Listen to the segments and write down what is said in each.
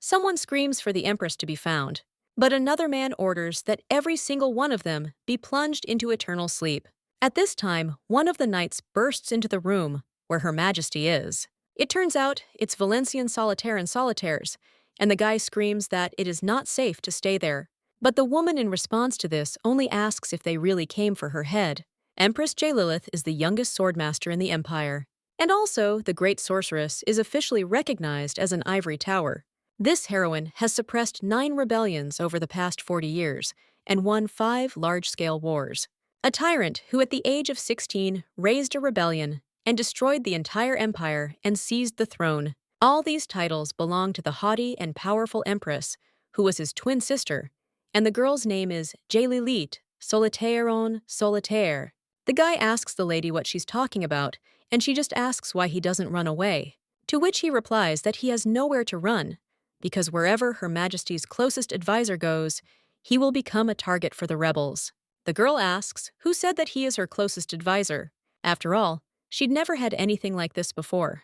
Someone screams for the Empress to be found, but another man orders that every single one of them be plunged into eternal sleep. At this time, one of the knights bursts into the room where Her Majesty is. It turns out it's Valencian solitaire and solitaires, and the guy screams that it is not safe to stay there. But the woman in response to this only asks if they really came for her head. Empress Jillith is the youngest swordmaster in the Empire, and also the great sorceress is officially recognized as an ivory tower. This heroine has suppressed 9 rebellions over the past 40 years and won 5 large-scale wars. A tyrant who at the age of 16 raised a rebellion and destroyed the entire empire and seized the throne. All these titles belong to the haughty and powerful empress, who was his twin sister, and the girl's name is Jillith, solitaire solitaire. The guy asks the lady what she's talking about, and she just asks why he doesn't run away, to which he replies that he has nowhere to run, because wherever Her Majesty's closest advisor goes, he will become a target for the rebels. The girl asks who said that he is her closest advisor. After all, she'd never had anything like this before.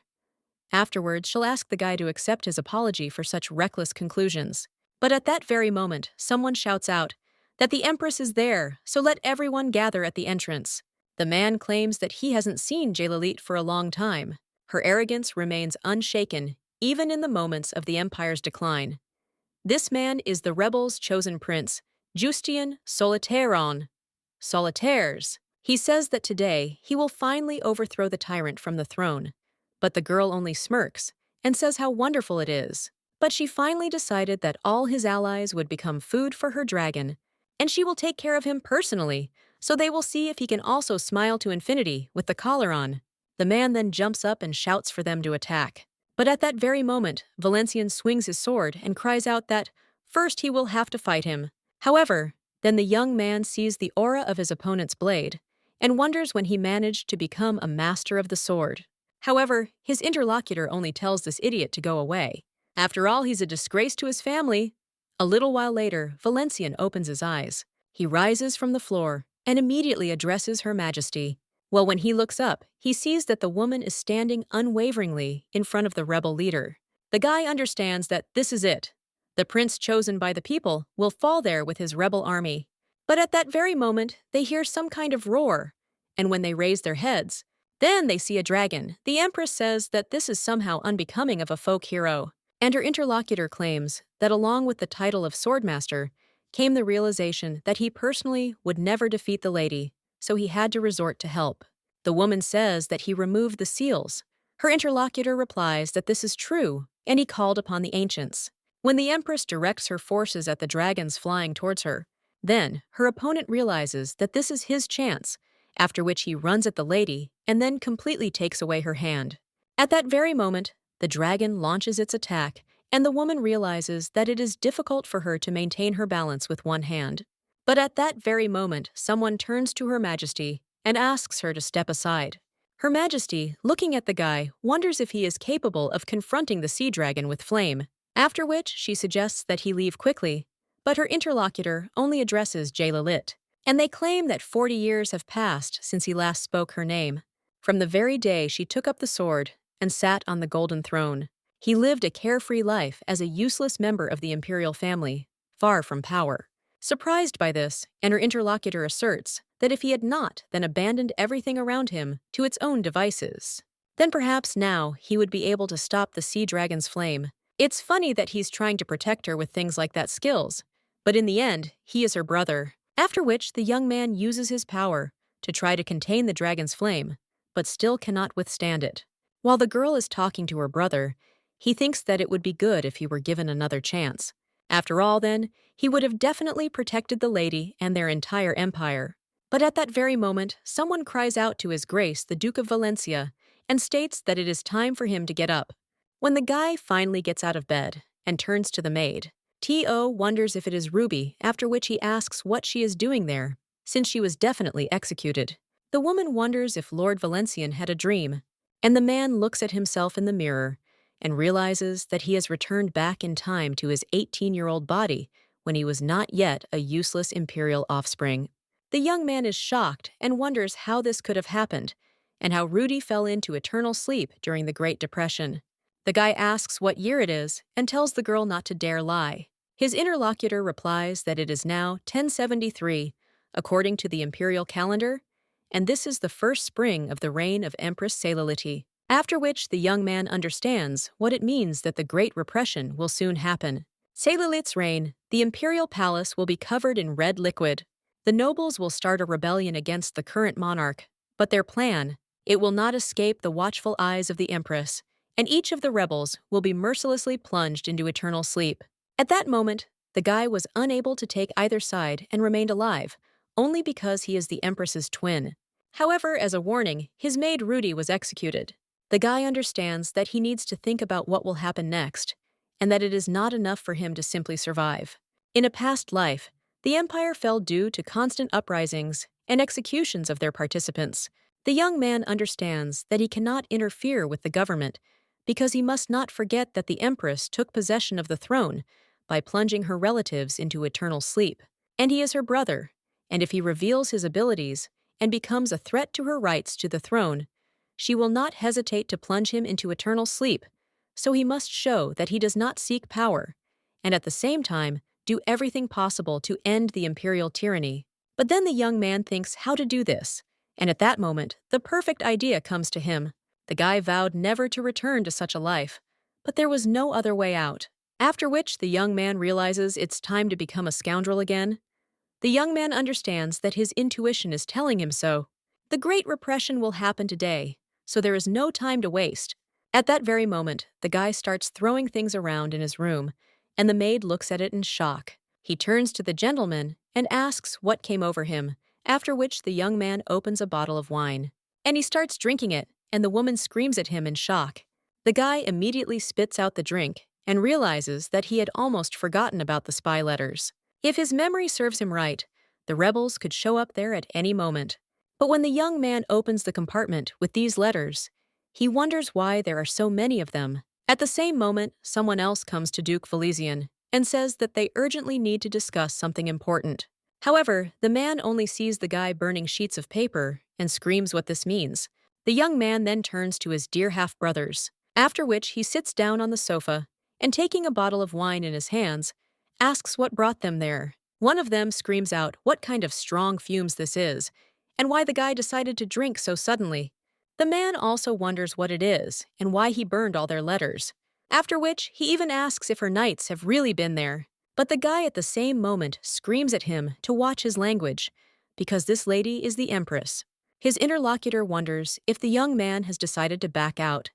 Afterwards, she'll ask the guy to accept his apology for such reckless conclusions. But at that very moment, someone shouts out that the Empress is there, so let everyone gather at the entrance. The man claims that he hasn't seen Jillith for a long time. Her arrogance remains unshaken, even in the moments of the Empire's decline. This man is the rebels' chosen prince, Justinian Solitairon. Solitaires. He says that today he will finally overthrow the tyrant from the throne. But the girl only smirks and says how wonderful it is. But she finally decided that all his allies would become food for her dragon, and she will take care of him personally, so they will see if he can also smile to infinity with the collar on. The man then jumps up and shouts for them to attack. But at that very moment, Valencian swings his sword and cries out that first he will have to fight him. However, then the young man sees the aura of his opponent's blade and wonders when he managed to become a master of the sword. However, his interlocutor only tells this idiot to go away. After all, he's a disgrace to his family. A little while later, Valencian opens his eyes. He rises from the floor and immediately addresses Her Majesty. Well, when he looks up, he sees that the woman is standing unwaveringly in front of the rebel leader. The guy understands that this is it. The prince chosen by the people will fall there with his rebel army. But at that very moment, they hear some kind of roar, and when they raise their heads, then they see a dragon. The Empress says that this is somehow unbecoming of a folk hero, and her interlocutor claims that along with the title of swordmaster came the realization that he personally would never defeat the lady, so he had to resort to help. The woman says that he removed the seals. Her interlocutor replies that this is true, and he called upon the ancients. When the Empress directs her forces at the dragons flying towards her, then her opponent realizes that this is his chance, after which he runs at the lady and then completely takes away her hand. At that very moment, the dragon launches its attack, and the woman realizes that it is difficult for her to maintain her balance with one hand. But at that very moment, someone turns to Her Majesty and asks her to step aside. Her Majesty, looking at the guy, wonders if he is capable of confronting the sea dragon with flame, after which she suggests that he leave quickly, but her interlocutor only addresses Jillith, and they claim that 40 years have passed since he last spoke her name. From the very day she took up the sword and sat on the golden throne, he lived a carefree life as a useless member of the imperial family, far from power. Surprised by this, and her interlocutor asserts that if he had not, then abandoned everything around him to its own devices, then perhaps now he would be able to stop the sea dragon's flame. It's funny that he's trying to protect her with things like that skills, but in the end, he is her brother. After which, the young man uses his power to try to contain the dragon's flame, but still cannot withstand it. While the girl is talking to her brother, he thinks that it would be good if he were given another chance. After all, then, he would have definitely protected the lady and their entire empire. But at that very moment, someone cries out to His Grace the Duke of Valencia and states that it is time for him to get up. When the guy finally gets out of bed and turns to the maid, T.O. wonders if it is Ruby, after which he asks what she is doing there, since she was definitely executed. The woman wonders if Lord Valencian had a dream, and the man looks at himself in the mirror and realizes that he has returned back in time to his 18-year-old body when he was not yet a useless imperial offspring. The young man is shocked and wonders how this could have happened, and how Rudy fell into eternal sleep during the Great Depression. The guy asks what year it is and tells the girl not to dare lie. His interlocutor replies that it is now 1073, according to the imperial calendar, and this is the first spring of the reign of Empress Jillith. After which the young man understands what it means that the Great Repression will soon happen. Jillith's reign, the imperial palace will be covered in red liquid. The nobles will start a rebellion against the current monarch, but their plan, it will not escape the watchful eyes of the empress, and each of the rebels will be mercilessly plunged into eternal sleep. At that moment, the guy was unable to take either side and remained alive, only because he is the empress's twin. However, as a warning, his maid Rudy was executed. The guy understands that he needs to think about what will happen next, and that it is not enough for him to simply survive. In a past life, the empire fell due to constant uprisings and executions of their participants. The young man understands that he cannot interfere with the government because he must not forget that the empress took possession of the throne by plunging her relatives into eternal sleep. And he is her brother, and if he reveals his abilities and becomes a threat to her rights to the throne, she will not hesitate to plunge him into eternal sleep, so he must show that he does not seek power, and at the same time do everything possible to end the imperial tyranny. But then the young man thinks how to do this, and at that moment, the perfect idea comes to him. The guy vowed never to return to such a life, but there was no other way out. After which the young man realizes it's time to become a scoundrel again. The young man understands that his intuition is telling him so. The Great Repression will happen today, so there is no time to waste. At that very moment, the guy starts throwing things around in his room, and the maid looks at it in shock. He turns to the gentleman and asks what came over him, after which the young man opens a bottle of wine. And he starts drinking it, and the woman screams at him in shock. The guy immediately spits out the drink and realizes that he had almost forgotten about the spy letters. If his memory serves him right, the rebels could show up there at any moment. But when the young man opens the compartment with these letters, he wonders why there are so many of them. At the same moment, someone else comes to Duke Valesian and says that they urgently need to discuss something important. However, the man only sees the guy burning sheets of paper and screams what this means. The young man then turns to his dear half-brothers, after which he sits down on the sofa and, taking a bottle of wine in his hands, asks what brought them there. One of them screams out what kind of strong fumes this is, and why the guy decided to drink so suddenly. The man also wonders what it is and why he burned all their letters, after which he even asks if her knights have really been there. But the guy at the same moment screams at him to watch his language, because this lady is the empress. His interlocutor wonders if the young man has decided to back out,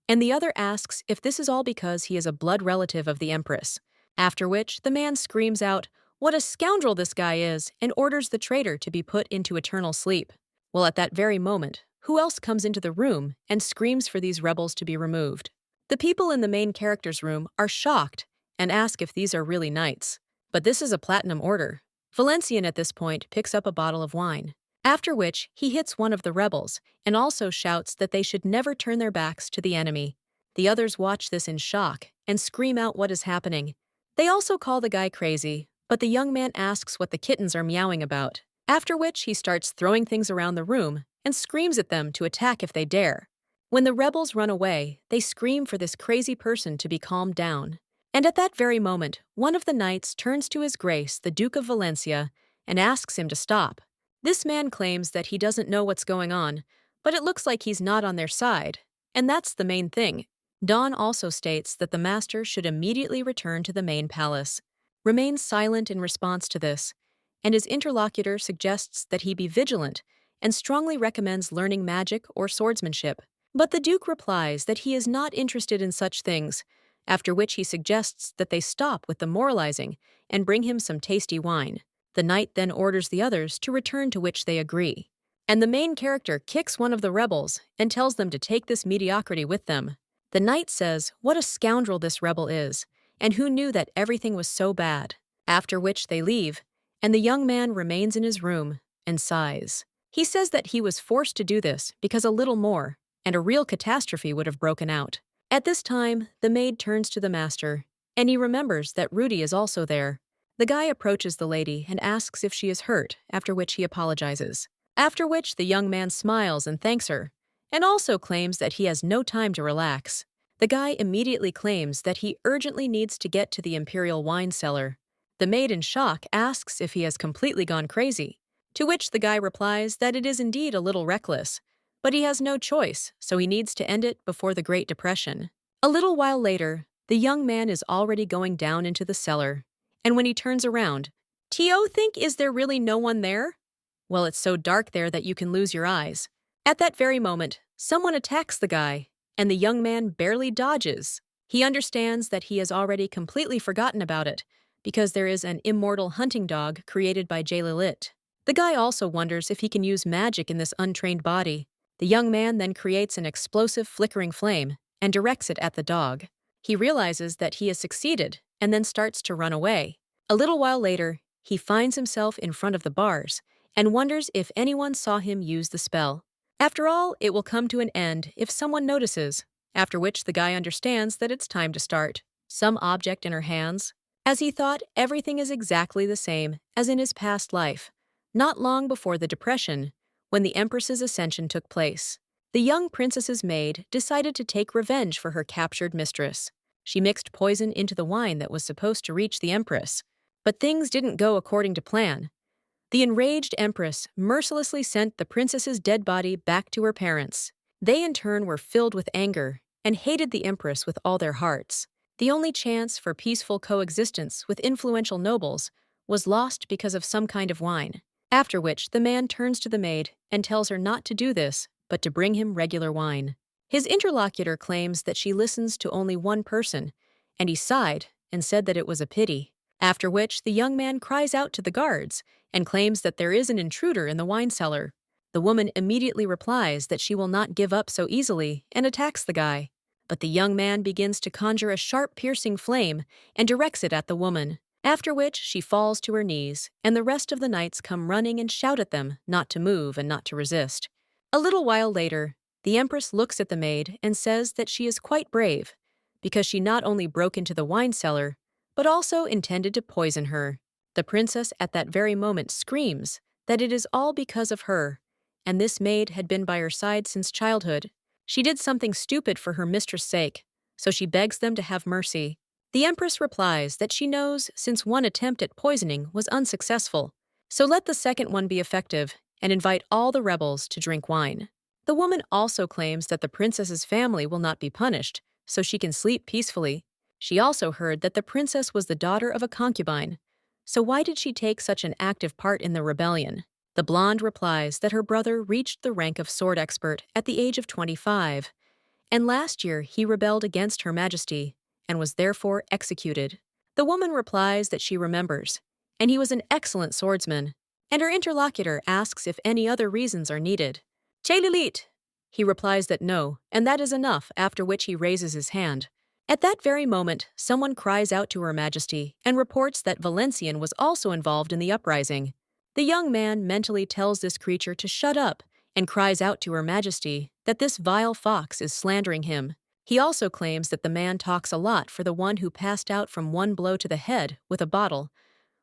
and the other asks if this is all because he is a blood relative of the empress, after which the man screams out what a scoundrel this guy is and orders the traitor to be put into eternal sleep. Well, at that very moment, who else comes into the room and screams for these rebels to be removed? The people in the main character's room are shocked and ask if these are really knights. But this is a platinum order. Valesian at this point picks up a bottle of wine, after which he hits one of the rebels and also shouts that they should never turn their backs to the enemy. The others watch this in shock and scream out what is happening. They also call the guy crazy, but the young man asks what the kittens are meowing about, after which he starts throwing things around the room and screams at them to attack if they dare. When the rebels run away, they scream for this crazy person to be calmed down. And at that very moment, one of the knights turns to His Grace, the Duke of Valencia, and asks him to stop. This man claims that he doesn't know what's going on, but it looks like he's not on their side, and that's the main thing. Dawn also states that the master should immediately return to the main palace, remains silent in response to this, and his interlocutor suggests that he be vigilant and strongly recommends learning magic or swordsmanship. But the Duke replies that he is not interested in such things, after which he suggests that they stop with the moralizing and bring him some tasty wine. The knight then orders the others to return, to which they agree. And the main character kicks one of the rebels and tells them to take this mediocrity with them. The knight says what a scoundrel this rebel is, and who knew that everything was so bad, after which they leave, and the young man remains in his room and sighs. He says that he was forced to do this because a little more, and a real catastrophe would have broken out. At this time, the maid turns to the master, and he remembers that Rudy is also there. The guy approaches the lady and asks if she is hurt, after which he apologizes. After which the young man smiles and thanks her, and also claims that he has no time to relax. The guy immediately claims that he urgently needs to get to the imperial wine cellar. The maid in shock asks if he has completely gone crazy, to which the guy replies that it is indeed a little reckless, but he has no choice, so he needs to end it before the Great Depression. A little while later, the young man is already going down into the cellar, and when he turns around, "T.O. think is there really no one there?" Well, it's so dark there that you can lose your eyes. At that very moment, someone attacks the guy, and the young man barely dodges. He understands that he has already completely forgotten about it, because there is an immortal hunting dog created by Jillith. The guy also wonders if he can use magic in this untrained body. The young man then creates an explosive flickering flame and directs it at the dog. He realizes that he has succeeded and then starts to run away. A little while later, he finds himself in front of the bars and wonders if anyone saw him use the spell. After all, it will come to an end if someone notices, after which the guy understands that it's time to start. Some object in her hands, as he thought everything is exactly the same as in his past life, not long before the Depression, when the Empress's ascension took place. The young princess's maid decided to take revenge for her captured mistress. She mixed poison into the wine that was supposed to reach the Empress, but things didn't go according to plan. The enraged Empress mercilessly sent the princess's dead body back to her parents. They in turn were filled with anger and hated the Empress with all their hearts. The only chance for peaceful coexistence with influential nobles was lost because of some kind of wine, after which the man turns to the maid and tells her not to do this, but to bring him regular wine. His interlocutor claims that she listens to only one person, and he sighed and said that it was a pity, after which the young man cries out to the guards and claims that there is an intruder in the wine cellar. The woman immediately replies that she will not give up so easily and attacks the guy. But the young man begins to conjure a sharp piercing flame and directs it at the woman, after which she falls to her knees, and the rest of the knights come running and shout at them not to move and not to resist. A little while later, the Empress looks at the maid and says that she is quite brave, because she not only broke into the wine cellar, but also intended to poison her. The princess at that very moment screams that it is all because of her, and this maid had been by her side since childhood. She did something stupid for her mistress' sake, so she begs them to have mercy. The Empress replies that she knows since one attempt at poisoning was unsuccessful, so let the second one be effective and invite all the rebels to drink wine. The woman also claims that the princess's family will not be punished, so she can sleep peacefully. She also heard that the princess was the daughter of a concubine, so why did she take such an active part in the rebellion? The blonde replies that her brother reached the rank of sword expert at the age of 25, and last year he rebelled against Her Majesty and was therefore executed. The woman replies that she remembers, and he was an excellent swordsman, and her interlocutor asks if any other reasons are needed. Jillith! He replies that no, and that is enough, after which he raises his hand. At that very moment, someone cries out to Her Majesty and reports that Valencian was also involved in the uprising. The young man mentally tells this creature to shut up and cries out to Her Majesty that this vile fox is slandering him. He also claims that the man talks a lot for the one who passed out from one blow to the head with a bottle,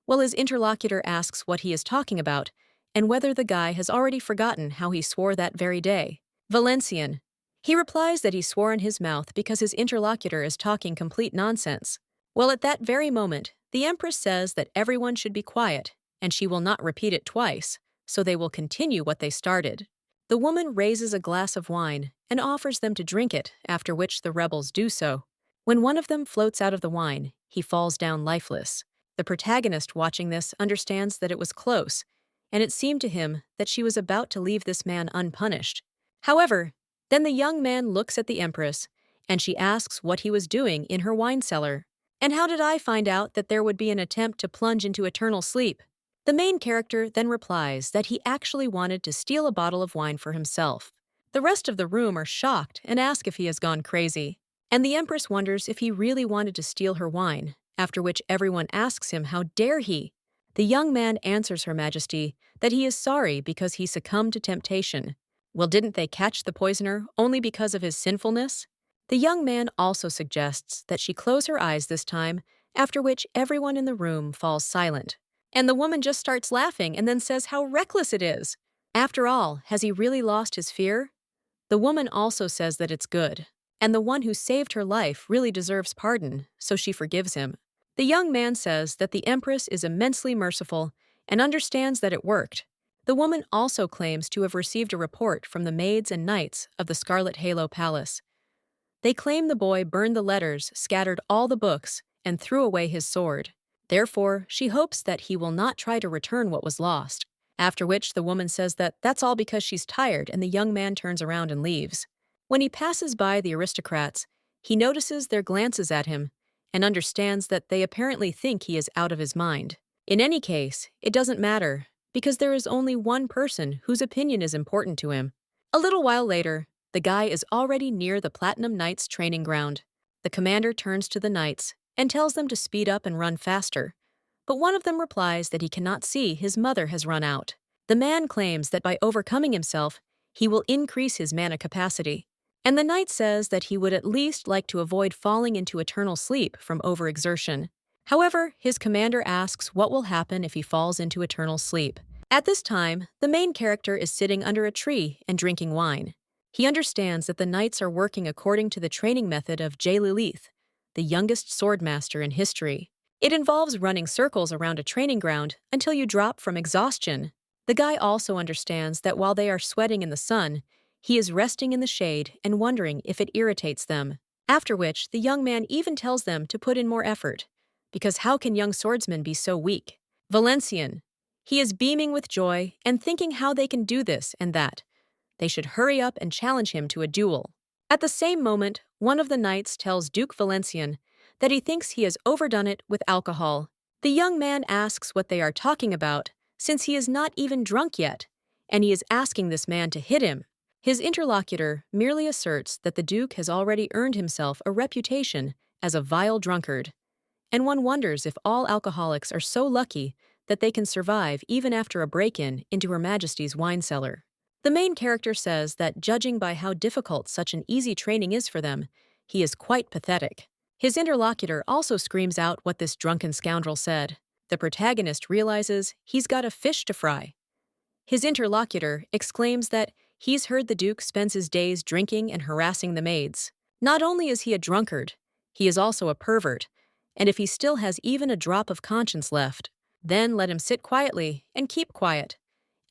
while his interlocutor asks what he is talking about and whether the guy has already forgotten how he swore that very day. Valencian. He replies that he swore in his mouth because his interlocutor is talking complete nonsense. Well, at that very moment, the Empress says that everyone should be quiet, and she will not repeat it twice, so they will continue what they started. The woman raises a glass of wine and offers them to drink it, after which the rebels do so. When one of them floats out of the wine, he falls down lifeless. The protagonist watching this understands that it was close, and it seemed to him that she was about to leave this man unpunished. However, then the young man looks at the Empress, and she asks what he was doing in her wine cellar. And how did I find out that there would be an attempt to plunge into eternal sleep? The main character then replies that he actually wanted to steal a bottle of wine for himself. The rest of the room are shocked and ask if he has gone crazy. And the Empress wonders if he really wanted to steal her wine, after which everyone asks him how dare he. The young man answers Her Majesty that he is sorry because he succumbed to temptation. Well, didn't they catch the poisoner only because of his sinfulness? The young man also suggests that she close her eyes this time, after which everyone in the room falls silent. And the woman just starts laughing and then says how reckless it is. After all, has he really lost his fear? The woman also says that it's good. and the one who saved her life really deserves pardon, so she forgives him. The young man says that the Empress is immensely merciful and understands that it worked. The woman also claims to have received a report from the maids and knights of the Scarlet Halo Palace. They claim the boy burned the letters, scattered all the books, and threw away his sword. Therefore, she hopes that he will not try to return what was lost. After which, the woman says that that's all because she's tired, and the young man turns around and leaves. When he passes by the aristocrats, he notices their glances at him and understands that they apparently think he is out of his mind. In any case, it doesn't matter, because there is only one person whose opinion is important to him. A little while later, the guy is already near the Platinum Knights training ground. The commander turns to the knights and tells them to speed up and run faster. But one of them replies that he cannot see his mother has run out. The man claims that by overcoming himself, he will increase his mana capacity. And the knight says that he would at least like to avoid falling into eternal sleep from overexertion. However, his commander asks what will happen if he falls into eternal sleep. At this time, the main character is sitting under a tree and drinking wine. He understands that the knights are working according to the training method of Jillith, the youngest swordmaster in history. It involves running circles around a training ground until you drop from exhaustion. The guy also understands that while they are sweating in the sun, he is resting in the shade and wondering if it irritates them. After which, the young man even tells them to put in more effort, because how can young swordsmen be so weak? Valencian. He is beaming with joy and thinking how they can do this and that. They should hurry up and challenge him to a duel. At the same moment, one of the knights tells Duke Valencian that he thinks he has overdone it with alcohol. The young man asks what they are talking about, since he is not even drunk yet, and he is asking this man to hit him. His interlocutor merely asserts that the Duke has already earned himself a reputation as a vile drunkard, and one wonders if all alcoholics are so lucky that they can survive even after a break-in into Her Majesty's wine cellar. The main character says that judging by how difficult such an easy training is for them, he is quite pathetic. His interlocutor also screams out what this drunken scoundrel said. The protagonist realizes he's got a fish to fry. His interlocutor exclaims that he's heard the Duke spends his days drinking and harassing the maids. Not only is he a drunkard, he is also a pervert, and if he still has even a drop of conscience left, then let him sit quietly and keep quiet.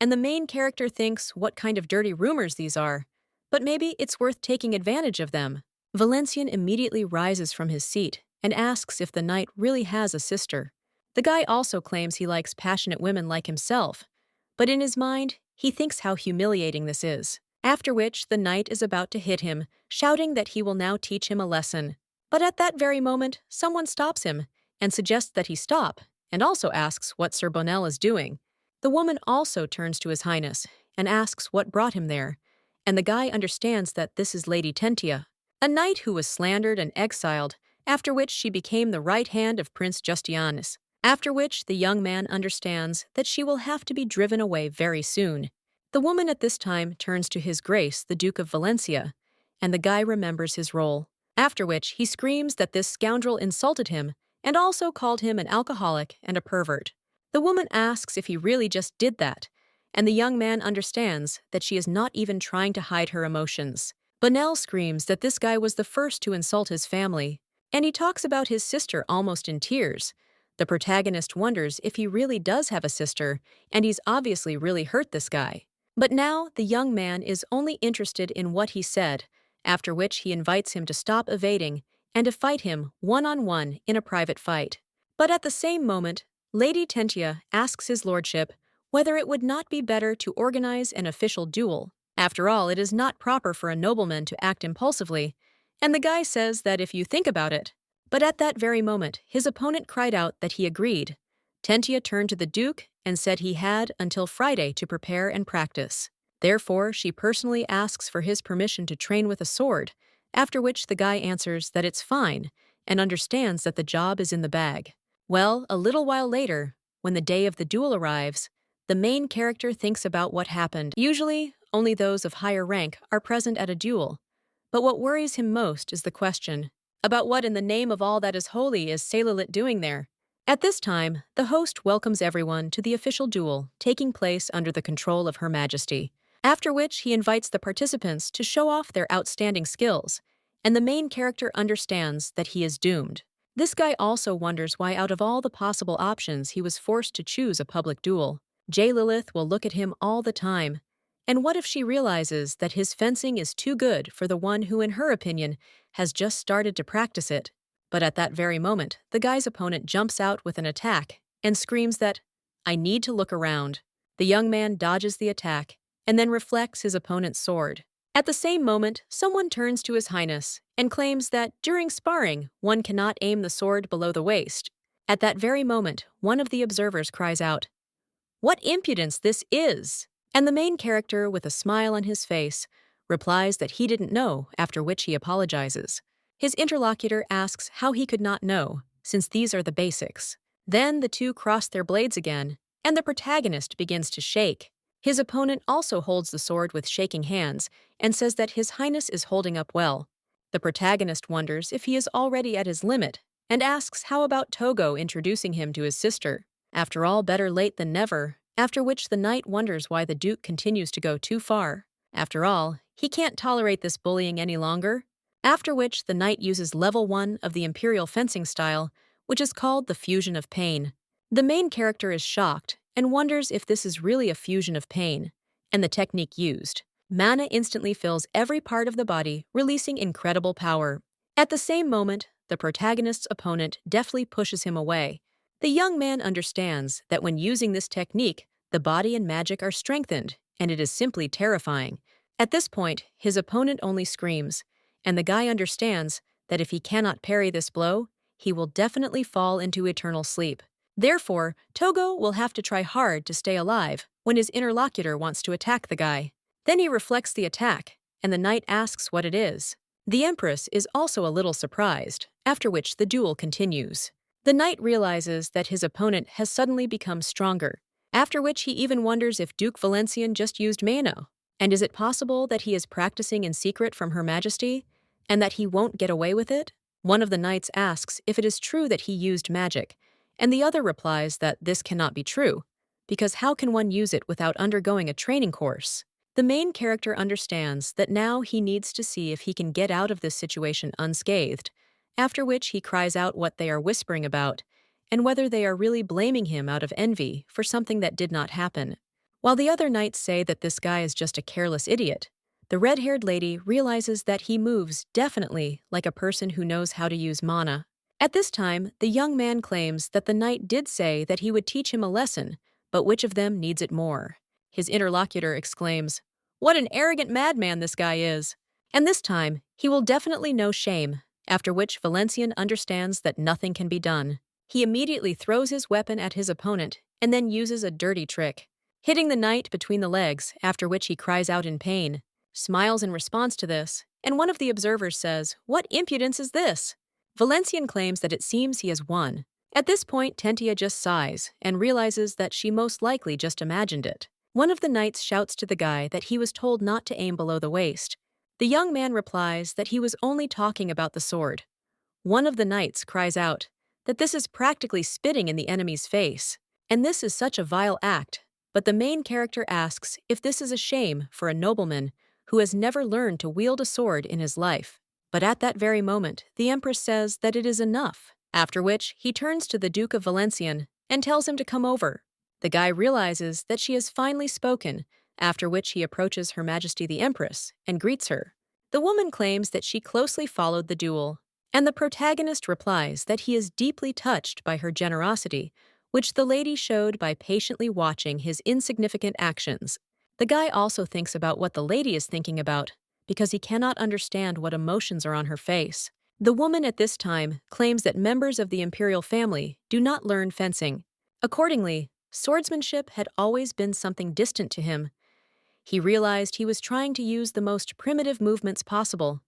And the main character thinks what kind of dirty rumors these are, but maybe it's worth taking advantage of them. Valencian immediately rises from his seat and asks if the knight really has a sister. The guy also claims he likes passionate women like himself, but in his mind, he thinks how humiliating this is. After which, the knight is about to hit him, shouting that he will now teach him a lesson. But at that very moment, someone stops him and suggests that he stop, and also asks what Sir Bonnel is doing. The woman also turns to His Highness and asks what brought him there, and the guy understands that this is Lady Tentia, a knight who was slandered and exiled, after which she became the right hand of Prince Justianus. After which, the young man understands that she will have to be driven away very soon. The woman at this time turns to His Grace, the Duke of Valencia, and the guy remembers his role. After which, he screams that this scoundrel insulted him and also called him an alcoholic and a pervert. The woman asks if he really just did that, and the young man understands that she is not even trying to hide her emotions. Bonnel screams that this guy was the first to insult his family, and he talks about his sister almost in tears. The protagonist wonders if he really does have a sister, and he's obviously really hurt this guy. But now, the young man is only interested in what he said, after which he invites him to stop evading and to fight him one-on-one in a private fight. But at the same moment, Lady Tentia asks his lordship whether it would not be better to organize an official duel. After all, it is not proper for a nobleman to act impulsively, and the guy says that if you think about it. But at that very moment, his opponent cried out that he agreed. Tentia turned to the Duke and said he had until Friday to prepare and practice. Therefore, she personally asks for his permission to train with a sword, after which the guy answers that it's fine and understands that the job is in the bag. Well, a little while later, when the day of the duel arrives, the main character thinks about what happened. Usually, only those of higher rank are present at a duel. But what worries him most is the question about what in the name of all that is holy is Cellar doing there. At this time, the host welcomes everyone to the official duel taking place under the control of Her Majesty, after which he invites the participants to show off their outstanding skills and the main character understands that he is doomed. This guy also wonders why out of all the possible options he was forced to choose a public duel. Jillith will look at him all the time. And what if she realizes that his fencing is too good for the one who, in her opinion, has just started to practice it? But at that very moment, the guy's opponent jumps out with an attack and screams that, "I need to look around." The young man dodges the attack and then reflects his opponent's sword. At the same moment, someone turns to His Highness and claims that during sparring, one cannot aim the sword below the waist. At that very moment, one of the observers cries out, "What impudence this is!" And the main character, with a smile on his face, replies that he didn't know, after which he apologizes. His interlocutor asks how he could not know, since these are the basics. Then the two cross their blades again, and the protagonist begins to shake. His opponent also holds the sword with shaking hands and says that His Highness is holding up well. The protagonist wonders if he is already at his limit and asks how about Togo introducing him to his sister. After all, better late than never, after which the knight wonders why the Duke continues to go too far. After all, he can't tolerate this bullying any longer. After which the knight uses level 1 of the Imperial fencing style, which is called the Fusion of Pain. The main character is shocked and wonders if this is really a fusion of pain, and the technique used. Mana instantly fills every part of the body, releasing incredible power. At the same moment, the protagonist's opponent deftly pushes him away. The young man understands that when using this technique, the body and magic are strengthened, and it is simply terrifying. At this point, his opponent only screams, and the guy understands that if he cannot parry this blow, he will definitely fall into eternal sleep. Therefore, Togo will have to try hard to stay alive when his interlocutor wants to attack the guy. Then he reflects the attack, and the knight asks what it is. The Empress is also a little surprised, after which the duel continues. The knight realizes that his opponent has suddenly become stronger, after which he even wonders if Duke Valencian just used Mano. And is it possible that he is practicing in secret from Her Majesty, and that he won't get away with it? One of the knights asks if it is true that he used magic, and the other replies that this cannot be true, because how can one use it without undergoing a training course? The main character understands that now he needs to see if he can get out of this situation unscathed, after which he cries out what they are whispering about, and whether they are really blaming him out of envy for something that did not happen. While the other knights say that this guy is just a careless idiot, the red-haired lady realizes that he moves definitely like a person who knows how to use mana. At this time, the young man claims that the knight did say that he would teach him a lesson, but which of them needs it more? His interlocutor exclaims, "What an arrogant madman this guy is!" And this time, he will definitely know shame, after which Valencian understands that nothing can be done. He immediately throws his weapon at his opponent and then uses a dirty trick, hitting the knight between the legs, after which he cries out in pain, smiles in response to this, and one of the observers says, "What impudence is this?" Valencian claims that it seems he has won. At this point, Tentia just sighs and realizes that she most likely just imagined it. One of the knights shouts to the guy that he was told not to aim below the waist. The young man replies that he was only talking about the sword. One of the knights cries out that this is practically spitting in the enemy's face, and this is such a vile act, but the main character asks if this is a shame for a nobleman who has never learned to wield a sword in his life. But at that very moment, the Empress says that it is enough, after which he turns to the Duke of Valencian and tells him to come over. The guy realizes that she has finally spoken, after which he approaches Her Majesty the Empress and greets her. The woman claims that she closely followed the duel, and the protagonist replies that he is deeply touched by her generosity, which the lady showed by patiently watching his insignificant actions. The guy also thinks about what the lady is thinking about, because he cannot understand what emotions are on her face. The woman at this time claims that members of the imperial family do not learn fencing. Accordingly, swordsmanship had always been something distant to him. He realized he was trying to use the most primitive movements possible.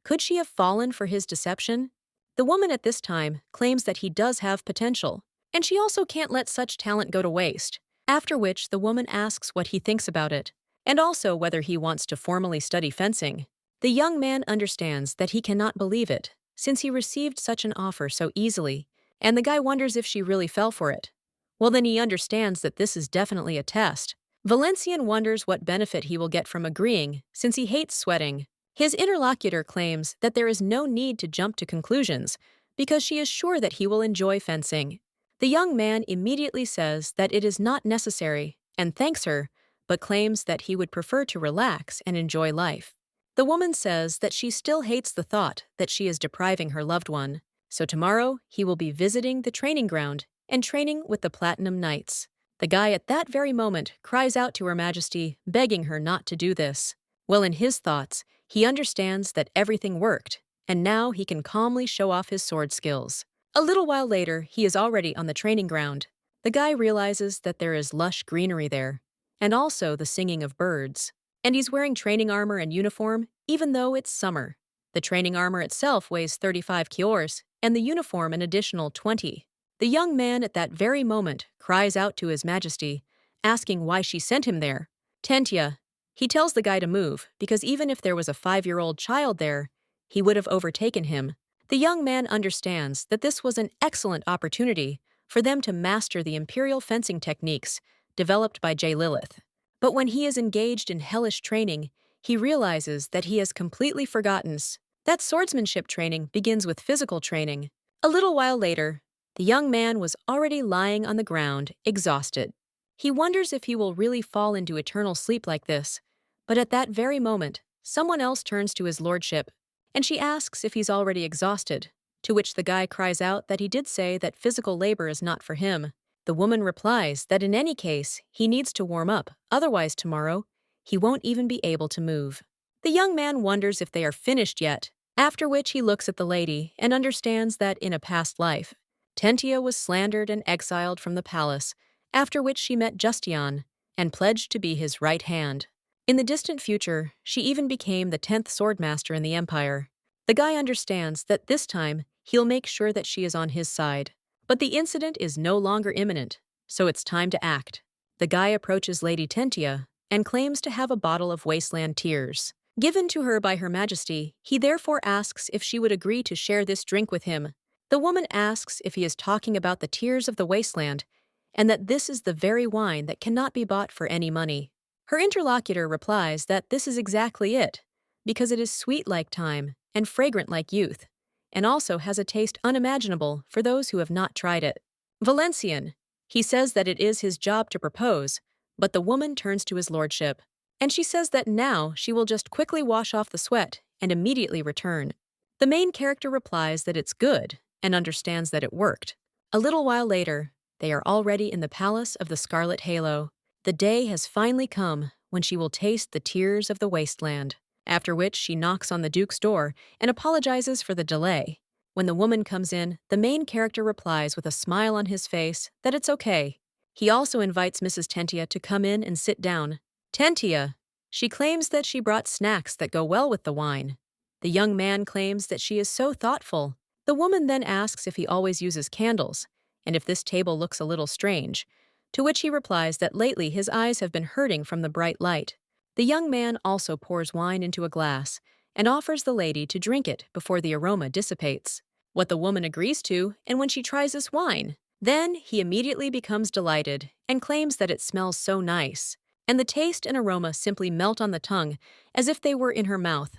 Could she have fallen for his deception? The woman at this time claims that he does have potential, and she also can't let such talent go to waste, after which the woman asks what he thinks about it, and also whether he wants to formally study fencing. The young man understands that he cannot believe it, since he received such an offer so easily, and the guy wonders if she really fell for it. Well, then he understands that this is definitely a test. Valencian wonders what benefit he will get from agreeing, since he hates sweating. His interlocutor claims that there is no need to jump to conclusions because she is sure that he will enjoy fencing. The young man immediately says that it is not necessary and thanks her, but claims that he would prefer to relax and enjoy life. The woman says that she still hates the thought that she is depriving her loved one, so tomorrow he will be visiting the training ground and training with the Platinum Knights. The guy at that very moment cries out to Her Majesty, begging her not to do this. Well, in his thoughts, he understands that everything worked, and now he can calmly show off his sword skills. A little while later, he is already on the training ground. The guy realizes that there is lush greenery there, and also the singing of birds. And he's wearing training armor and uniform, even though it's summer. The training armor itself weighs 35 kilos, and the uniform an additional 20. The young man at that very moment cries out to His Majesty, asking why she sent him there. Tentia. He tells the guy to move, because even if there was a 5-year-old child there, he would have overtaken him. The young man understands that this was an excellent opportunity for them to master the imperial fencing techniques developed by Jillith. But when he is engaged in hellish training, he realizes that he has completely forgotten that swordsmanship training begins with physical training. A little while later, the young man was already lying on the ground, exhausted. He wonders if he will really fall into eternal sleep like this, but at that very moment, someone else turns to his lordship, and she asks if he's already exhausted, to which the guy cries out that he did say that physical labor is not for him. The woman replies that in any case, he needs to warm up, otherwise tomorrow, he won't even be able to move. The young man wonders if they are finished yet, after which he looks at the lady and understands that in a past life, Tentia was slandered and exiled from the palace, after which she met Justion and pledged to be his right hand. In the distant future, she even became the 10th swordmaster in the empire. The guy understands that this time he'll make sure that she is on his side. But the incident is no longer imminent, so it's time to act. The guy approaches Lady Tentia and claims to have a bottle of wasteland tears. Given to her by Her Majesty, he therefore asks if she would agree to share this drink with him. The woman asks if he is talking about the tears of the wasteland, and that this is the very wine that cannot be bought for any money. Her interlocutor replies that this is exactly it, because it is sweet like time and fragrant like youth, and also has a taste unimaginable for those who have not tried it. Valencian. He says that it is his job to propose, but the woman turns to his lordship, and she says that now she will just quickly wash off the sweat and immediately return. The main character replies that it's good and understands that it worked. A little while later, they are already in the palace of the Scarlet Halo. The day has finally come when she will taste the tears of the wasteland, after which she knocks on the Duke's door and apologizes for the delay. When the woman comes in, the main character replies with a smile on his face that it's okay. He also invites Mrs. Tentia to come in and sit down. Tentia. She claims that she brought snacks that go well with the wine. The young man claims that she is so thoughtful. The woman then asks if he always uses candles, and if this table looks a little strange, to which he replies that lately his eyes have been hurting from the bright light. The young man also pours wine into a glass and offers the lady to drink it before the aroma dissipates. What the woman agrees to, and when she tries this wine, then he immediately becomes delighted and claims that it smells so nice, and the taste and aroma simply melt on the tongue as if they were in her mouth.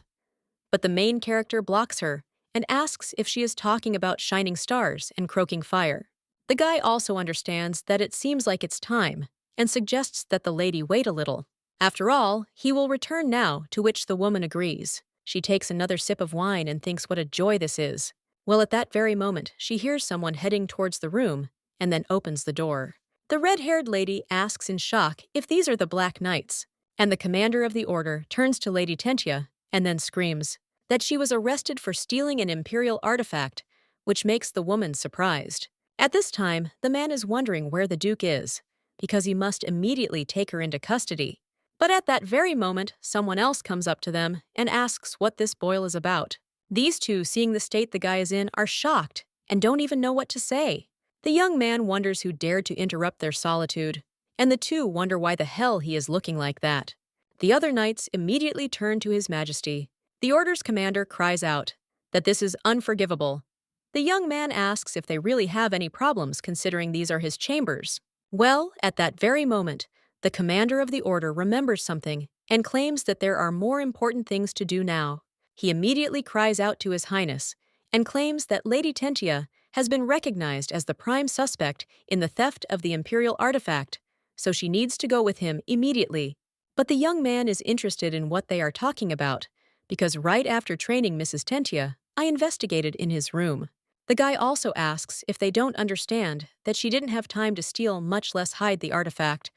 But the main character blocks her and asks if she is talking about shining stars and croaking fire. The guy also understands that it seems like it's time and suggests that the lady wait a little. After all, he will return now, to which the woman agrees. She takes another sip of wine and thinks what a joy this is. Well, at that very moment, she hears someone heading towards the room and then opens the door. The red-haired lady asks in shock if these are the Black Knights, and the commander of the order turns to Lady Tentia and then screams that she was arrested for stealing an imperial artifact, which makes the woman surprised. At this time, the man is wondering where the Duke is, because he must immediately take her into custody. But at that very moment, someone else comes up to them and asks what this boil is about. These two, seeing the state the guy is in, are shocked and don't even know what to say. The young man wonders who dared to interrupt their solitude, and the two wonder why the hell he is looking like that. The other knights immediately turn to His Majesty. The order's commander cries out that this is unforgivable. The young man asks if they really have any problems considering these are his chambers. Well, at that very moment, the commander of the order remembers something and claims that there are more important things to do now. He immediately cries out to His Highness and claims that Lady Tentia has been recognized as the prime suspect in the theft of the imperial artifact, so she needs to go with him immediately. But the young man is interested in what they are talking about, because right after training Mrs. Tentia, I investigated in his room. The guy also asks if they don't understand that she didn't have time to steal, much less hide the artifact,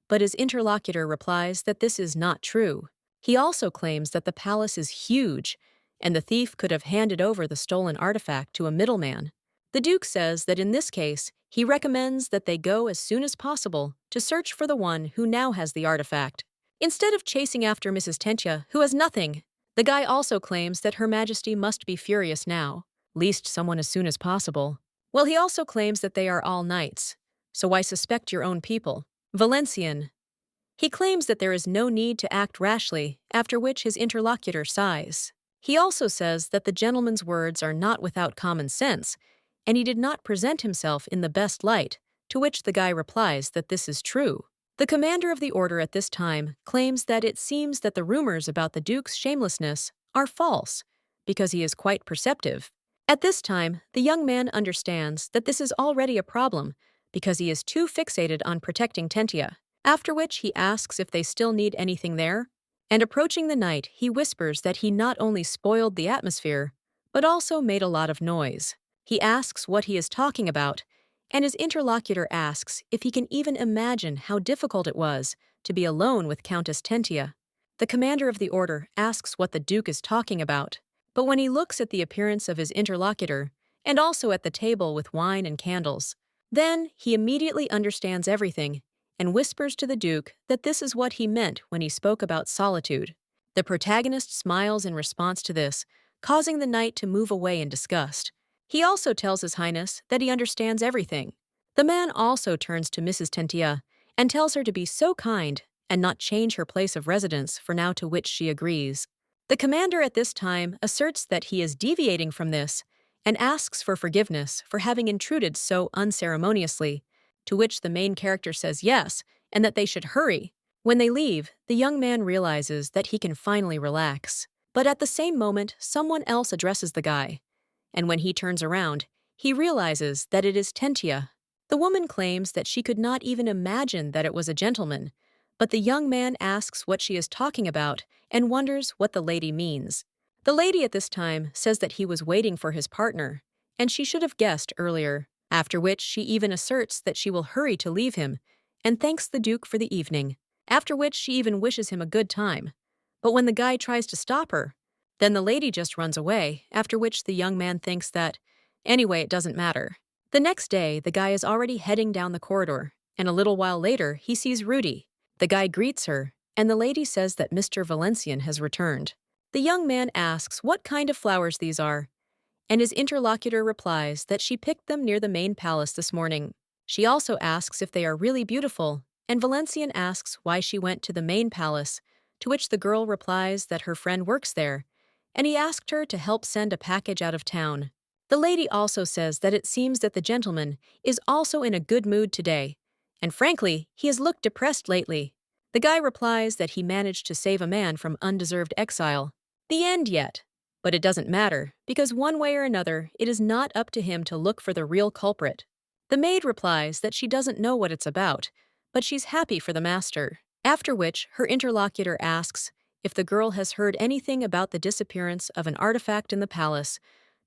but his interlocutor replies that this is not true. He also claims that the palace is huge, and the thief could have handed over the stolen artifact to a middleman. The Duke says that in this case, he recommends that they go as soon as possible to search for the one who now has the artifact, instead of chasing after Mrs. Tentia, who has nothing. The guy also claims that Her Majesty must be furious now, least someone as soon as possible. Well, he also claims that they are all knights, so why suspect your own people? Valencian. He claims that there is no need to act rashly, after which his interlocutor sighs. He also says that the gentleman's words are not without common sense, and he did not present himself in the best light, to which the guy replies that this is true. The commander of the order at this time claims that it seems that the rumors about the Duke's shamelessness are false, because he is quite perceptive. At this time, the young man understands that this is already a problem, because he is too fixated on protecting Tentia, after which he asks if they still need anything there, and approaching the knight, he whispers that he not only spoiled the atmosphere, but also made a lot of noise. He asks what he is talking about, and his interlocutor asks if he can even imagine how difficult it was to be alone with Countess Tentia. The commander of the order asks what the Duke is talking about, but when he looks at the appearance of his interlocutor, and also at the table with wine and candles, then he immediately understands everything and whispers to the Duke that this is what he meant when he spoke about solitude. The protagonist smiles in response to this, causing the knight to move away in disgust. He also tells His Highness that he understands everything. The man also turns to Mrs. Tentia and tells her to be so kind and not change her place of residence for now, to which she agrees. The commander at this time asserts that he is deviating from this and asks for forgiveness for having intruded so unceremoniously, to which the main character says yes, and that they should hurry. When they leave, the young man realizes that he can finally relax. But at the same moment, someone else addresses the guy, and when he turns around, he realizes that it is Tentia. The woman claims that she could not even imagine that it was a gentleman, but the young man asks what she is talking about and wonders what the lady means. The lady at this time says that he was waiting for his partner, and she should have guessed earlier, after which she even asserts that she will hurry to leave him and thanks the Duke for the evening, after which she even wishes him a good time. But when the guy tries to stop her, then the lady just runs away, after which the young man thinks that, anyway, it doesn't matter. The next day, the guy is already heading down the corridor, and a little while later, he sees Rudy. The guy greets her, and the lady says that Mr. Valencian has returned. The young man asks what kind of flowers these are, and his interlocutor replies that she picked them near the main palace this morning. She also asks if they are really beautiful, and Valencian asks why she went to the main palace, to which the girl replies that her friend works there, and he asked her to help send a package out of town. The lady also says that it seems that the gentleman is also in a good mood today, and frankly, he has looked depressed lately. The guy replies that he managed to save a man from undeserved exile. The end yet. But it doesn't matter, because one way or another, it is not up to him to look for the real culprit. The maid replies that she doesn't know what it's about, but she's happy for the master. After which, her interlocutor asks if the girl has heard anything about the disappearance of an artifact in the palace,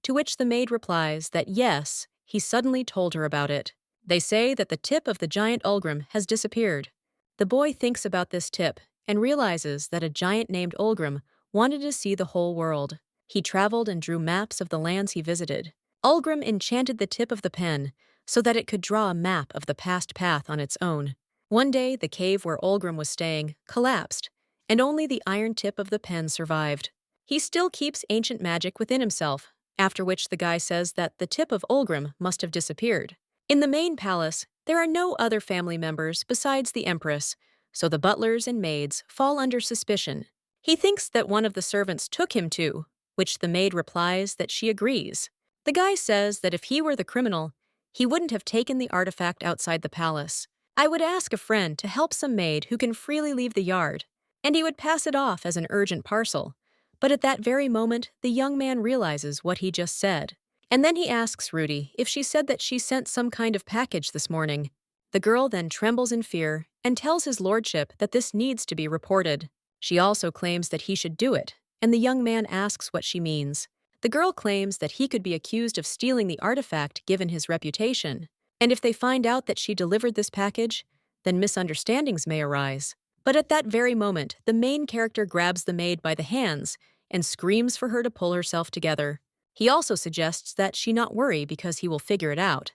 to which the maid replies that yes, he suddenly told her about it. They say that the tip of the giant Ulgrim has disappeared. The boy thinks about this tip and realizes that a giant named Ulgrim wanted to see the whole world. He traveled and drew maps of the lands he visited. Ulgrim enchanted the tip of the pen so that it could draw a map of the past path on its own. One day, the cave where Ulgrim was staying collapsed, and only the iron tip of the pen survived. He still keeps ancient magic within himself, after which the guy says that the tip of Ulgrim must have disappeared. In the main palace, there are no other family members besides the Empress, so the butlers and maids fall under suspicion. He thinks that one of the servants took him to, which the maid replies that she agrees. The guy says that if he were the criminal, he wouldn't have taken the artifact outside the palace. I would ask a friend to help some maid who can freely leave the yard, and he would pass it off as an urgent parcel. But at that very moment, the young man realizes what he just said. And then he asks Rudy if she said that she sent some kind of package this morning. The girl then trembles in fear and tells his lordship that this needs to be reported. She also claims that he should do it, and the young man asks what she means. The girl claims that he could be accused of stealing the artifact given his reputation, and if they find out that she delivered this package, then misunderstandings may arise. But at that very moment, the main character grabs the maid by the hands and screams for her to pull herself together. He also suggests that she not worry because he will figure it out.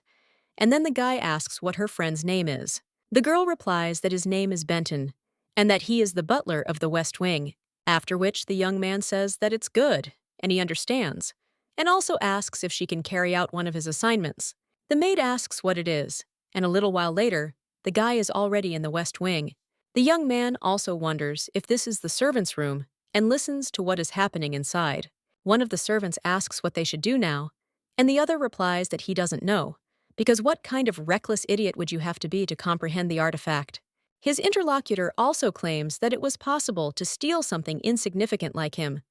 And then the guy asks what her friend's name is. The girl replies that his name is Benton, and that he is the butler of the West Wing, after which the young man says that it's good, and he understands, and also asks if she can carry out one of his assignments. The maid asks what it is, and a little while later, the guy is already in the West Wing. The young man also wonders if this is the servants' room and listens to what is happening inside. One of the servants asks what they should do now, and the other replies that he doesn't know, because what kind of reckless idiot would you have to be to comprehend the artifact? His interlocutor also claims that it was possible to steal something insignificant like him.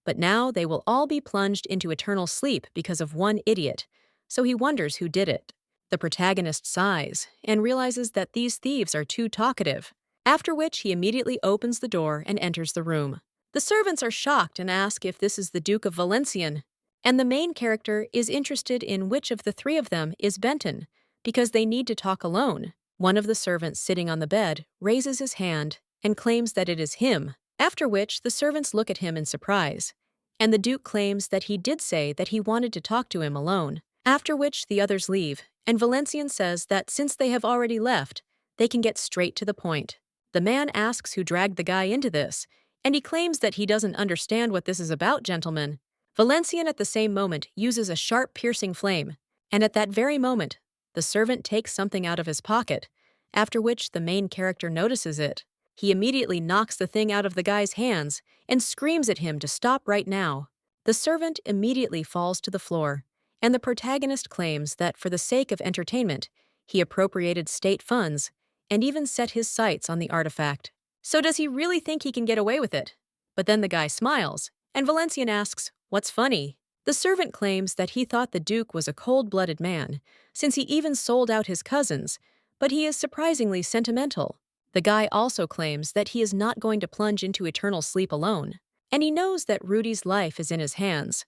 But now they will all be plunged into eternal sleep because of one idiot, so he wonders who did it. The protagonist sighs and realizes that these thieves are too talkative, after which he immediately opens the door and enters the room. The servants are shocked and ask if this is the Duke of Valencian, and the main character is interested in which of the three of them is Benton, because they need to talk alone. One of the servants sitting on the bed raises his hand and claims that it is him, after which the servants look at him in surprise, and the Duke claims that he did say that he wanted to talk to him alone, after which the others leave, and Valencian says that since they have already left, they can get straight to the point. The man asks who dragged the guy into this, and he claims that he doesn't understand what this is about, gentlemen. Valencian at the same moment uses a sharp piercing flame, and at that very moment, the servant takes something out of his pocket, after which the main character notices it. He immediately knocks the thing out of the guy's hands and screams at him to stop right now. The servant immediately falls to the floor, and the protagonist claims that for the sake of entertainment, he appropriated state funds and even set his sights on the artifact. So does he really think he can get away with it? But then the guy smiles, and Valencian asks, "What's funny?" The servant claims that he thought the Duke was a cold-blooded man, since he even sold out his cousins, but he is surprisingly sentimental. The guy also claims that he is not going to plunge into eternal sleep alone, and he knows that Rudy's life is in his hands.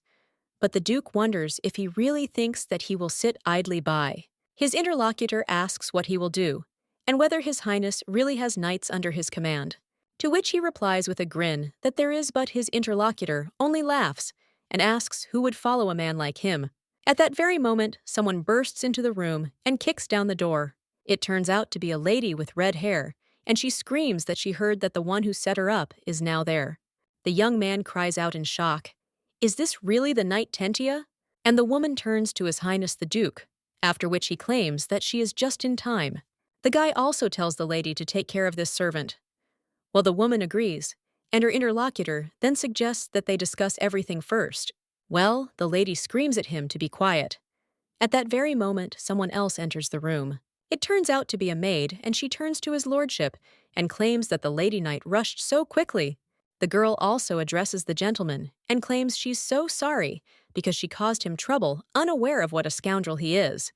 But the Duke wonders if he really thinks that he will sit idly by. His interlocutor asks what he will do, and whether His Highness really has knights under his command, to which he replies with a grin that there is, but his interlocutor only laughs and asks who would follow a man like him. At that very moment, someone bursts into the room and kicks down the door. It turns out to be a lady with red hair, and she screams that she heard that the one who set her up is now there. The young man cries out in shock, "Is this really the Knight Tentia?" And the woman turns to His Highness the Duke, after which he claims that she is just in time. The guy also tells the lady to take care of this servant. Well, the woman agrees, and her interlocutor then suggests that they discuss everything first. Well, the lady screams at him to be quiet. At that very moment, someone else enters the room. It turns out to be a maid, and she turns to his lordship and claims that the lady knight rushed so quickly. The girl also addresses the gentleman and claims she's so sorry because she caused him trouble, unaware of what a scoundrel he is.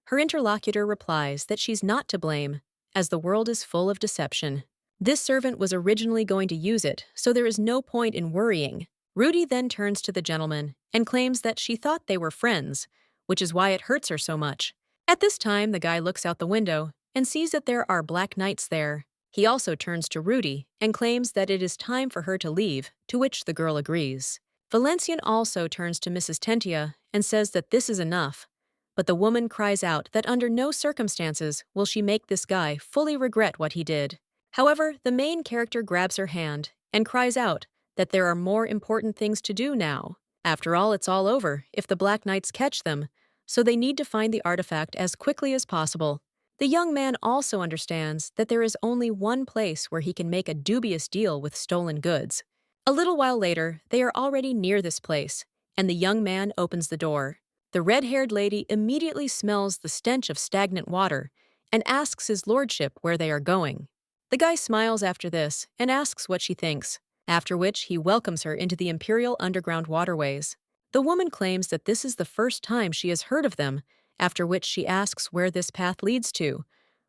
Her interlocutor replies that she's not to blame, as the world is full of deception. This servant was originally going to use it, so there is no point in worrying. Rudy then turns to the gentleman and claims that she thought they were friends, which is why it hurts her so much. At this time, the guy looks out the window and sees that there are black knights there. He also turns to Rudy and claims that it is time for her to leave, to which the girl agrees. Valencian also turns to Mrs. Tentia and says that this is enough. But the woman cries out that under no circumstances will she make this guy fully regret what he did. However, the main character grabs her hand and cries out that there are more important things to do now. After all, it's all over if the Black Knights catch them, so they need to find the artifact as quickly as possible. The young man also understands that there is only one place where he can make a dubious deal with stolen goods. A little while later, they are already near this place, and the young man opens the door. The red-haired lady immediately smells the stench of stagnant water and asks his lordship where they are going. The guy smiles after this and asks what she thinks, after which he welcomes her into the Imperial underground waterways. The woman claims that this is the first time she has heard of them, after which she asks where this path leads to,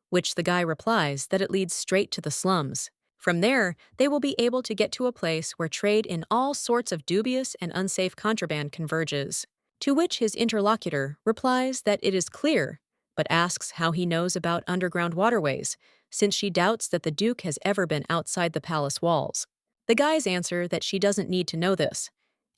which the guy replies that it leads straight to the slums. From there, they will be able to get to a place where trade in all sorts of dubious and unsafe contraband converges. To which his interlocutor replies that it is clear, but asks how he knows about underground waterways, since she doubts that the Duke has ever been outside the palace walls. The guys answer that she doesn't need to know this.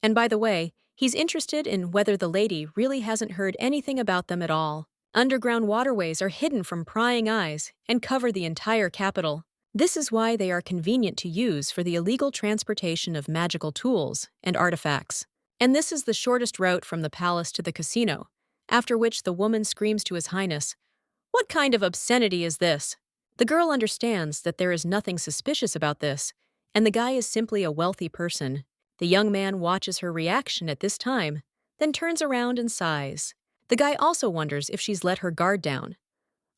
And by the way, he's interested in whether the lady really hasn't heard anything about them at all. Underground waterways are hidden from prying eyes and cover the entire capital. This is why they are convenient to use for the illegal transportation of magical tools and artifacts. And this is the shortest route from the palace to the casino, after which the woman screams to His Highness, "What kind of obscenity is this?" The girl understands that there is nothing suspicious about this, and the guy is simply a wealthy person. The young man watches her reaction at this time, then turns around and sighs. The guy also wonders if she's let her guard down.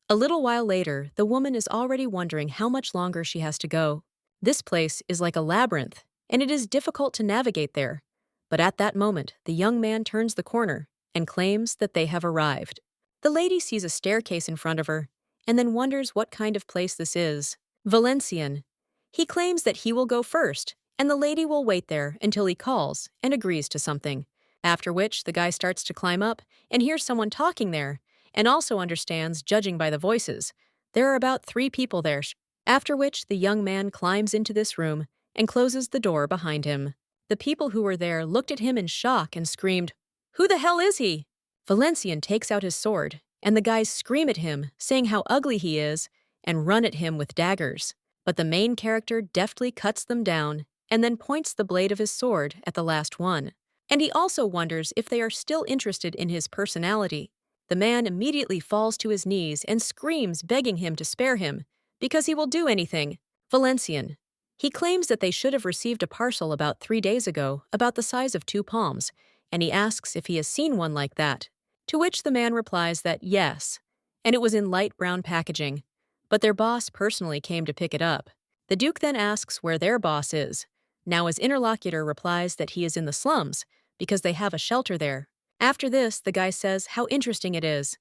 A little while later, the woman is already wondering how much longer she has to go. This place is like a labyrinth, and it is difficult to navigate there. But at that moment, the young man turns the corner and claims that they have arrived. The lady sees a staircase in front of her, and then wonders what kind of place this is. Valencian. He claims that he will go first, and the lady will wait there until he calls and agrees to something. After which, the guy starts to climb up and hears someone talking there, and also understands, judging by the voices, there are about 3 people there. After which, the young man climbs into this room and closes the door behind him. The people who were there looked at him in shock and screamed, "Who the hell is he?" Valencian takes out his sword, and the guys scream at him, saying how ugly he is, and run at him with daggers. But the main character deftly cuts them down and then points the blade of his sword at the last one. And he also wonders if they are still interested in his personality. The man immediately falls to his knees and screams, begging him to spare him, because he will do anything. Valencian. He claims that they should have received a parcel about 3 days ago, about the size of 2 palms, and he asks if he has seen one like that. To which the man replies that yes, and it was in light brown packaging, but their boss personally came to pick it up. The Duke then asks where their boss is. Now his interlocutor replies that he is in the slums, because they have a shelter there. After this, the guy says how interesting it is,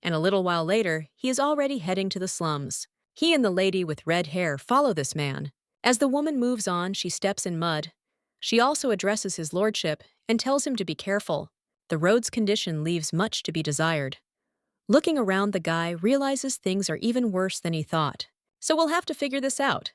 and a little while later, he is already heading to the slums. He and the lady with red hair follow this man. As the woman moves on, she steps in mud. She also addresses his lordship and tells him to be careful. The road's condition leaves much to be desired. Looking around, the guy realizes things are even worse than he thought. So we'll have to figure this out.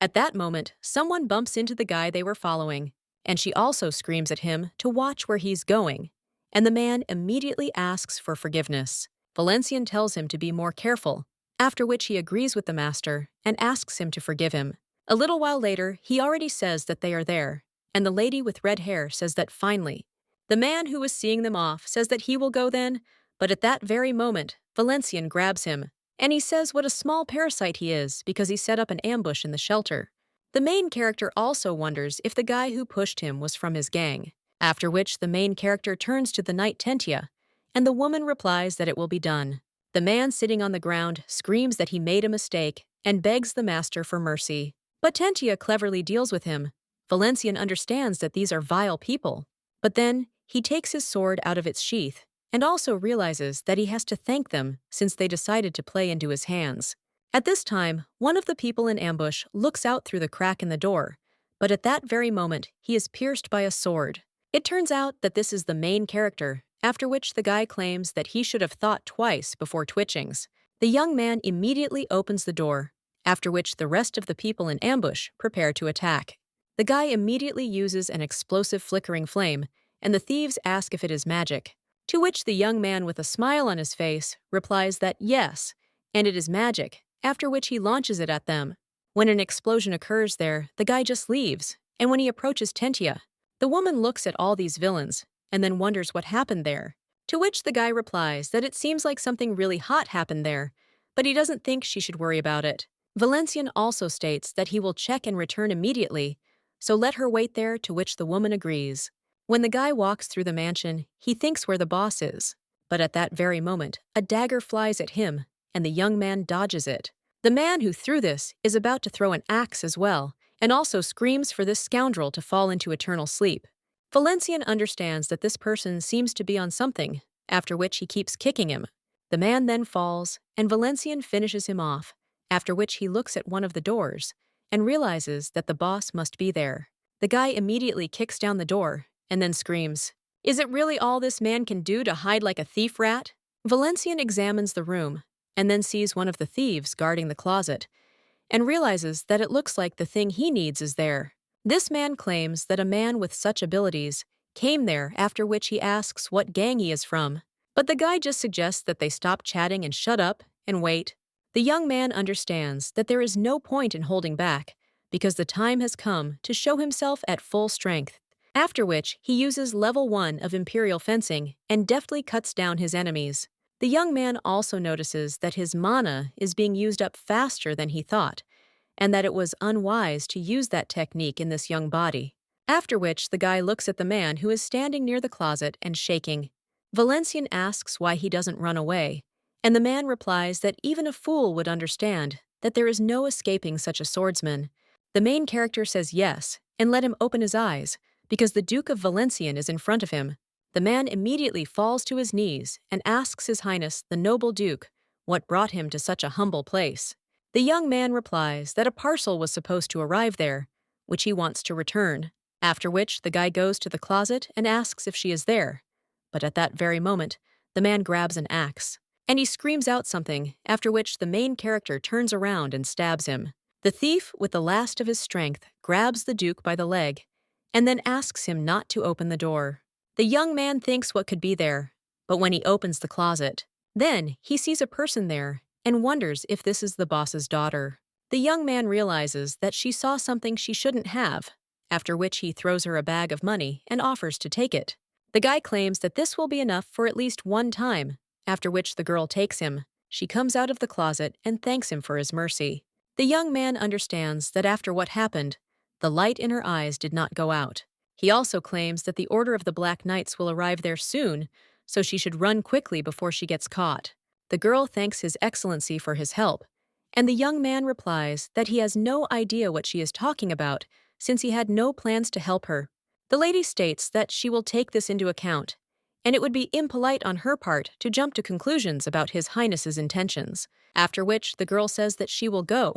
At that moment, someone bumps into the guy they were following, and she also screams at him to watch where he's going, and the man immediately asks for forgiveness. Valencian tells him to be more careful, after which he agrees with the master and asks him to forgive him. A little while later, he already says that they are there, and the lady with red hair says that finally. The man who was seeing them off says that he will go then, but at that very moment, Valencian grabs him, and he says what a small parasite he is because he set up an ambush in the shelter. The main character also wonders if the guy who pushed him was from his gang, after which the main character turns to the knight Tentia, and the woman replies that it will be done. The man sitting on the ground screams that he made a mistake and begs the master for mercy. But Tentia cleverly deals with him. Valencian understands that these are vile people, but then he takes his sword out of its sheath and also realizes that he has to thank them since they decided to play into his hands. At this time, one of the people in ambush looks out through the crack in the door, but at that very moment, he is pierced by a sword. It turns out that this is the main character, after which the guy claims that he should have thought twice before twitchings. The young man immediately opens the door, after which the rest of the people in ambush prepare to attack. The guy immediately uses an explosive flickering flame, and the thieves ask if it is magic, to which the young man with a smile on his face replies that yes, and it is magic, after which he launches it at them. When an explosion occurs there, the guy just leaves, and when he approaches Tentia, the woman looks at all these villains and then wonders what happened there, to which the guy replies that it seems like something really hot happened there, but he doesn't think she should worry about it. Valencian also states that he will check and return immediately, so let her wait there, to which the woman agrees. When the guy walks through the mansion, he thinks where the boss is, but at that very moment, a dagger flies at him, and the young man dodges it. The man who threw this is about to throw an axe as well, and also screams for this scoundrel to fall into eternal sleep. Valencian understands that this person seems to be on something, after which he keeps kicking him. The man then falls, and Valencian finishes him off, after which he looks at one of the doors and realizes that the boss must be there. The guy immediately kicks down the door and then screams, "Is it really all this man can do to hide like a thief rat?" Valencian examines the room and then sees one of the thieves guarding the closet and realizes that it looks like the thing he needs is there. This man claims that a man with such abilities came there, after which he asks what gang he is from. But the guy just suggests that they stop chatting and shut up and wait. The young man understands that there is no point in holding back because the time has come to show himself at full strength, after which he uses level 1 of Imperial Fencing and deftly cuts down his enemies. The young man also notices that his mana is being used up faster than he thought, and that it was unwise to use that technique in this young body. After which the guy looks at the man who is standing near the closet and shaking. Valencian asks why he doesn't run away, and the man replies that even a fool would understand that there is no escaping such a swordsman. The main character says yes, and let him open his eyes, because the Duke of Valencian is in front of him. The man immediately falls to his knees and asks His Highness the noble Duke what brought him to such a humble place. The young man replies that a parcel was supposed to arrive there, which he wants to return, after which the guy goes to the closet and asks if she is there. But at that very moment, the man grabs an axe, and he screams out something, after which the main character turns around and stabs him. The thief, with the last of his strength, grabs the Duke by the leg, and then asks him not to open the door. The young man thinks what could be there, but when he opens the closet, then he sees a person there and wonders if this is the boss's daughter. The young man realizes that she saw something she shouldn't have, after which he throws her a bag of money and offers to take it. The guy claims that this will be enough for at least one time, after which the girl takes him. She comes out of the closet and thanks him for his mercy. The young man understands that after what happened, the light in her eyes did not go out. He also claims that the Order of the Black Knights will arrive there soon, so she should run quickly before she gets caught. The girl thanks His Excellency for his help, and the young man replies that he has no idea what she is talking about since he had no plans to help her. The lady states that she will take this into account, and it would be impolite on her part to jump to conclusions about His Highness's intentions, after which the girl says that she will go,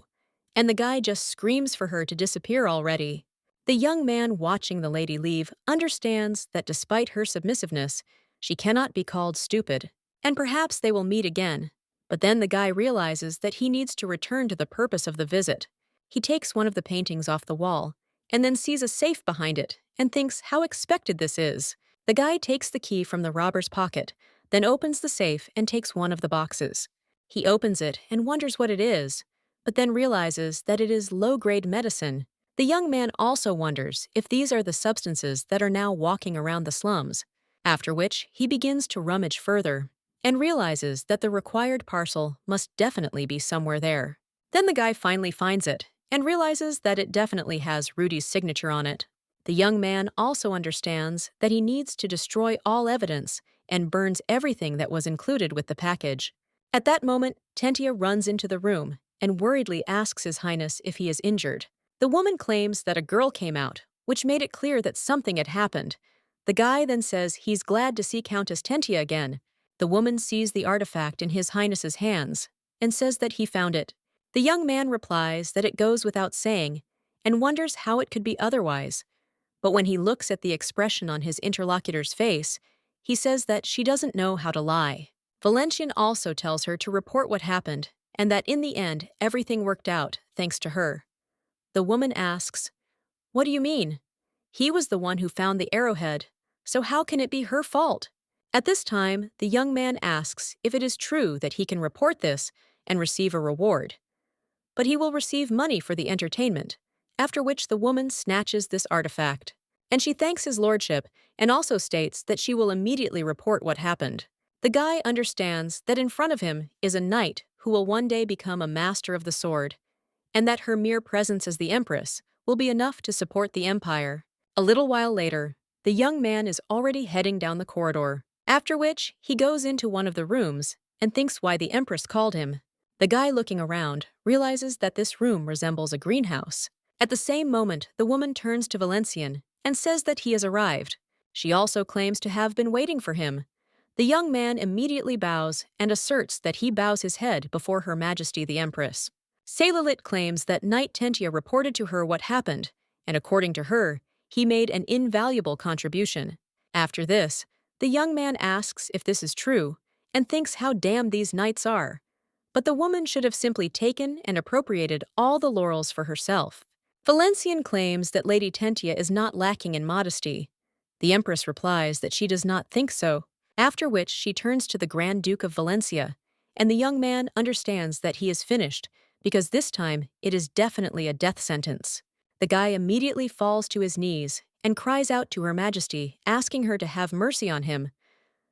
and the guy just screams for her to disappear already. The young man watching the lady leave understands that despite her submissiveness, she cannot be called stupid, and perhaps they will meet again. But then the guy realizes that he needs to return to the purpose of the visit. He takes one of the paintings off the wall, and then sees a safe behind it, and thinks how expected this is. The guy takes the key from the robber's pocket, then opens the safe and takes one of the boxes. He opens it and wonders what it is, but then realizes that it is low-grade medicine. The young man also wonders if these are the substances that are now walking around the slums, after which he begins to rummage further and realizes that the required parcel must definitely be somewhere there. Then the guy finally finds it and realizes that it definitely has Rudy's signature on it. The young man also understands that he needs to destroy all evidence and burns everything that was included with the package. At that moment, Tentia runs into the room and worriedly asks His Highness if he is injured. The woman claims that a girl came out, which made it clear that something had happened. The guy then says he's glad to see Countess Tentia again. The woman sees the artifact in His Highness's hands and says that he found it. The young man replies that it goes without saying and wonders how it could be otherwise. But when he looks at the expression on his interlocutor's face, he says that she doesn't know how to lie. Valencian also tells her to report what happened and that in the end everything worked out thanks to her. The woman asks, "What do you mean? He was the one who found the arrowhead, so how can it be her fault?" At this time, the young man asks if it is true that he can report this and receive a reward. But he will receive money for the entertainment, after which the woman snatches this artifact. And she thanks his lordship and also states that she will immediately report what happened. The guy understands that in front of him is a knight who will one day become a master of the sword, and that her mere presence as the Empress will be enough to support the Empire. A little while later, the young man is already heading down the corridor, after which he goes into one of the rooms and thinks why the Empress called him. The guy looking around realizes that this room resembles a greenhouse. At the same moment, the woman turns to Valencian and says that he has arrived. She also claims to have been waiting for him. The young man immediately bows and asserts that he bows his head before Her Majesty the Empress. Cellar claims that Knight Tentia reported to her what happened, and according to her, he made an invaluable contribution. After this, the young man asks if this is true and thinks how damned these knights are. But the woman should have simply taken and appropriated all the laurels for herself. Valencian claims that Lady Tentia is not lacking in modesty. The Empress replies that she does not think so, after which she turns to the Grand Duke of Valencia, and the young man understands that he is finished because this time it is definitely a death sentence. The guy immediately falls to his knees and cries out to Her Majesty, asking her to have mercy on him.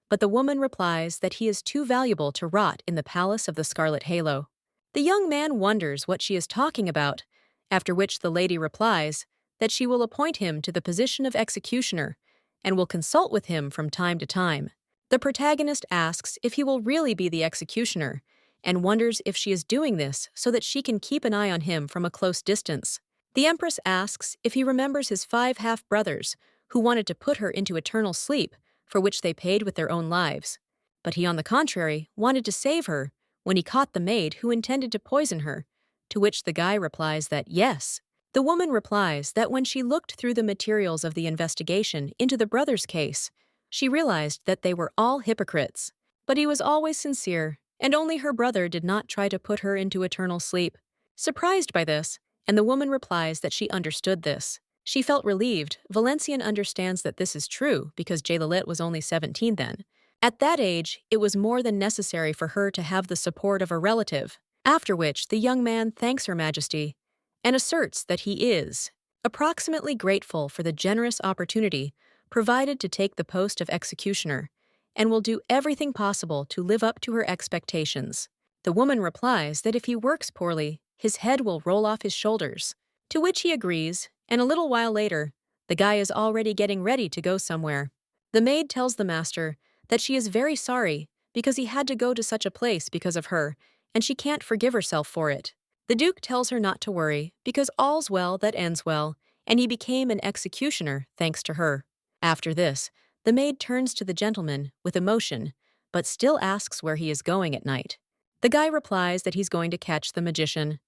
But the woman replies that he is too valuable to rot in the palace of the Scarlet Halo. The young man wonders what she is talking about, after which the lady replies that she will appoint him to the position of executioner and will consult with him from time to time. The protagonist asks if he will really be the executioner and wonders if she is doing this so that she can keep an eye on him from a close distance. The Empress asks if he remembers his 5 half-brothers who wanted to put her into eternal sleep, for which they paid with their own lives. But he, on the contrary, wanted to save her when he caught the maid who intended to poison her, to which the guy replies that yes. The woman replies that when she looked through the materials of the investigation into the brothers' case, she realized that they were all hypocrites. But he was always sincere, and only her brother did not try to put her into eternal sleep. Surprised by this, and the woman replies that she understood this. She felt relieved. Valencian understands that this is true because Jillith was only 17 then. At that age, it was more than necessary for her to have the support of a relative, after which the young man thanks Her Majesty and asserts that he is approximately grateful for the generous opportunity provided to take the post of executioner and will do everything possible to live up to her expectations. The woman replies that if he works poorly, his head will roll off his shoulders, to which he agrees, and a little while later, the guy is already getting ready to go somewhere. The maid tells the master that she is very sorry because he had to go to such a place because of her, and she can't forgive herself for it. The Duke tells her not to worry because all's well that ends well, and he became an executioner thanks to her. After this, the maid turns to the gentleman with emotion, but still asks where he is going at night. The guy replies that he's going to catch the magician.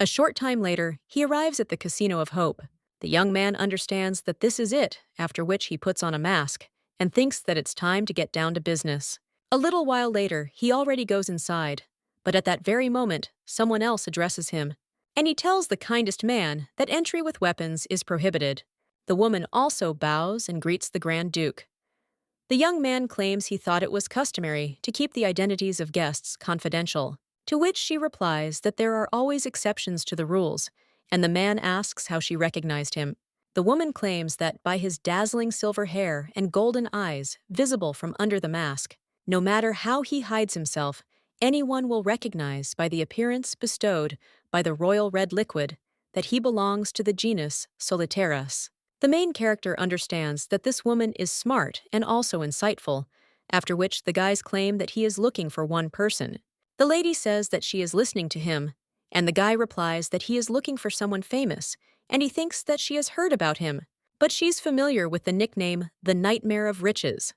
A short time later, he arrives at the Casino of Hope. The young man understands that this is it, after which he puts on a mask and thinks that it's time to get down to business. A little while later, he already goes inside, but at that very moment, someone else addresses him, and he tells the kindest man that entry with weapons is prohibited. The woman also bows and greets the Grand Duke. The young man claims he thought it was customary to keep the identities of guests confidential, to which she replies that there are always exceptions to the rules, and the man asks how she recognized him. The woman claims that by his dazzling silver hair and golden eyes visible from under the mask, no matter how he hides himself, anyone will recognize by the appearance bestowed by the royal red liquid that he belongs to the genus Solitaris. The main character understands that this woman is smart and also insightful, after which the guys claim that he is looking for one person. The lady says that she is listening to him, and the guy replies that he is looking for someone famous, and he thinks that she has heard about him, but she's familiar with the nickname the Nightmare of Riches.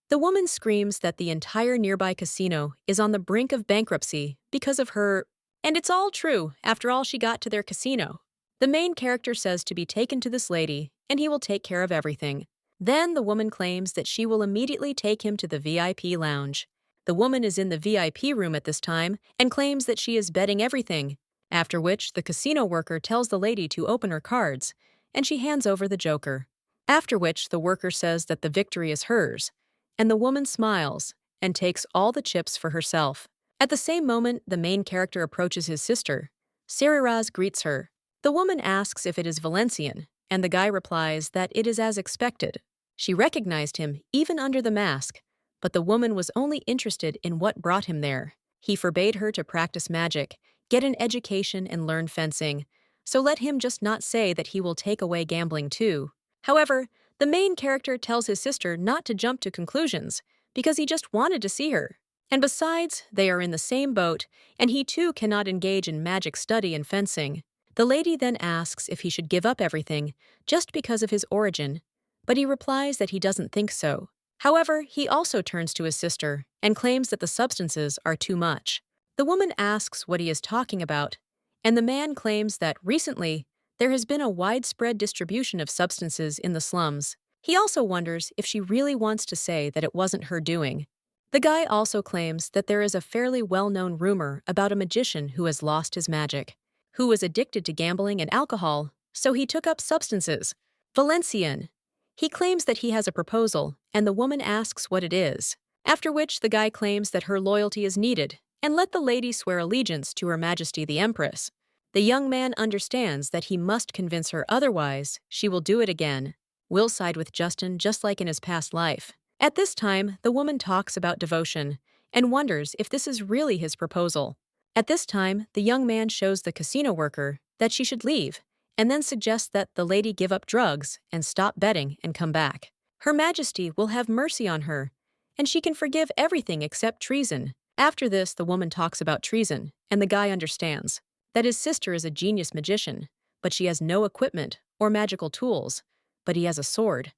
The woman screams that the entire nearby casino is on the brink of bankruptcy because of her, and it's all true after all she got to their casino. The main character says to be taken to this lady, and he will take care of everything. Then the woman claims that she will immediately take him to the VIP lounge. The woman is in the VIP room at this time and claims that she is betting everything, after which the casino worker tells the lady to open her cards, and she hands over the joker. After which the worker says that the victory is hers, and the woman smiles and takes all the chips for herself. At the same moment, the main character approaches his sister. Sariraz greets her. The woman asks if it is Valencian, and the guy replies that it is as expected. She recognized him even under the mask, but the woman was only interested in what brought him there. He forbade her to practice magic, get an education, and learn fencing, so let him just not say that he will take away gambling too. However, the main character tells his sister not to jump to conclusions, because he just wanted to see her. And besides, they are in the same boat, and he too cannot engage in magic study and fencing. The lady then asks if he should give up everything just because of his origin, but he replies that he doesn't think so. However, he also turns to his sister and claims that the substances are too much. The woman asks what he is talking about, and the man claims that recently there has been a widespread distribution of substances in the slums. He also wonders if she really wants to say that it wasn't her doing. The guy also claims that there is a fairly well-known rumor about a magician who has lost his magic, who was addicted to gambling and alcohol, so he took up substances. Valencian. He claims that he has a proposal, and the woman asks what it is, after which the guy claims that her loyalty is needed, and let the lady swear allegiance to Her Majesty the Empress. The young man understands that he must convince her, otherwise she will do it again. Will side with Justin just like in his past life. At this time, the woman talks about devotion and wonders if this is really his proposal. At this time, the young man shows the casino worker that she should leave and then suggests that the lady give up drugs and stop betting and come back. Her Majesty will have mercy on her, and she can forgive everything except treason. After this, the woman talks about treason, and the guy understands that his sister is a genius magician, but she has no equipment or magical tools, but he has a sword,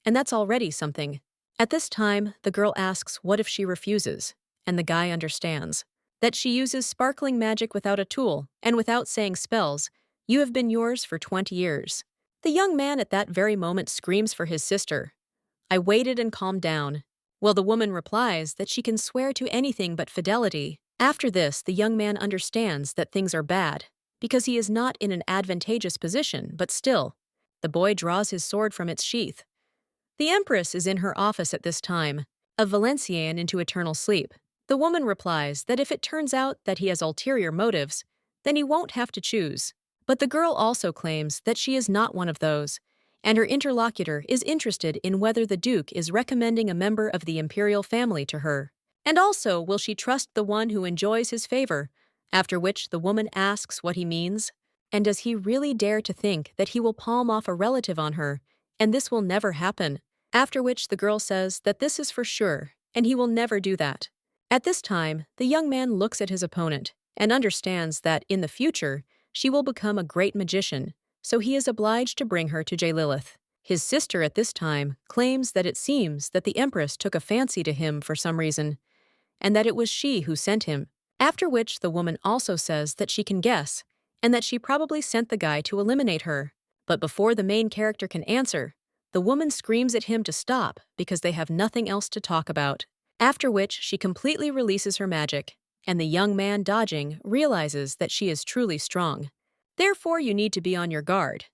and that's already something. At this time, the girl asks what if she refuses, and the guy understands that she uses sparkling magic without a tool and without saying spells. You have been yours for 20 years. The young man at that very moment screams for his sister. I waited and calmed down. Well, the woman replies that she can swear to anything but fidelity. After this, the young man understands that things are bad, because he is not in an advantageous position, but still. The boy draws his sword from its sheath. The Empress is in her office at this time, of Valencian into eternal sleep. The woman replies that if it turns out that he has ulterior motives, then he won't have to choose. But the girl also claims that she is not one of those, and her interlocutor is interested in whether the Duke is recommending a member of the imperial family to her. And also, will she trust the one who enjoys his favor? After which the woman asks what he means, and does he really dare to think that he will palm off a relative on her, and this will never happen? After which the girl says that this is for sure, and he will never do that. At this time, the young man looks at his opponent and understands that, in the future, she will become a great magician, so he is obliged to bring her to Jillith. His sister at this time claims that it seems that the Empress took a fancy to him for some reason, and that it was she who sent him. After which the woman also says that she can guess, and that she probably sent the guy to eliminate her. But before the main character can answer, the woman screams at him to stop because they have nothing else to talk about. After which she completely releases her magic, and the young man dodging realizes that she is truly strong. Therefore, you need to be on your guard.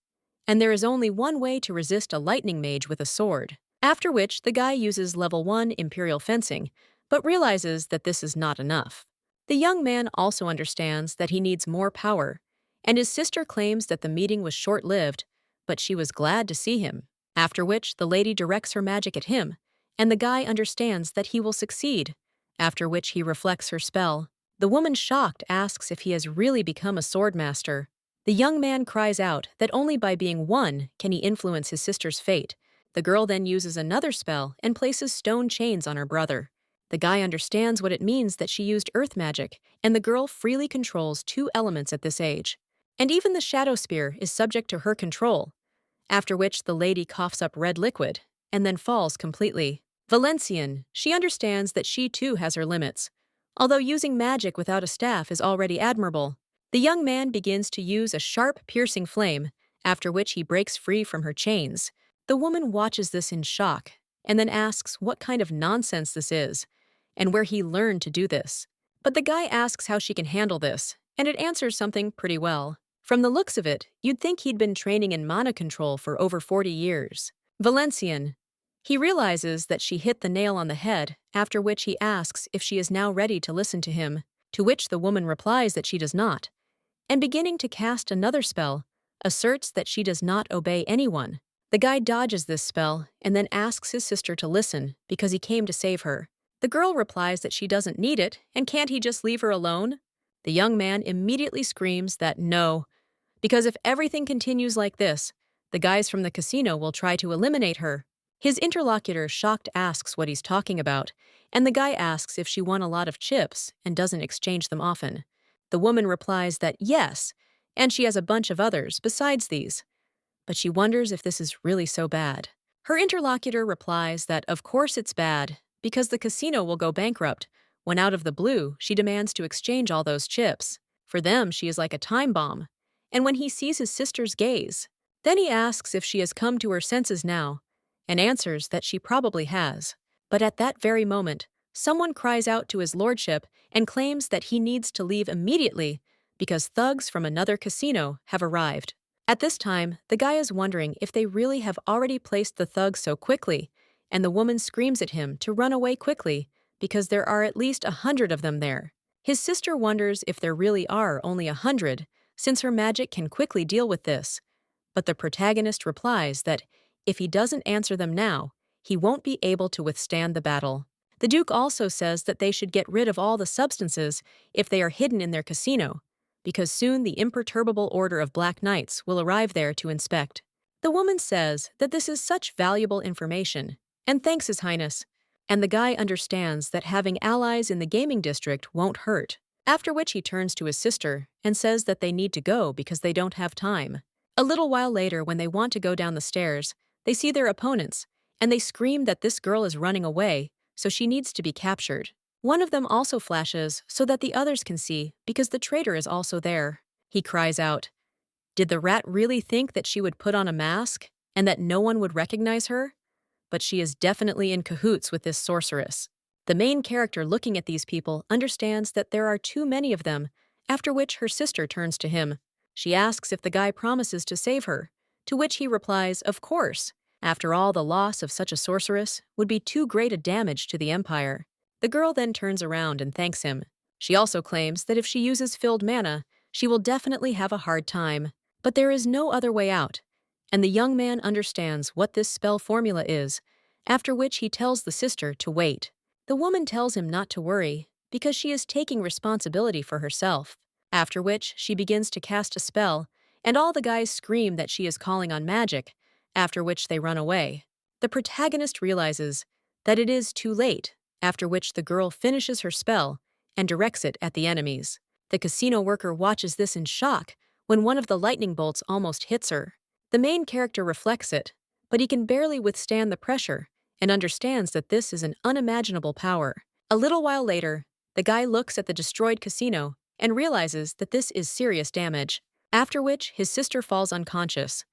And there is only one way to resist a lightning mage with a sword. After which the guy uses level 1 Imperial Fencing, but realizes that this is not enough. The young man also understands that he needs more power, and his sister claims that the meeting was short-lived, but she was glad to see him. After which the lady directs her magic at him, and the guy understands that he will succeed, after which he reflects her spell. The woman, shocked, asks if he has really become a sword master. The young man cries out that only by being one can he influence his sister's fate. The girl then uses another spell and places stone chains on her brother. The guy understands what it means that she used earth magic, and the girl freely controls 2 elements at this age. And even the shadow spear is subject to her control, after which the lady coughs up red liquid, and then falls completely. Valencian, she understands that she too has her limits, although using magic without a staff is already admirable. The young man begins to use a sharp, piercing flame, after which he breaks free from her chains. The woman watches this in shock, and then asks what kind of nonsense this is, and where he learned to do this. But the guy asks how she can handle this, and it answers something pretty well. From the looks of it, you'd think he'd been training in mana control for over 40 years. Valencian. He realizes that she hit the nail on the head, after which he asks if she is now ready to listen to him, to which the woman replies that she does not, and beginning to cast another spell, asserts that she does not obey anyone. The guy dodges this spell and then asks his sister to listen because he came to save her. The girl replies that she doesn't need it, and can't he just leave her alone? The young man immediately screams that no, because if everything continues like this, the guys from the casino will try to eliminate her. His interlocutor shocked asks what he's talking about, and the guy asks if she won a lot of chips and doesn't exchange them often. The woman replies that yes, and she has a bunch of others besides these, but she wonders if this is really so bad. Her interlocutor replies that of course it's bad, because the casino will go bankrupt, when out of the blue she demands to exchange all those chips. For them, she is like a time bomb. And when he sees his sister's gaze, then he asks if she has come to her senses now, and answers that she probably has. But at that very moment, someone cries out to his lordship and claims that he needs to leave immediately because thugs from another casino have arrived. At this time, the guy is wondering if they really have already placed the thugs so quickly, and the woman screams at him to run away quickly because there are at least 100 of them there. His sister wonders if there really are only 100, since her magic can quickly deal with this. But the protagonist replies that if he doesn't answer them now, he won't be able to withstand the battle. The Duke also says that they should get rid of all the substances if they are hidden in their casino, because soon the imperturbable order of Black Knights will arrive there to inspect. The woman says that this is such valuable information, and thanks His Highness, and the guy understands that having allies in the gaming district won't hurt, after which he turns to his sister and says that they need to go because they don't have time. A little while later, when they want to go down the stairs, they see their opponents, and they scream that this girl is running away, so she needs to be captured. One of them also flashes so that the others can see because the traitor is also there. He cries out, "Did the rat really think that she would put on a mask and that no one would recognize her? But she is definitely in cahoots with this sorceress." The main character looking at these people understands that there are too many of them, after which her sister turns to him. She asks if the guy promises to save her, to which he replies, of course. After all, the loss of such a sorceress would be too great a damage to the empire. The girl then turns around and thanks him. She also claims that if she uses filled mana, she will definitely have a hard time. But there is no other way out, and the young man understands what this spell formula is, after which he tells the sister to wait. The woman tells him not to worry, because she is taking responsibility for herself, after which she begins to cast a spell, and all the guys scream that she is calling on magic, after which they run away. The protagonist realizes that it is too late, after which the girl finishes her spell and directs it at the enemies. The casino worker watches this in shock when one of the lightning bolts almost hits her. The main character reflects it, but he can barely withstand the pressure and understands that this is an unimaginable power. A little while later, the guy looks at the destroyed casino and realizes that this is serious damage, after which his sister falls unconscious.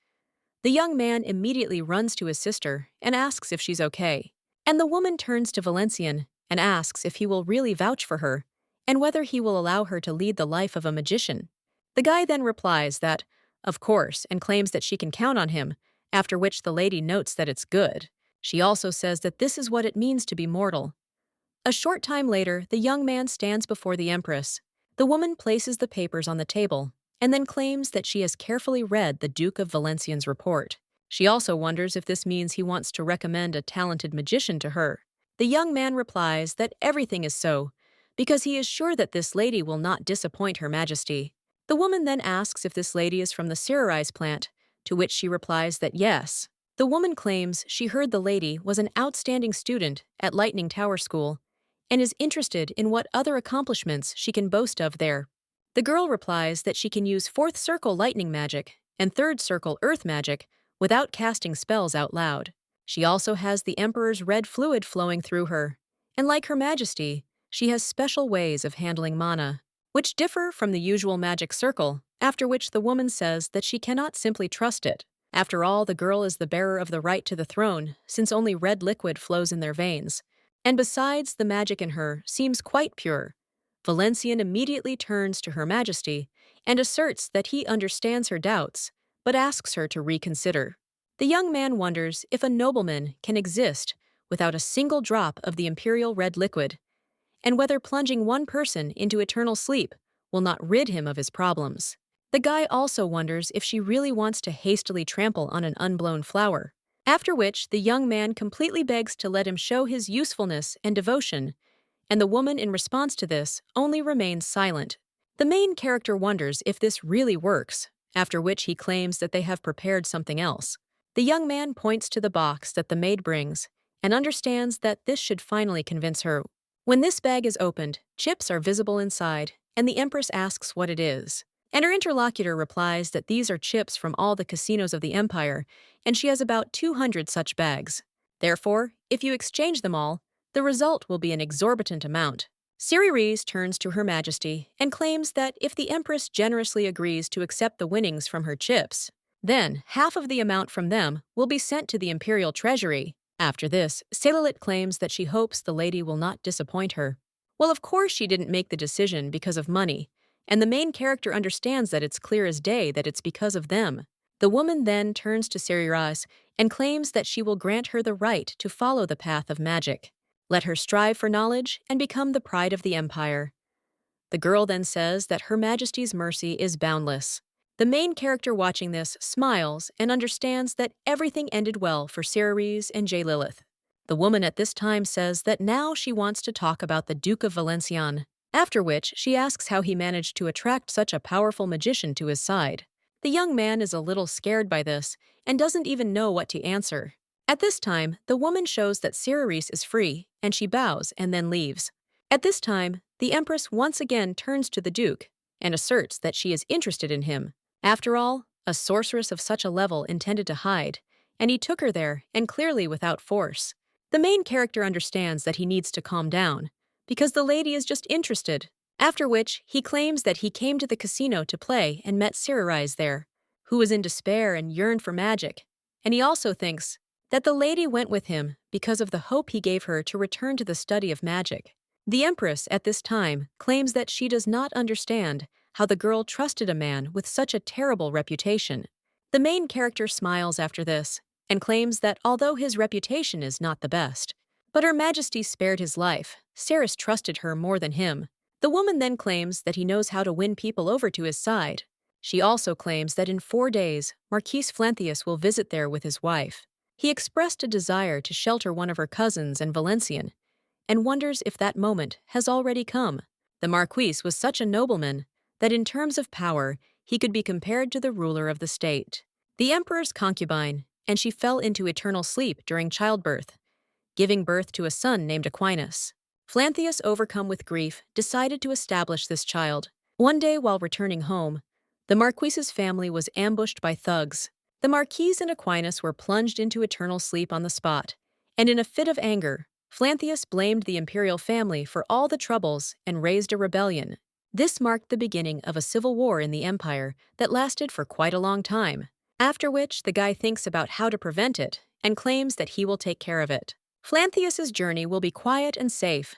The young man immediately runs to his sister and asks if she's okay. And the woman turns to Valencian and asks if he will really vouch for her and whether he will allow her to lead the life of a magician. The guy then replies that, of course, and claims that she can count on him, after which the lady notes that it's good. She also says that this is what it means to be mortal. A short time later, the young man stands before the Empress. The woman places the papers on the table and then claims that she has carefully read the Duke of Valencien's report. She also wonders if this means he wants to recommend a talented magician to her. The young man replies that everything is so, because he is sure that this lady will not disappoint Her Majesty. The woman then asks if this lady is from the Cerise plant, to which she replies that yes. The woman claims she heard the lady was an outstanding student at Lightning Tower School and is interested in what other accomplishments she can boast of there. The girl replies that she can use 4th circle lightning magic and 3rd circle earth magic without casting spells out loud. She also has the Emperor's red fluid flowing through her, and like Her Majesty, she has special ways of handling mana, which differ from the usual magic circle, after which the woman says that she cannot simply trust it. After all, the girl is the bearer of the right to the throne, since only red liquid flows in their veins. And besides, the magic in her seems quite pure. Valencian immediately turns to Her Majesty and asserts that he understands her doubts, but asks her to reconsider. The young man wonders if a nobleman can exist without a single drop of the imperial red liquid, and whether plunging one person into eternal sleep will not rid him of his problems. The guy also wonders if she really wants to hastily trample on an unblown flower, after which the young man completely begs to let him show his usefulness and devotion, and the woman in response to this only remains silent. The main character wonders if this really works, after which he claims that they have prepared something else. The young man points to the box that the maid brings and understands that this should finally convince her. When this bag is opened, chips are visible inside, and the Empress asks what it is. And her interlocutor replies that these are chips from all the casinos of the Empire, and she has about 200 such bags. Therefore, if you exchange them all, the result will be an exorbitant amount. Ciri turns to Her Majesty and claims that if the Empress generously agrees to accept the winnings from her chips, then half of the amount from them will be sent to the Imperial Treasury. After this, Cellar claims that she hopes the lady will not disappoint her. Well, of course she didn't make the decision because of money, and the main character understands that it's clear as day that it's because of them. The woman then turns to Ciri and claims that she will grant her the right to follow the path of magic. Let her strive for knowledge and become the pride of the Empire. The girl then says that Her Majesty's mercy is boundless. The main character watching this smiles and understands that everything ended well for Ciri and Jillith. The woman at this time says that now she wants to talk about the Duke of Valenciennes, after which she asks how he managed to attract such a powerful magician to his side. The young man is a little scared by this and doesn't even know what to answer. At this time, the woman shows that Ciri is free, and she bows and then leaves. At this time, the Empress once again turns to the Duke and asserts that she is interested in him. After all, a sorceress of such a level intended to hide, and he took her there, and clearly without force. The main character understands that he needs to calm down, because the lady is just interested, after which he claims that he came to the casino to play and met Ciri there, who was in despair and yearned for magic, and he also thinks that the lady went with him because of the hope he gave her to return to the study of magic. The Empress, at this time, claims that she does not understand how the girl trusted a man with such a terrible reputation. The main character smiles after this and claims that although his reputation is not the best, but Her Majesty spared his life, Ceres trusted her more than him. The woman then claims that he knows how to win people over to his side. She also claims that in 4 days, Marquis Flanthius will visit there with his wife. He expressed a desire to shelter one of her cousins in Valenciennes, and wonders if that moment has already come. The Marquis was such a nobleman that in terms of power, he could be compared to the ruler of the state. The emperor's concubine, and she fell into eternal sleep during childbirth, giving birth to a son named Aquinas. Flanthius, overcome with grief, decided to establish this child. One day while returning home, the Marquis's family was ambushed by thugs. The Marquis and Aquinas were plunged into eternal sleep on the spot, and in a fit of anger, Flanthius blamed the imperial family for all the troubles and raised a rebellion. This marked the beginning of a civil war in the empire that lasted for quite a long time, after which the guy thinks about how to prevent it and claims that he will take care of it. Flanthius's journey will be quiet and safe.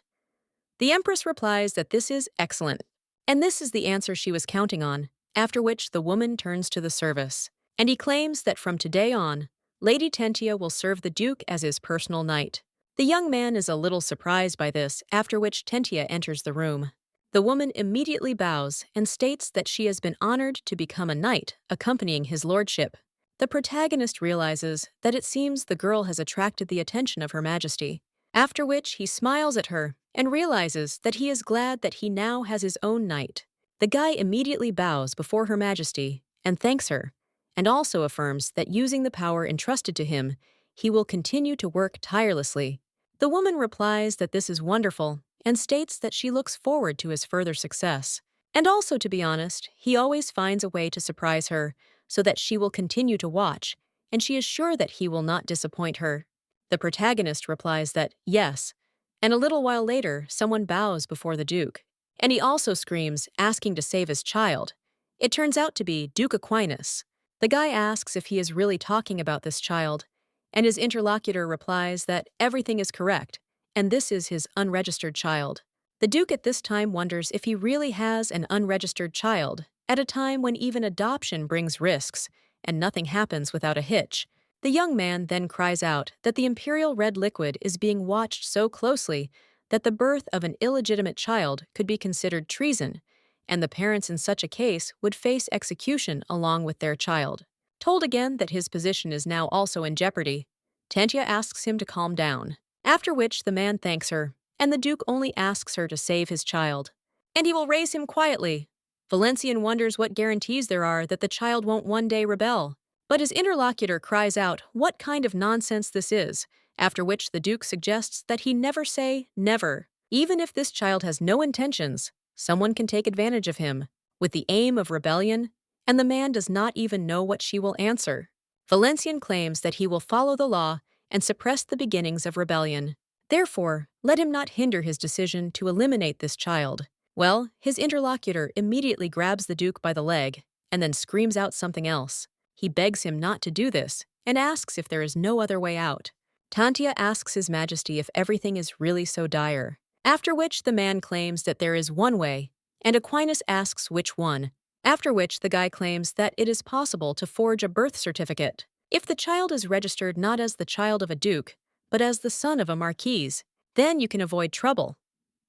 The Empress replies that this is excellent, and this is the answer she was counting on, after which the woman turns to the service, and he claims that from today on, Lady Tentia will serve the Duke as his personal knight. The young man is a little surprised by this, after which Tentia enters the room. The woman immediately bows and states that she has been honored to become a knight, accompanying his lordship. The protagonist realizes that it seems the girl has attracted the attention of Her Majesty, after which he smiles at her and realizes that he is glad that he now has his own knight. The guy immediately bows before Her Majesty and thanks her, and also affirms that using the power entrusted to him, he will continue to work tirelessly. The woman replies that this is wonderful and states that she looks forward to his further success. And also, to be honest, he always finds a way to surprise her so that she will continue to watch, and she is sure that he will not disappoint her. The protagonist replies that yes, and a little while later, someone bows before the Duke, and he also screams, asking to save his child. It turns out to be Duke Aquinas. The guy asks if he is really talking about this child, and his interlocutor replies that everything is correct, and this is his unregistered child. The Duke at this time wonders if he really has an unregistered child, at a time when even adoption brings risks, and nothing happens without a hitch. The young man then cries out that the imperial red liquid is being watched so closely that the birth of an illegitimate child could be considered treason, and the parents in such a case would face execution along with their child. Told again that his position is now also in jeopardy, Tentia asks him to calm down, after which the man thanks her, and the Duke only asks her to save his child, and he will raise him quietly. Valenciennes wonders what guarantees there are that the child won't one day rebel. But his interlocutor cries out what kind of nonsense this is, after which the Duke suggests that he never say never. Even if this child has no intentions, someone can take advantage of him, with the aim of rebellion, and the man does not even know what she will answer. Valencian claims that he will follow the law and suppress the beginnings of rebellion. Therefore, let him not hinder his decision to eliminate this child. Well, his interlocutor immediately grabs the Duke by the leg and then screams out something else. He begs him not to do this and asks if there is no other way out. Tantia asks His Majesty if everything is really so dire, after which the man claims that there is one way, and Aquinas asks which one, after which the guy claims that it is possible to forge a birth certificate. If the child is registered not as the child of a duke, but as the son of a marquise, then you can avoid trouble.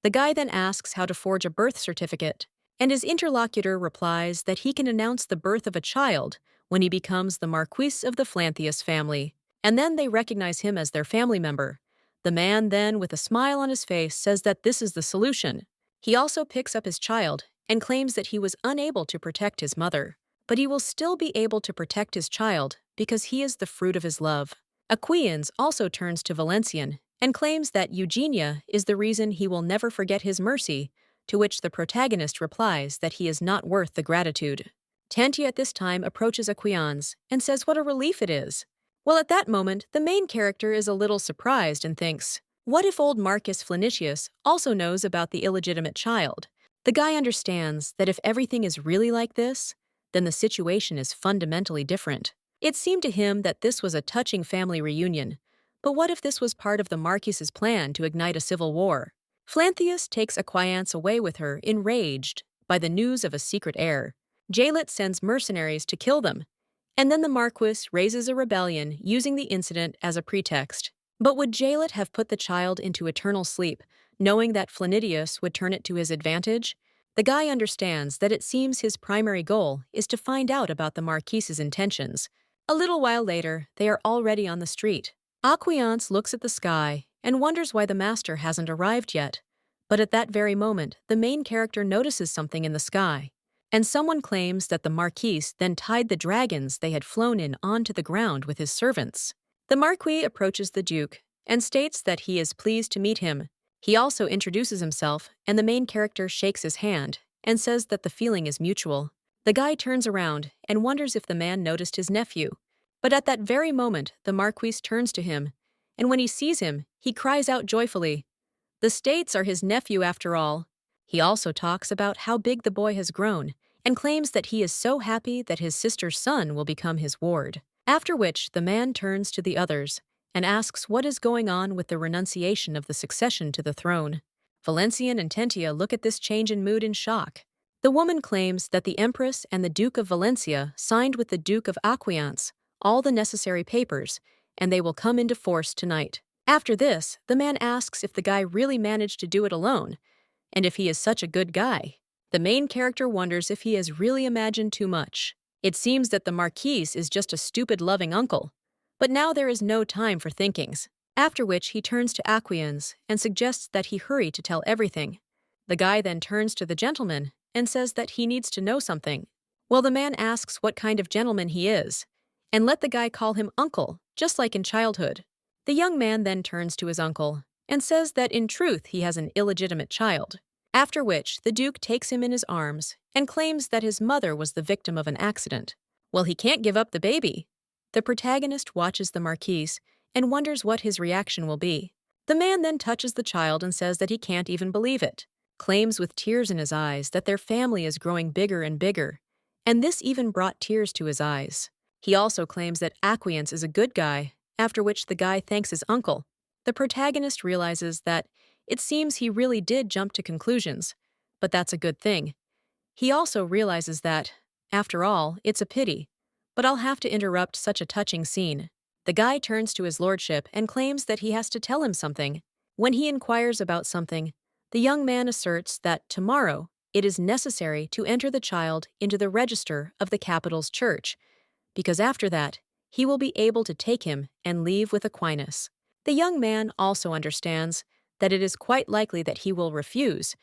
The guy then asks how to forge a birth certificate, and his interlocutor replies that he can announce the birth of a child when he becomes the Marquis of the Flanthius family, and then they recognize him as their family member. The man then, with a smile on his face, says that this is the solution. He also picks up his child and claims that he was unable to protect his mother, but he will still be able to protect his child because he is the fruit of his love. Aquinas also turns to Valencian and claims that Eugenia is the reason he will never forget his mercy, to which the protagonist replies that he is not worth the gratitude. Tantia at this time approaches Aquinas and says what a relief it is. Well, at that moment, the main character is a little surprised and thinks, what if old Marcus Flanitius also knows about the illegitimate child? The guy understands that if everything is really like this, then the situation is fundamentally different. It seemed to him that this was a touching family reunion, but what if this was part of the Marquis's plan to ignite a civil war? Flanthius takes Aquinas away with her, enraged by the news of a secret heir. Jillith sends mercenaries to kill them, and then the Marquis raises a rebellion using the incident as a pretext. But would Jillith have put the child into eternal sleep, knowing that Flanitius would turn it to his advantage? The guy understands that it seems his primary goal is to find out about the Marquis's intentions. A little while later, they are already on the street. Aquinas looks at the sky and wonders why the master hasn't arrived yet. But at that very moment, the main character notices something in the sky, and someone claims that the Marquis then tied the dragons they had flown in onto the ground with his servants. The Marquis approaches the Duke and states that he is pleased to meet him. He also introduces himself, and the main character shakes his hand and says that the feeling is mutual. The guy turns around and wonders if the man noticed his nephew. But at that very moment, the Marquis turns to him, and when he sees him, he cries out joyfully, "The States are his nephew after all." He also talks about how big the boy has grown and claims that he is so happy that his sister's son will become his ward. After which, the man turns to the others and asks what is going on with the renunciation of the succession to the throne. Valencian and Tantia look at this change in mood in shock. The woman claims that the Empress and the Duke of Valencia signed with the Duke of Aquinas all the necessary papers, and they will come into force tonight. After this, the man asks if the guy really managed to do it alone, and if he is such a good guy. The main character wonders if he has really imagined too much. It seems that the Marquis is just a stupid loving uncle. But now there is no time for thinkings, after which he turns to Aquinas and suggests that he hurry to tell everything. The guy then turns to the gentleman and says that he needs to know something. Well, the man asks what kind of gentleman he is, and let the guy call him uncle, just like in childhood. The young man then turns to his uncle and says that in truth he has an illegitimate child, after which the Duke takes him in his arms and claims that his mother was the victim of an accident. Well, he can't give up the baby. The protagonist watches the Marquis and wonders what his reaction will be. The man then touches the child and says that he can't even believe it, claims with tears in his eyes that their family is growing bigger and bigger, and this even brought tears to his eyes. He also claims that Aquinas is a good guy, after which the guy thanks his uncle. The protagonist realizes that it seems he really did jump to conclusions, but that's a good thing. He also realizes that, after all, it's a pity, but I'll have to interrupt such a touching scene. The guy turns to his lordship and claims that he has to tell him something. When he inquires about something, the young man asserts that tomorrow it is necessary to enter the child into the register of the capital's church, because after that, he will be able to take him and leave with Aquinas. The young man also understands that it is quite likely that he will refuse,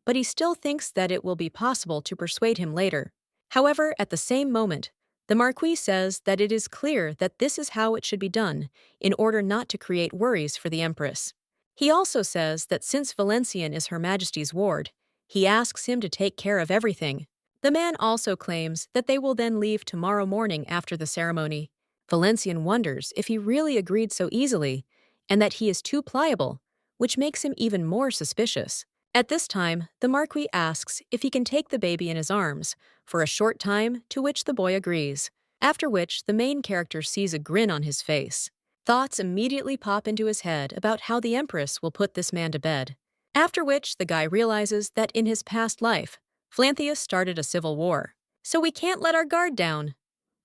but he still thinks that it will be possible to persuade him later. However, at the same moment, The Marquis says that it is clear that this is how it should be done, in order not to create worries for the Empress. He also says that since Valencian is Her Majesty's ward, he asks him to take care of everything. The man also claims that they will then leave tomorrow morning after the ceremony. Valencian wonders if he really agreed so easily, and that he is too pliable, which makes him even more suspicious. At this time, the Marquis asks if he can take the baby in his arms for a short time, to which the boy agrees, after which the main character sees a grin on his face. Thoughts immediately pop into his head about how the Empress will put this man to bed. After which, the guy realizes that in his past life, Flanthius started a civil war. So we can't let our guard down.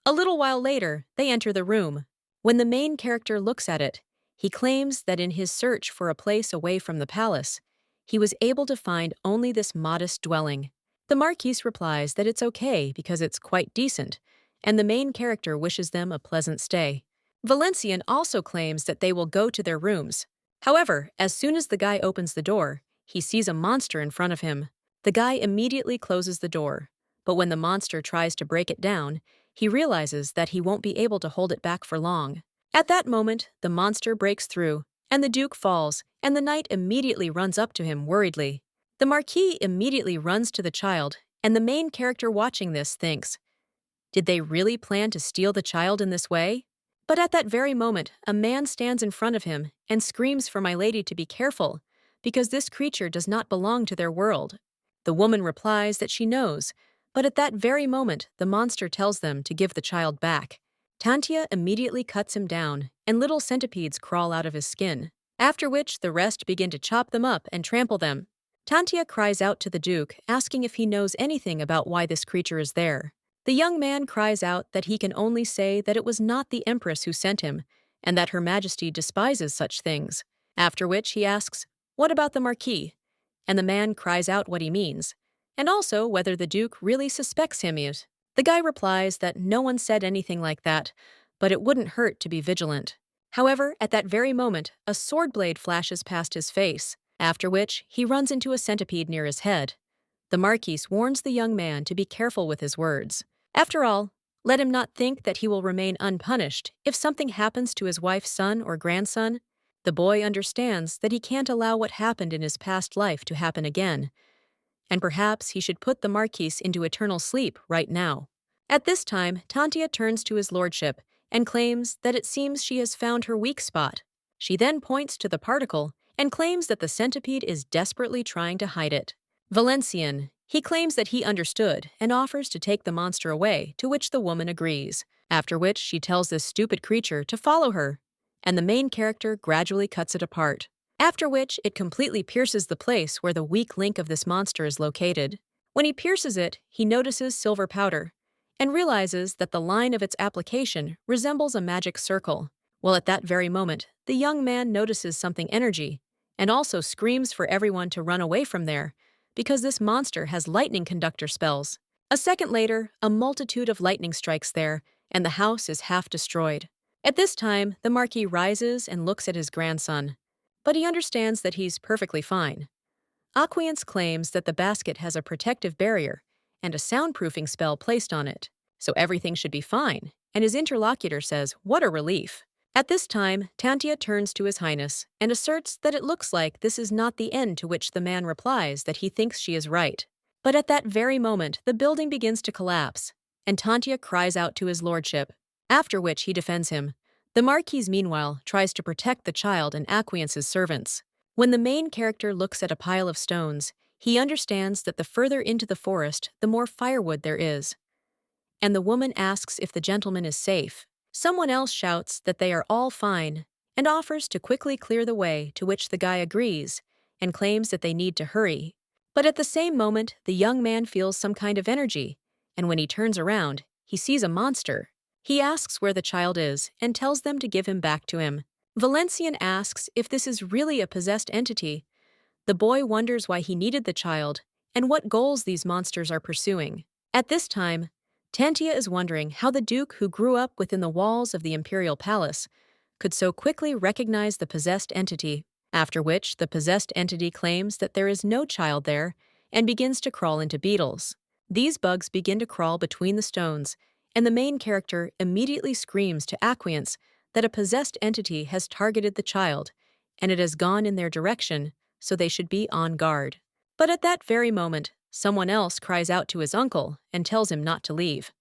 A little while later, they enter the room. When the main character looks at it, he claims that in his search for a place away from the palace, he was able to find only this modest dwelling. The Marquis replies that it's okay because it's quite decent, and the main character wishes them a pleasant stay. Valencian also claims that they will go to their rooms. However, as soon as the guy opens the door, he sees a monster in front of him. The guy immediately closes the door, but when the monster tries to break it down, he realizes that he won't be able to hold it back for long. At that moment, the monster breaks through, and the Duke falls, and the knight immediately runs up to him worriedly. The Marquis immediately runs to the child, and the main character watching this thinks, did they really plan to steal the child in this way? But at that very moment, a man stands in front of him and screams for my lady to be careful, because this creature does not belong to their world. The woman replies that she knows, but at that very moment, the monster tells them to give the child back. Tantia immediately cuts him down, and little centipedes crawl out of his skin, after which the rest begin to chop them up and trample them. Tantia cries out to the Duke, asking if he knows anything about why this creature is there. The young man cries out that he can only say that it was not the Empress who sent him, and that Her Majesty despises such things, after which he asks, "What about the Marquis?" And the man cries out what he means, and also whether the Duke really suspects him yet. The guy replies that no one said anything like that, but it wouldn't hurt to be vigilant. However, at that very moment, a sword blade flashes past his face, after which he runs into a centipede near his head. The Marquis warns the young man to be careful with his words. After all, let him not think that he will remain unpunished if something happens to his wife's son or grandson. The boy understands that he can't allow what happened in his past life to happen again, and perhaps he should put the Marquis into eternal sleep right now. At this time, Tantia turns to his lordship and claims that it seems she has found her weak spot. She then points to the particle and claims that the centipede is desperately trying to hide it. Valencian, he claims that he understood and offers to take the monster away, to which the woman agrees, after which she tells this stupid creature to follow her, and the main character gradually cuts it apart, after which it completely pierces the place where the weak link of this monster is located. When he pierces it, he notices silver powder, and realizes that the line of its application resembles a magic circle. Well, at that very moment, the young man notices something energy, and also screams for everyone to run away from there, because this monster has lightning conductor spells. A second later, a multitude of lightning strikes there, and the house is half destroyed. At this time, the Marquis rises and looks at his grandson, but he understands that he's perfectly fine. Acquiesce claims that the basket has a protective barrier and a soundproofing spell placed on it, so everything should be fine, and his interlocutor says, "What a relief." At this time, Tantia turns to His Highness and asserts that it looks like this is not the end, to which the man replies that he thinks she is right. But at that very moment, the building begins to collapse, and Tantia cries out to his lordship, after which he defends him. The Marquis, meanwhile, tries to protect the child and Acquiesce's servants. When the main character looks at a pile of stones, he understands that the further into the forest, the more firewood there is. And the woman asks if the gentleman is safe. Someone else shouts that they are all fine and offers to quickly clear the way, to which the guy agrees and claims that they need to hurry. But at the same moment, the young man feels some kind of energy, and when he turns around, he sees a monster. He asks where the child is and tells them to give him back to him. Valencian asks if this is really a possessed entity. The boy wonders why he needed the child and what goals these monsters are pursuing. At this time, Tantia is wondering how the Duke, who grew up within the walls of the imperial palace, could so quickly recognize the possessed entity, after which the possessed entity claims that there is no child there and begins to crawl into beetles. These bugs begin to crawl between the stones, and the main character immediately screams to Acquiesce that a possessed entity has targeted the child, and it has gone in their direction, so they should be on guard. But at that very moment, someone else cries out to his uncle and tells him not to leave.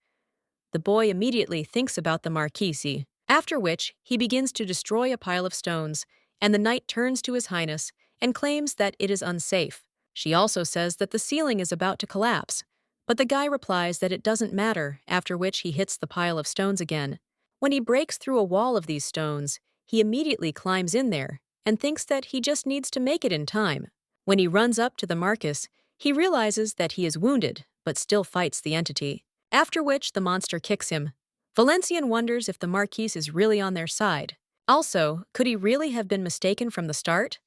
The boy immediately thinks about the Marquise, after which he begins to destroy a pile of stones, and the knight turns to his highness and claims that it is unsafe. She also says that the ceiling is about to collapse, but the guy replies that it doesn't matter, after which he hits the pile of stones again. When he breaks through a wall of these stones, he immediately climbs in there and thinks that he just needs to make it in time. When he runs up to the Marquis, he realizes that he is wounded, but still fights the entity, after which the monster kicks him. Valencian wonders if the Marquis is really on their side. Also, could he really have been mistaken from the start?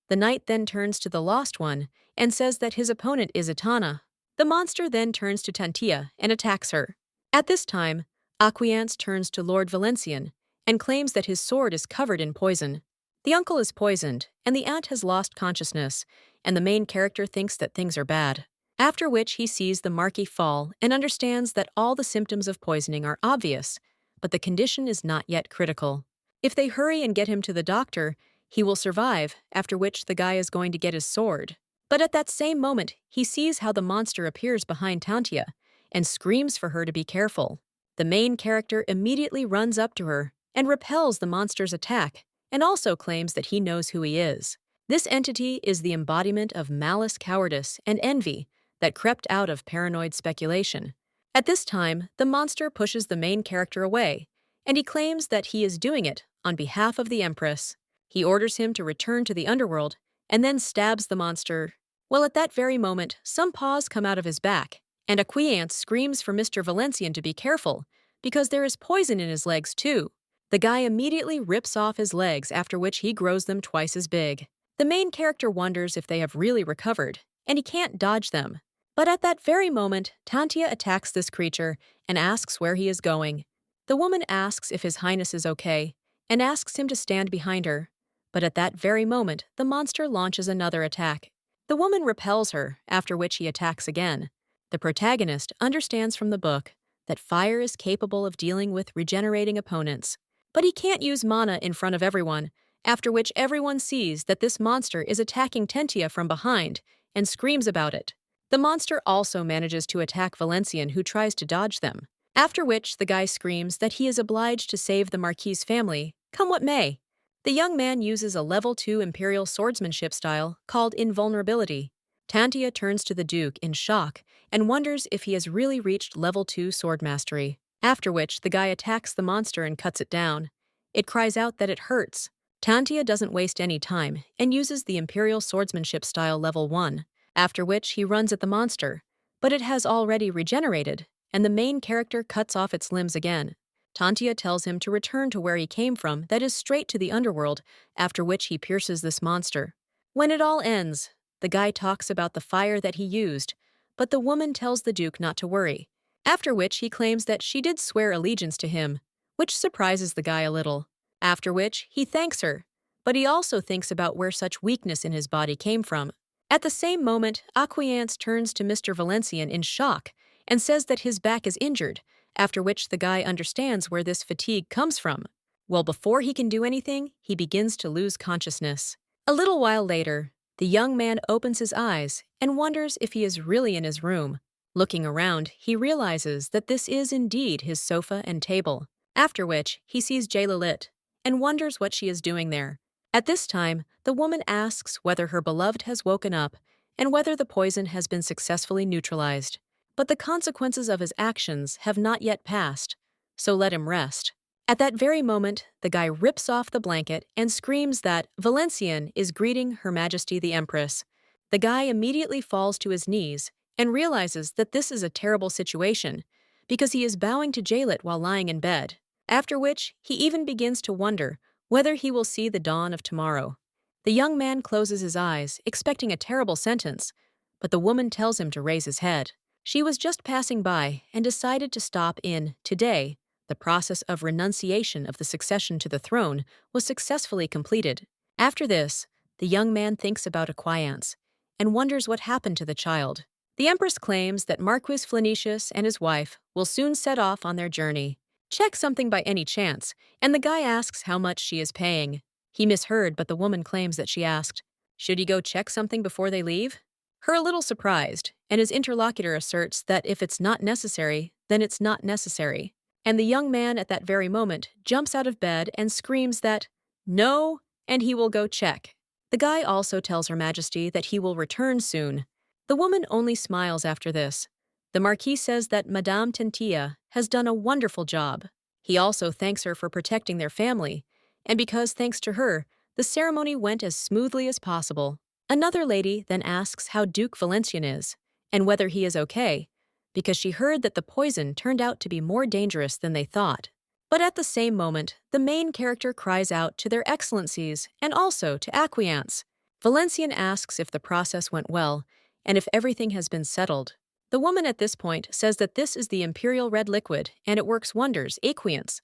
The knight then turns to the Lost One and says that his opponent is Itana. The monster then turns to Tantia and attacks her. At this time, Acquiesce turns to Lord Valencian and claims that his sword is covered in poison. The uncle is poisoned, and the aunt has lost consciousness, and the main character thinks that things are bad. After which he sees the Marquis fall and understands that all the symptoms of poisoning are obvious, but the condition is not yet critical. If they hurry and get him to the doctor, he will survive, after which the guy is going to get his sword. But at that same moment, he sees how the monster appears behind Tantia and screams for her to be careful. The main character immediately runs up to her and repels the monster's attack, and also claims that he knows who he is. This entity is the embodiment of malice, cowardice, and envy that crept out of paranoid speculation. At this time, the monster pushes the main character away, and he claims that he is doing it on behalf of the Empress. He orders him to return to the underworld, and then stabs the monster. Well, at that very moment, some paws come out of his back, and Acquiesce screams for Mr. Valencian to be careful, because there is poison in his legs too. The guy immediately rips off his legs, after which he grows them twice as big. The main character wonders if they have really recovered, and he can't dodge them. But at that very moment, Tantia attacks this creature and asks where he is going. The woman asks if his highness is okay, and asks him to stand behind her. But at that very moment, the monster launches another attack. The woman repels her, after which he attacks again. The protagonist understands from the book that fire is capable of dealing with regenerating opponents, but he can't use mana in front of everyone, after which everyone sees that this monster is attacking Tantia from behind and screams about it. The monster also manages to attack Valencian, who tries to dodge them, after which the guy screams that he is obliged to save the Marquis' family, come what may. The young man uses a level 2 imperial swordsmanship style called invulnerability. Tantia turns to the Duke in shock and wonders if he has really reached level 2 sword mastery, after which the guy attacks the monster and cuts it down. It cries out that it hurts. Tantia doesn't waste any time and uses the imperial swordsmanship style level 1, after which he runs at the monster, but it has already regenerated, and the main character cuts off its limbs again. Tantia tells him to return to where he came from, that is straight to the underworld, after which he pierces this monster. When it all ends, the guy talks about the fire that he used, but the woman tells the Duke not to worry, after which he claims that she did swear allegiance to him, which surprises the guy a little. After which he thanks her, but he also thinks about where such weakness in his body came from. At the same moment, Acquiesce turns to Mr. Valencian in shock and says that his back is injured, after which the guy understands where this fatigue comes from. Well, before he can do anything, he begins to lose consciousness. A little while later, the young man opens his eyes and wonders if he is really in his room. Looking around, he realizes that this is indeed his sofa and table, after which he sees Jillith and wonders what she is doing there. At this time, the woman asks whether her beloved has woken up and whether the poison has been successfully neutralized. But the consequences of his actions have not yet passed, so let him rest. At that very moment, the guy rips off the blanket and screams that Valencian is greeting Her Majesty the Empress. The guy immediately falls to his knees and realizes that this is a terrible situation because he is bowing to Jillith while lying in bed, after which he even begins to wonder whether he will see the dawn of tomorrow. The young man closes his eyes, expecting a terrible sentence, but the woman tells him to raise his head. She was just passing by and decided to stop in. Today, the process of renunciation of the succession to the throne was successfully completed. After this, the young man thinks about Acquiesce and wonders what happened to the child. The Empress claims that Marquis Flynicius and his wife will soon set off on their journey. Check something by any chance, and the guy asks how much she is paying. He misheard, but the woman claims that she asked, "Should he go check something before they leave?" Her a little surprised, and his interlocutor asserts that if it's not necessary, then it's not necessary. And the young man at that very moment jumps out of bed and screams that, "No," and he will go check. The guy also tells Her Majesty that he will return soon. The woman only smiles after this. The Marquis says that Madame Tentilla has done a wonderful job. He also thanks her for protecting their family, and because thanks to her, the ceremony went as smoothly as possible. Another lady then asks how Duke Valencian is, and whether he is okay, because she heard that the poison turned out to be more dangerous than they thought. But at the same moment, the main character cries out to their excellencies and also to acquiesce. Valencian asks if the process went well, and if everything has been settled. The woman at this point says that this is the imperial red liquid and it works wonders, acquiesce.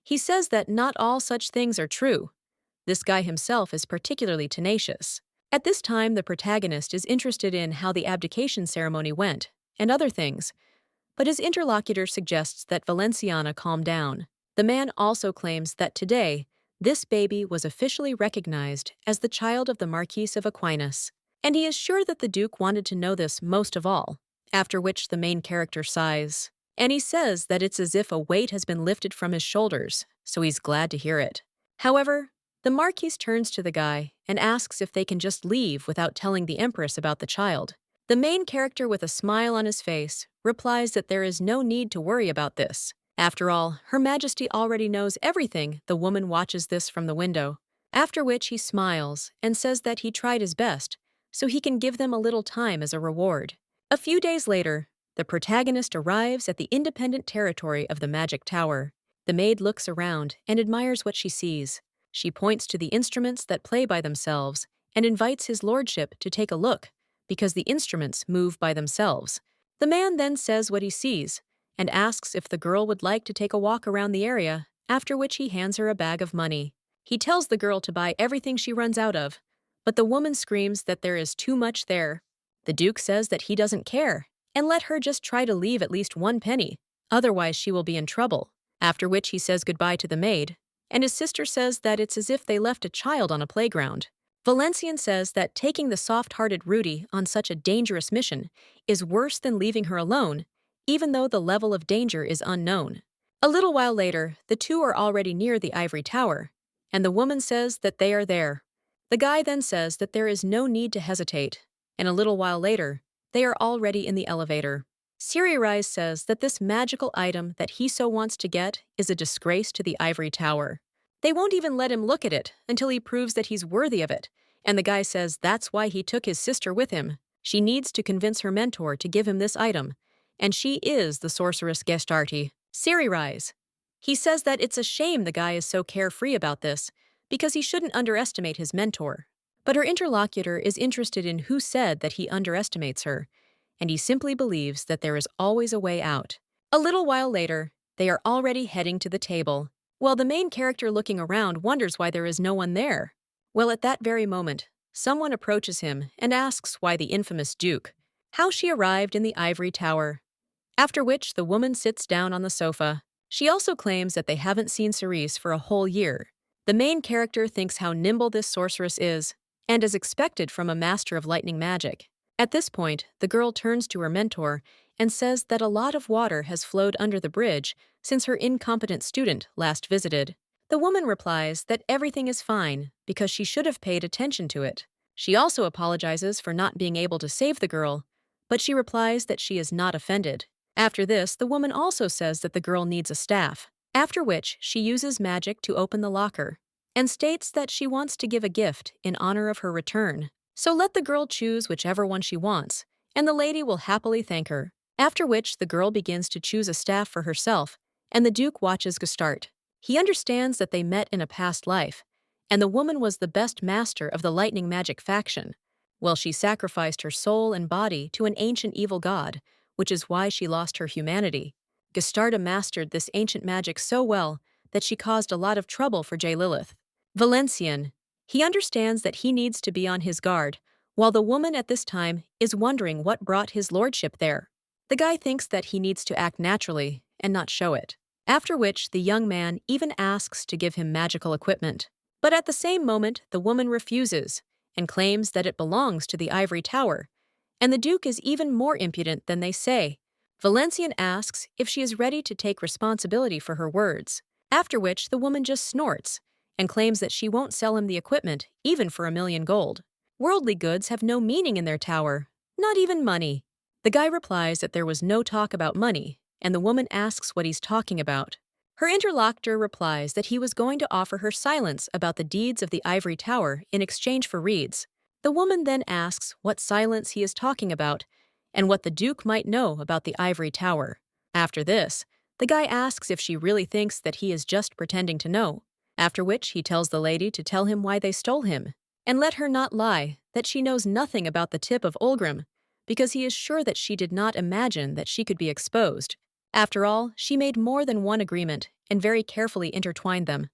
He says that not all such things are true. This guy himself is particularly tenacious. At this time, the protagonist is interested in how the abdication ceremony went, and other things, but his interlocutor suggests that Valenciana calm down. The man also claims that today, this baby was officially recognized as the child of the Marquis of Aquinas, and he is sure that the Duke wanted to know this most of all, after which the main character sighs. And he says that it's as if a weight has been lifted from his shoulders, so he's glad to hear it. However, the Marquis turns to the guy and asks if they can just leave without telling the Empress about the child. The main character, with a smile on his face, replies that there is no need to worry about this. After all, Her Majesty already knows everything. The woman watches this from the window, after which he smiles and says that he tried his best, so he can give them a little time as a reward. A few days later, the protagonist arrives at the independent territory of the Magic Tower. The maid looks around and admires what she sees. She points to the instruments that play by themselves and invites his lordship to take a look, because the instruments move by themselves. The man then says what he sees and asks if the girl would like to take a walk around the area, after which he hands her a bag of money. He tells the girl to buy everything she runs out of, but the woman screams that there is too much there. The Duke says that he doesn't care, and let her just try to leave at least 1 penny, otherwise she will be in trouble, after which he says goodbye to the maid, and his sister says that it's as if they left a child on a playground. Valencian says that taking the soft-hearted Rudy on such a dangerous mission is worse than leaving her alone, even though the level of danger is unknown. A little while later, the two are already near the ivory tower, and the woman says that they are there. The guy then says that there is no need to hesitate, and a little while later, they are already in the elevator. Rise says that this magical item that he so wants to get is a disgrace to the ivory tower. They won't even let him look at it until he proves that he's worthy of it, and the guy says that's why he took his sister with him. She needs to convince her mentor to give him this item, and she is the sorceress Gestarti, Rise. He says that it's a shame the guy is so carefree about this, because he shouldn't underestimate his mentor. But her interlocutor is interested in who said that he underestimates her, and he simply believes that there is always a way out. A little while later, they are already heading to the table, while the main character, looking around, wonders why there is no one there. Well, at that very moment, someone approaches him and asks why the infamous Duke, how she arrived in the ivory tower. After which, the woman sits down on the sofa. She also claims that they haven't seen Cerise for a whole year. The main character thinks how nimble this sorceress is, and as expected from a master of lightning magic. At this point, the girl turns to her mentor and says that a lot of water has flowed under the bridge since her incompetent student last visited. The woman replies that everything is fine because she should have paid attention to it. She also apologizes for not being able to save the girl, but she replies that she is not offended. After this, the woman also says that the girl needs a staff, after which she uses magic to open the locker and states that she wants to give a gift in honor of her return. So let the girl choose whichever one she wants, and the lady will happily thank her. After which, the girl begins to choose a staff for herself, and the Duke watches Gestart. He understands that they met in a past life, and the woman was the best master of the lightning magic faction. Well, she sacrificed her soul and body to an ancient evil god, which is why she lost her humanity. Gestarta mastered this ancient magic so well that she caused a lot of trouble for Jillith. Valencian. He understands that he needs to be on his guard while the woman at this time is wondering what brought his lordship there. The guy thinks that he needs to act naturally and not show it, after which the young man even asks to give him magical equipment. But at the same moment, the woman refuses and claims that it belongs to the ivory tower, and the Duke is even more impudent than they say. Valencian asks if she is ready to take responsibility for her words, after which the woman just snorts and claims that she won't sell him the equipment even for 1,000,000 gold. Worldly goods have no meaning in their tower, not even money. The guy replies that there was no talk about money, and the woman asks what he's talking about. Her interlocutor replies that he was going to offer her silence about the deeds of the ivory tower in exchange for reeds. The woman then asks what silence he is talking about and what the Duke might know about the ivory tower. After this, the guy asks if she really thinks that he is just pretending to know, after which he tells the lady to tell him why they stole him, and let her not lie that she knows nothing about the tip of Olgrim, because he is sure that she did not imagine that she could be exposed. After all, she made more than one agreement and very carefully intertwined them.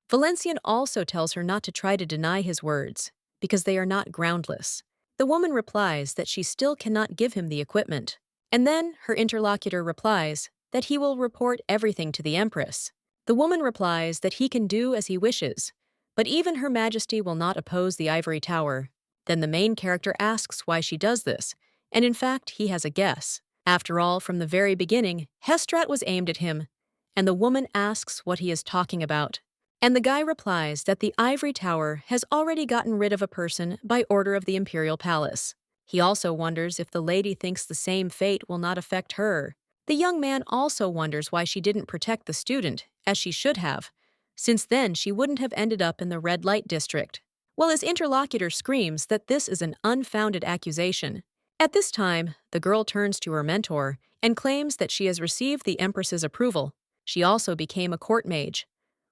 Valencian also tells her not to try to deny his words, because they are not groundless. The woman replies that she still cannot give him the equipment, and then her interlocutor replies that he will report everything to the Empress. The woman replies that he can do as he wishes, but even Her Majesty will not oppose the ivory tower. Then the main character asks why she does this, and in fact he has a guess. After all, from the very beginning, Hestrat was aimed at him, and the woman asks what he is talking about. And the guy replies that the ivory tower has already gotten rid of a person by order of the imperial palace. He also wonders if the lady thinks the same fate will not affect her. The young man also wonders why she didn't protect the student, as she should have, since then she wouldn't have ended up in the red light district, while his interlocutor screams that this is an unfounded accusation. At this time, the girl turns to her mentor and claims that she has received the Empress's approval. She also became a court mage.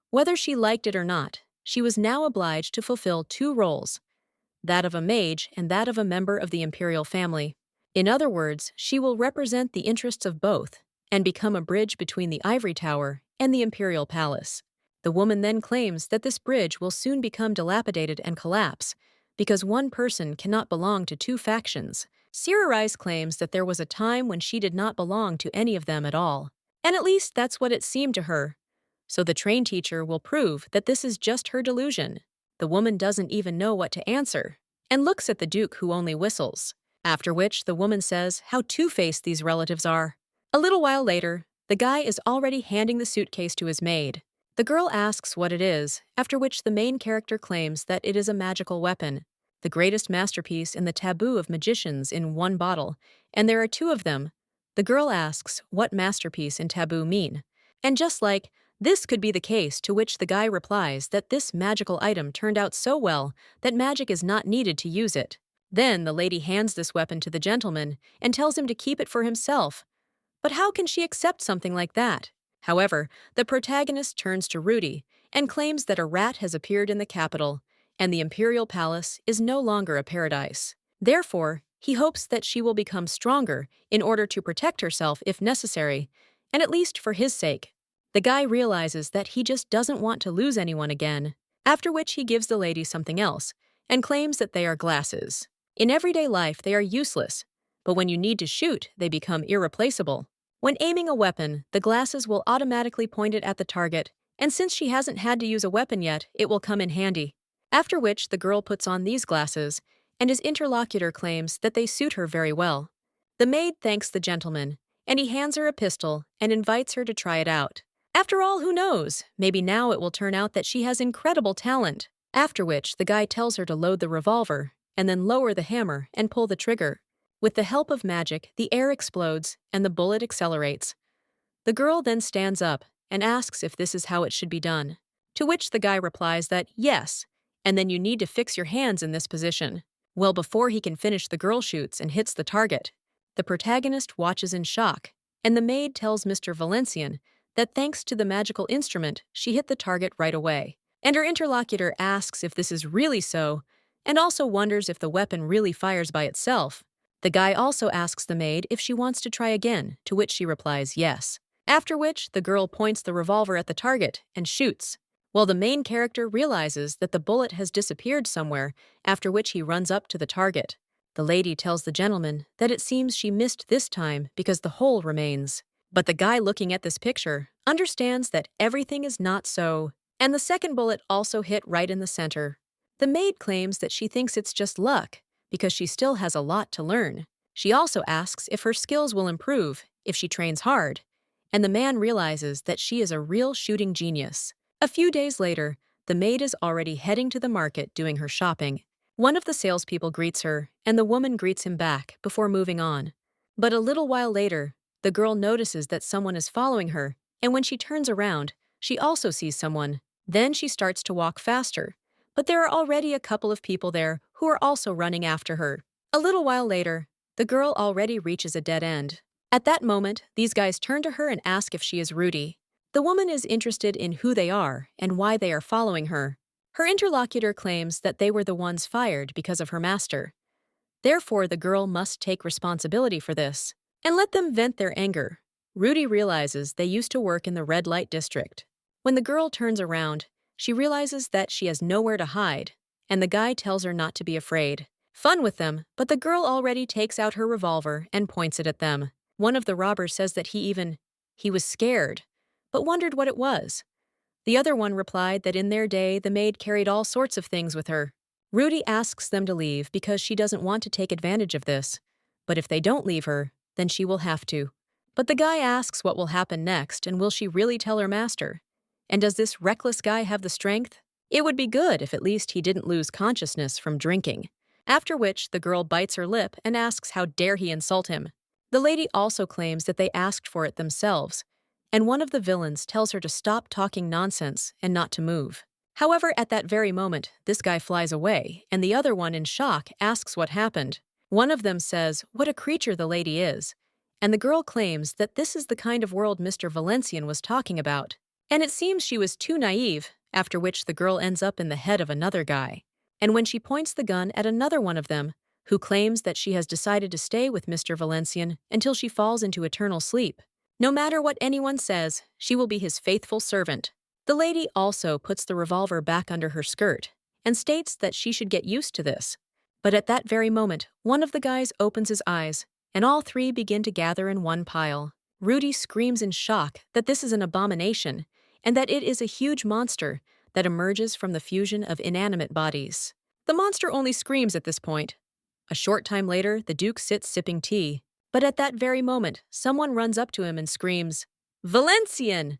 Whether she liked it or not, she was now obliged to fulfill two roles, that of a mage and that of a member of the imperial family. In other words, she will represent the interests of both and become a bridge between the ivory tower and the imperial palace. The woman then claims that this bridge will soon become dilapidated and collapse because one person cannot belong to two factions. Cyrarize claims that there was a time when she did not belong to any of them at all, and at least that's what it seemed to her. So the train teacher will prove that this is just her delusion. The woman doesn't even know what to answer, and looks at the Duke, who only whistles, after which the woman says how two-faced these relatives are. A little while later, the guy is already handing the suitcase to his maid. The girl asks what it is, after which the main character claims that it is a magical weapon, the greatest masterpiece in the taboo of magicians in one bottle, and there are two of them. The girl asks what masterpiece and taboo mean, and just like, this could be the case, to which the guy replies that this magical item turned out so well that magic is not needed to use it. Then the lady hands this weapon to the gentleman and tells him to keep it for himself. But how can she accept something like that? However, the protagonist turns to Rudy and claims that a rat has appeared in the capital, and the imperial palace is no longer a paradise. Therefore, he hopes that she will become stronger in order to protect herself if necessary, and at least for his sake. The guy realizes that he just doesn't want to lose anyone again, after which he gives the lady something else and claims that they are glasses. In everyday life, they are useless, but when you need to shoot, they become irreplaceable. When aiming a weapon, the glasses will automatically point it at the target, and since she hasn't had to use a weapon yet, it will come in handy. After which, the girl puts on these glasses, and his interlocutor claims that they suit her very well. The maid thanks the gentleman, and he hands her a pistol and invites her to try it out. After all, who knows? Maybe now it will turn out that she has incredible talent. After which, the guy tells her to load the revolver, and then lower the hammer and pull the trigger. With the help of magic, the air explodes, and the bullet accelerates. The girl then stands up and asks if this is how it should be done, to which the guy replies that yes, and then you need to fix your hands in this position. Well, before he can finish, the girl shoots and hits the target. The protagonist watches in shock, and the maid tells Mr. Valencian that thanks to the magical instrument, she hit the target right away. And her interlocutor asks if this is really so, and also wonders if the weapon really fires by itself. The guy also asks the maid if she wants to try again, to which she replies yes. After which, the girl points the revolver at the target and shoots. Well, the main character realizes that the bullet has disappeared somewhere, after which he runs up to the target. The lady tells the gentleman that it seems she missed this time because the hole remains. But the guy looking at this picture understands that everything is not so, and the second bullet also hit right in the center. The maid claims that she thinks it's just luck, because she still has a lot to learn. She also asks if her skills will improve if she trains hard, and the man realizes that she is a real shooting genius. A few days later, the maid is already heading to the market doing her shopping. One of the salespeople greets her, and the woman greets him back before moving on. But a little while later, the girl notices that someone is following her, and when she turns around, she also sees someone. Then she starts to walk faster, but there are already a couple of people there who are also running after her. A little while later, the girl already reaches a dead end. At that moment, these guys turn to her and ask if she is Rudy. The woman is interested in who they are and why they are following her. Her interlocutor claims that they were the ones fired because of her master. Therefore, the girl must take responsibility for this and let them vent their anger. Rudy realizes they used to work in the red light district. When the girl turns around, she realizes that she has nowhere to hide, and the guy tells her not to be afraid. Fun with them, but the girl already takes out her revolver and points it at them. One of the robbers says that he was scared, but wondered what it was. The other one replied that in their day the maid carried all sorts of things with her. Rudy asks them to leave because she doesn't want to take advantage of this, but if they don't leave her, then she will have to. But the guy asks what will happen next and will she really tell her master? And does this reckless guy have the strength? It would be good if at least he didn't lose consciousness from drinking. After which, the girl bites her lip and asks how dare he insult him. The lady also claims that they asked for it themselves, and one of the villains tells her to stop talking nonsense and not to move. However, at that very moment, this guy flies away, and the other one, in shock, asks what happened. One of them says what a creature the lady is, and the girl claims that this is the kind of world Mr. Valencian was talking about. And it seems she was too naive, after which the girl ends up in the head of another guy. And when she points the gun at another one of them, who claims that she has decided to stay with Mr. Valencian until she falls into eternal sleep. No matter what anyone says, she will be his faithful servant. The lady also puts the revolver back under her skirt and states that she should get used to this. But at that very moment, one of the guys opens his eyes, and all three begin to gather in one pile. Rudy screams in shock that this is an abomination, and that it is a huge monster that emerges from the fusion of inanimate bodies. The monster only screams at this point. A short time later, the Duke sits sipping tea, but at that very moment, someone runs up to him and screams, "Valencian!"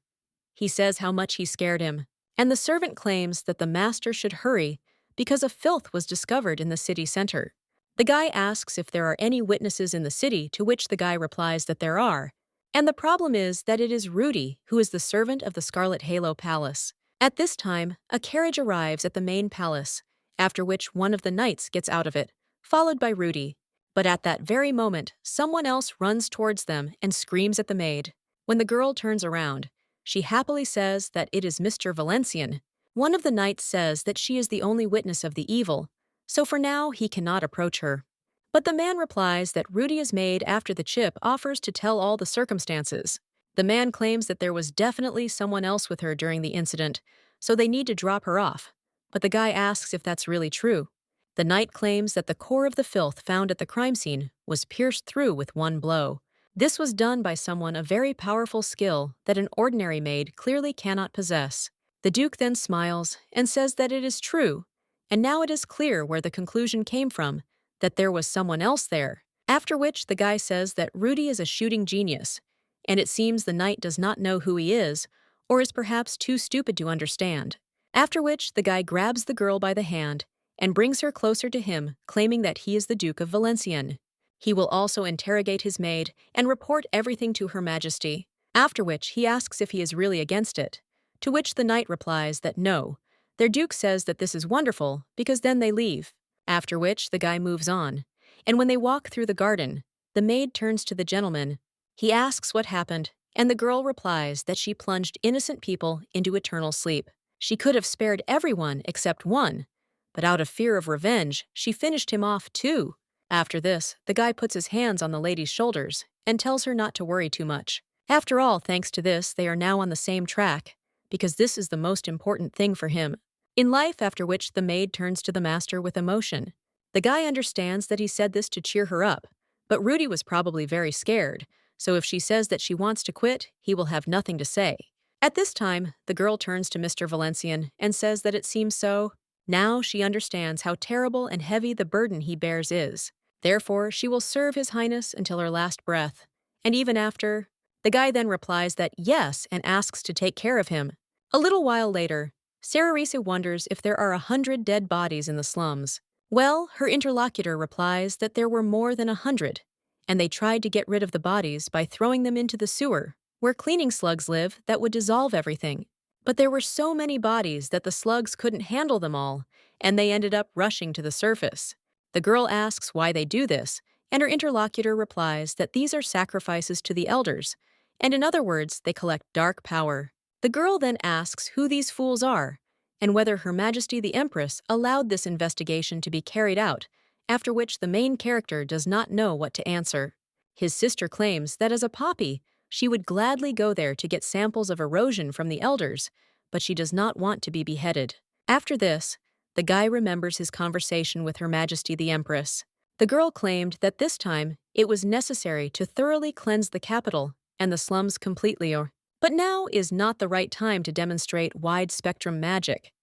He says how much he scared him, and the servant claims that the master should hurry because a filth was discovered in the city center. The guy asks if there are any witnesses in the city, to which the guy replies that there are, and the problem is that it is Rudy who is the servant of the Scarlet Halo Palace. At this time, a carriage arrives at the main palace, after which one of the knights gets out of it, followed by Rudy. But at that very moment, someone else runs towards them and screams at the maid. When the girl turns around, she happily says that it is Mr. Valencian. One of the knights says that she is the only witness of the evil, so for now he cannot approach her. But the man replies that Rudy's maid after the chip offers to tell all the circumstances. The man claims that there was definitely someone else with her during the incident, so they need to drop her off. But the guy asks if that's really true. The knight claims that the core of the filth found at the crime scene was pierced through with one blow. This was done by someone of very powerful skill that an ordinary maid clearly cannot possess. The Duke then smiles and says that it is true, and now it is clear where the conclusion came from, that there was someone else there. After which the guy says that Rudy is a shooting genius, and it seems the knight does not know who he is, or is perhaps too stupid to understand. After which the guy grabs the girl by the hand and brings her closer to him, claiming that he is the Duke of Valencian. He will also interrogate his maid and report everything to Her Majesty, after which he asks if he is really against it, to which the knight replies that no. Their Duke says that this is wonderful because then they leave, after which the guy moves on. And when they walk through the garden, the maid turns to the gentleman. He asks what happened, and the girl replies that she plunged innocent people into eternal sleep. She could have spared everyone except one, but out of fear of revenge, she finished him off too. After this, the guy puts his hands on the lady's shoulders and tells her not to worry too much. After all, thanks to this, they are now on the same track. because this is the most important thing for him. In life, after which the maid turns to the master with emotion. The guy understands that he said this to cheer her up, but Rudy was probably very scared, so if she says that she wants to quit, he will have nothing to say. At this time, the girl turns to Mr. Valencian and says that it seems so. Now she understands how terrible and heavy the burden he bears is. Therefore, she will serve His Highness until her last breath. And even after, the guy then replies that yes and asks to take care of him. A little while later, Cererese wonders if there are 100 dead bodies in the slums. Well, her interlocutor replies that there were more than 100, and they tried to get rid of the bodies by throwing them into the sewer, where cleaning slugs live that would dissolve everything. But there were so many bodies that the slugs couldn't handle them all, and they ended up rushing to the surface. The girl asks why they do this, and her interlocutor replies that these are sacrifices to the elders, and in other words, they collect dark power. The girl then asks who these fools are, and whether Her Majesty the Empress allowed this investigation to be carried out, after which the main character does not know what to answer. His sister claims that as a poppy, she would gladly go there to get samples of erosion from the elders, but she does not want to be beheaded. After this, the guy remembers his conversation with Her Majesty the Empress. The girl claimed that this time it was necessary to thoroughly cleanse the capital and the slums completely, but now is not the right time to demonstrate wide-spectrum magic.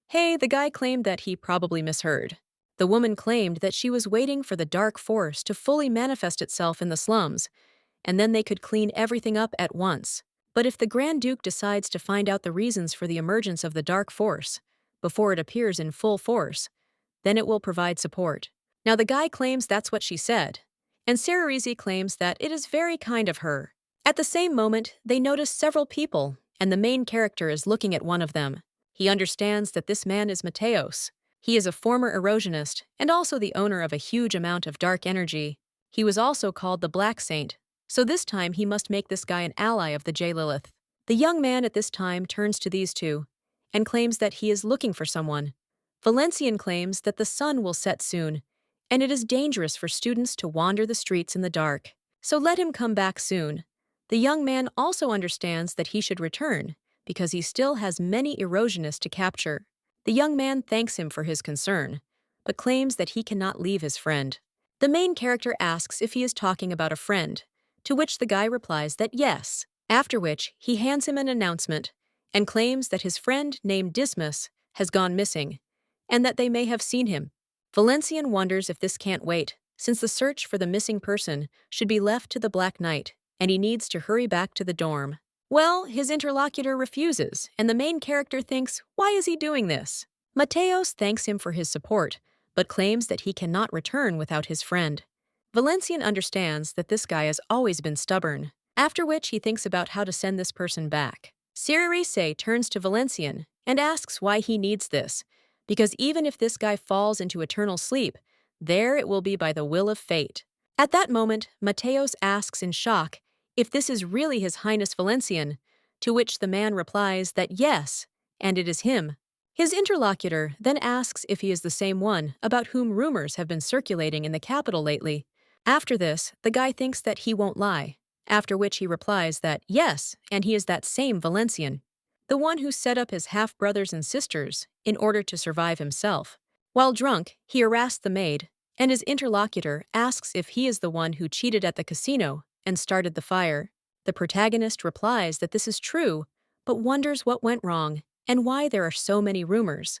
Hey, the guy claimed that he probably misheard. The woman claimed that she was waiting for the dark force to fully manifest itself in the slums, and then they could clean everything up at once. But if the Grand Duke decides to find out the reasons for the emergence of the dark force before it appears in full force, then it will provide support. Now the guy claims that's what she said, and Cererese claims that it is very kind of her. At the same moment, they notice several people, and the main character is looking at one of them. He understands that this man is Mateos. He is a former erosionist and also the owner of a huge amount of dark energy. He was also called the Black Saint, so this time he must make this guy an ally of the Jillith. The young man at this time turns to these two and claims that he is looking for someone. Valencian claims that the sun will set soon, and it is dangerous for students to wander the streets in the dark, so let him come back soon. The young man also understands that he should return, because he still has many erosionists to capture. The young man thanks him for his concern, but claims that he cannot leave his friend. The main character asks if he is talking about a friend, to which the guy replies that yes, after which he hands him an announcement and claims that his friend named Dismas has gone missing, and that they may have seen him. Valencian wonders if this can't wait, since the search for the missing person should be left to the Black Knight, and he needs to hurry back to the dorm. Well, his interlocutor refuses, and the main character thinks, why is he doing this? Mateos thanks him for his support, but claims that he cannot return without his friend. Valencian understands that this guy has always been stubborn, after which he thinks about how to send this person back. Cererese turns to Valencian and asks why he needs this, because even if this guy falls into eternal sleep, there it will be by the will of fate. At that moment, Mateos asks in shock if this is really His Highness Valencian, to which the man replies that yes, and it is him. His interlocutor then asks if he is the same one about whom rumors have been circulating in the capital lately. After this, the guy thinks that he won't lie, after which he replies that yes, and he is that same Valencian, the one who set up his half-brothers and sisters in order to survive himself. While drunk, he harassed the maid, and his interlocutor asks if he is the one who cheated at the casino and started the fire. The protagonist replies that this is true, but wonders what went wrong and why there are so many rumors.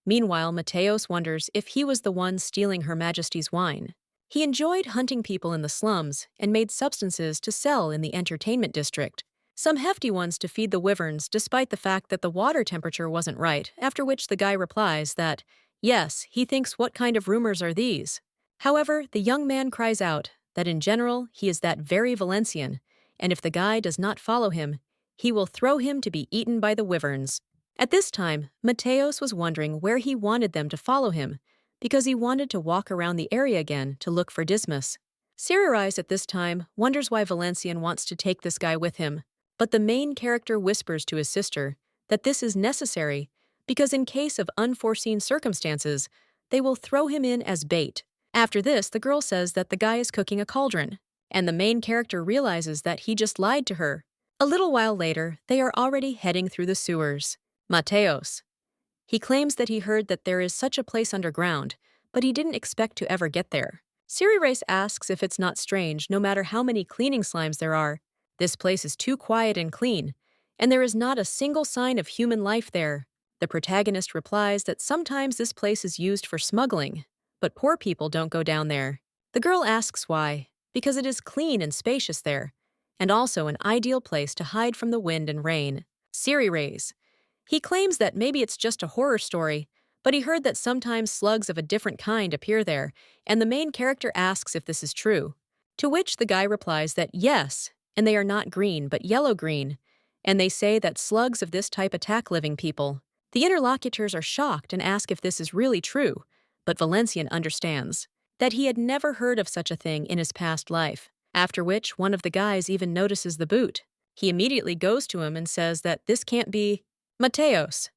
Meanwhile, Mateos wonders if he was the one stealing Her Majesty's wine. He enjoyed hunting people in the slums and made substances to sell in the entertainment district, some hefty ones to feed the wyverns despite the fact that the water temperature wasn't right, after which the guy replies that, yes, he thinks what kind of rumors are these? However, the young man cries out that in general he is that very Valencian, and if the guy does not follow him, he will throw him to be eaten by the wyverns. At this time, Mateos was wondering where he wanted them to follow him, because he wanted to walk around the area again to look for Dismas. Cererese at this time wonders why Valencian wants to take this guy with him, but the main character whispers to his sister that this is necessary because in case of unforeseen circumstances, they will throw him in as bait. After this, the girl says that the guy is cooking a cauldron, and the main character realizes that he just lied to her. A little while later, they are already heading through the sewers. Mateos. He claims that he heard that there is such a place underground, but he didn't expect to ever get there. Siri asks if it's not strange no matter how many cleaning slimes there are. This place is too quiet and clean, and there is not a single sign of human life there. The protagonist replies that sometimes this place is used for smuggling, but poor people don't go down there. The girl asks why, because it is clean and spacious there, and also an ideal place to hide from the wind and rain. Siri. He claims that maybe it's just a horror story, but he heard that sometimes slugs of a different kind appear there, and the main character asks if this is true. To which the guy replies that yes, and they are not green but yellow-green, and they say that slugs of this type attack living people. The interlocutors are shocked and ask if this is really true, but Valencian understands that he had never heard of such a thing in his past life, after which one of the guys even notices the boot. He immediately goes to him and says that this can't be Mateos.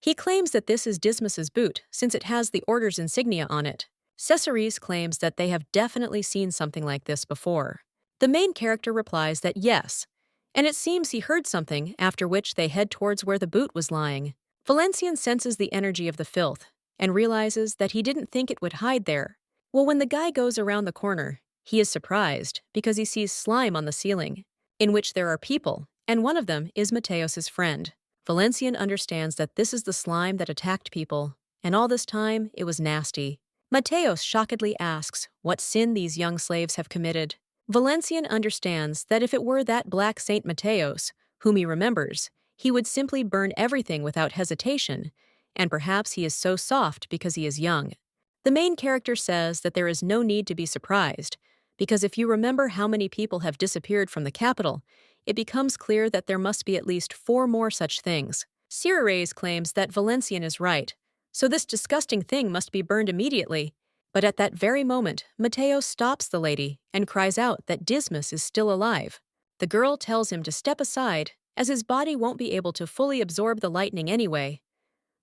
He claims that this is Dismas's boot since it has the order's insignia on it. Cesares claims that they have definitely seen something like this before. The main character replies that yes, and it seems he heard something, after which they head towards where the boot was lying. Valencian senses the energy of the filth and realizes that he didn't think it would hide there. Well, when the guy goes around the corner, he is surprised because he sees slime on the ceiling, in which there are people, and one of them is Mateos's friend. Valencian understands that this is the slime that attacked people, and all this time it was nasty. Mateos shockedly asks what sin these young slaves have committed. Valencian understands that if it were that black Saint Mateos, whom he remembers, he would simply burn everything without hesitation, and perhaps he is so soft because he is young. The main character says that there is no need to be surprised, because if you remember how many people have disappeared from the capital, it becomes clear that there must be at least 4 more such things. Siri claims that Valencian is right, so this disgusting thing must be burned immediately. But at that very moment, Mateo stops the lady and cries out that Dismas is still alive. The girl tells him to step aside, as his body won't be able to fully absorb the lightning anyway.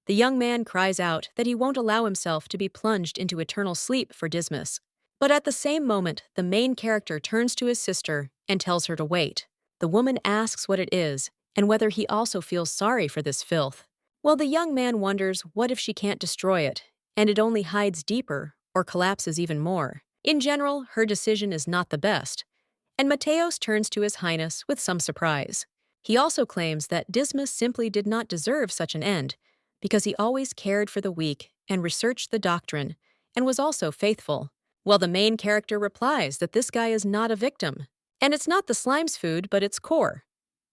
The young man cries out that he won't allow himself to be plunged into eternal sleep for Dismas. But at the same moment, the main character turns to his sister and tells her to wait. The woman asks what it is, and whether he also feels sorry for this filth. Well, the young man wonders what if she can't destroy it, and it only hides deeper or collapses even more. In general, her decision is not the best, and Mateos turns to his highness with some surprise. He also claims that Dismas simply did not deserve such an end, because he always cared for the weak and researched the doctrine, and was also faithful. Well, the main character replies that this guy is not a victim, and it's not the slime's food, but its core.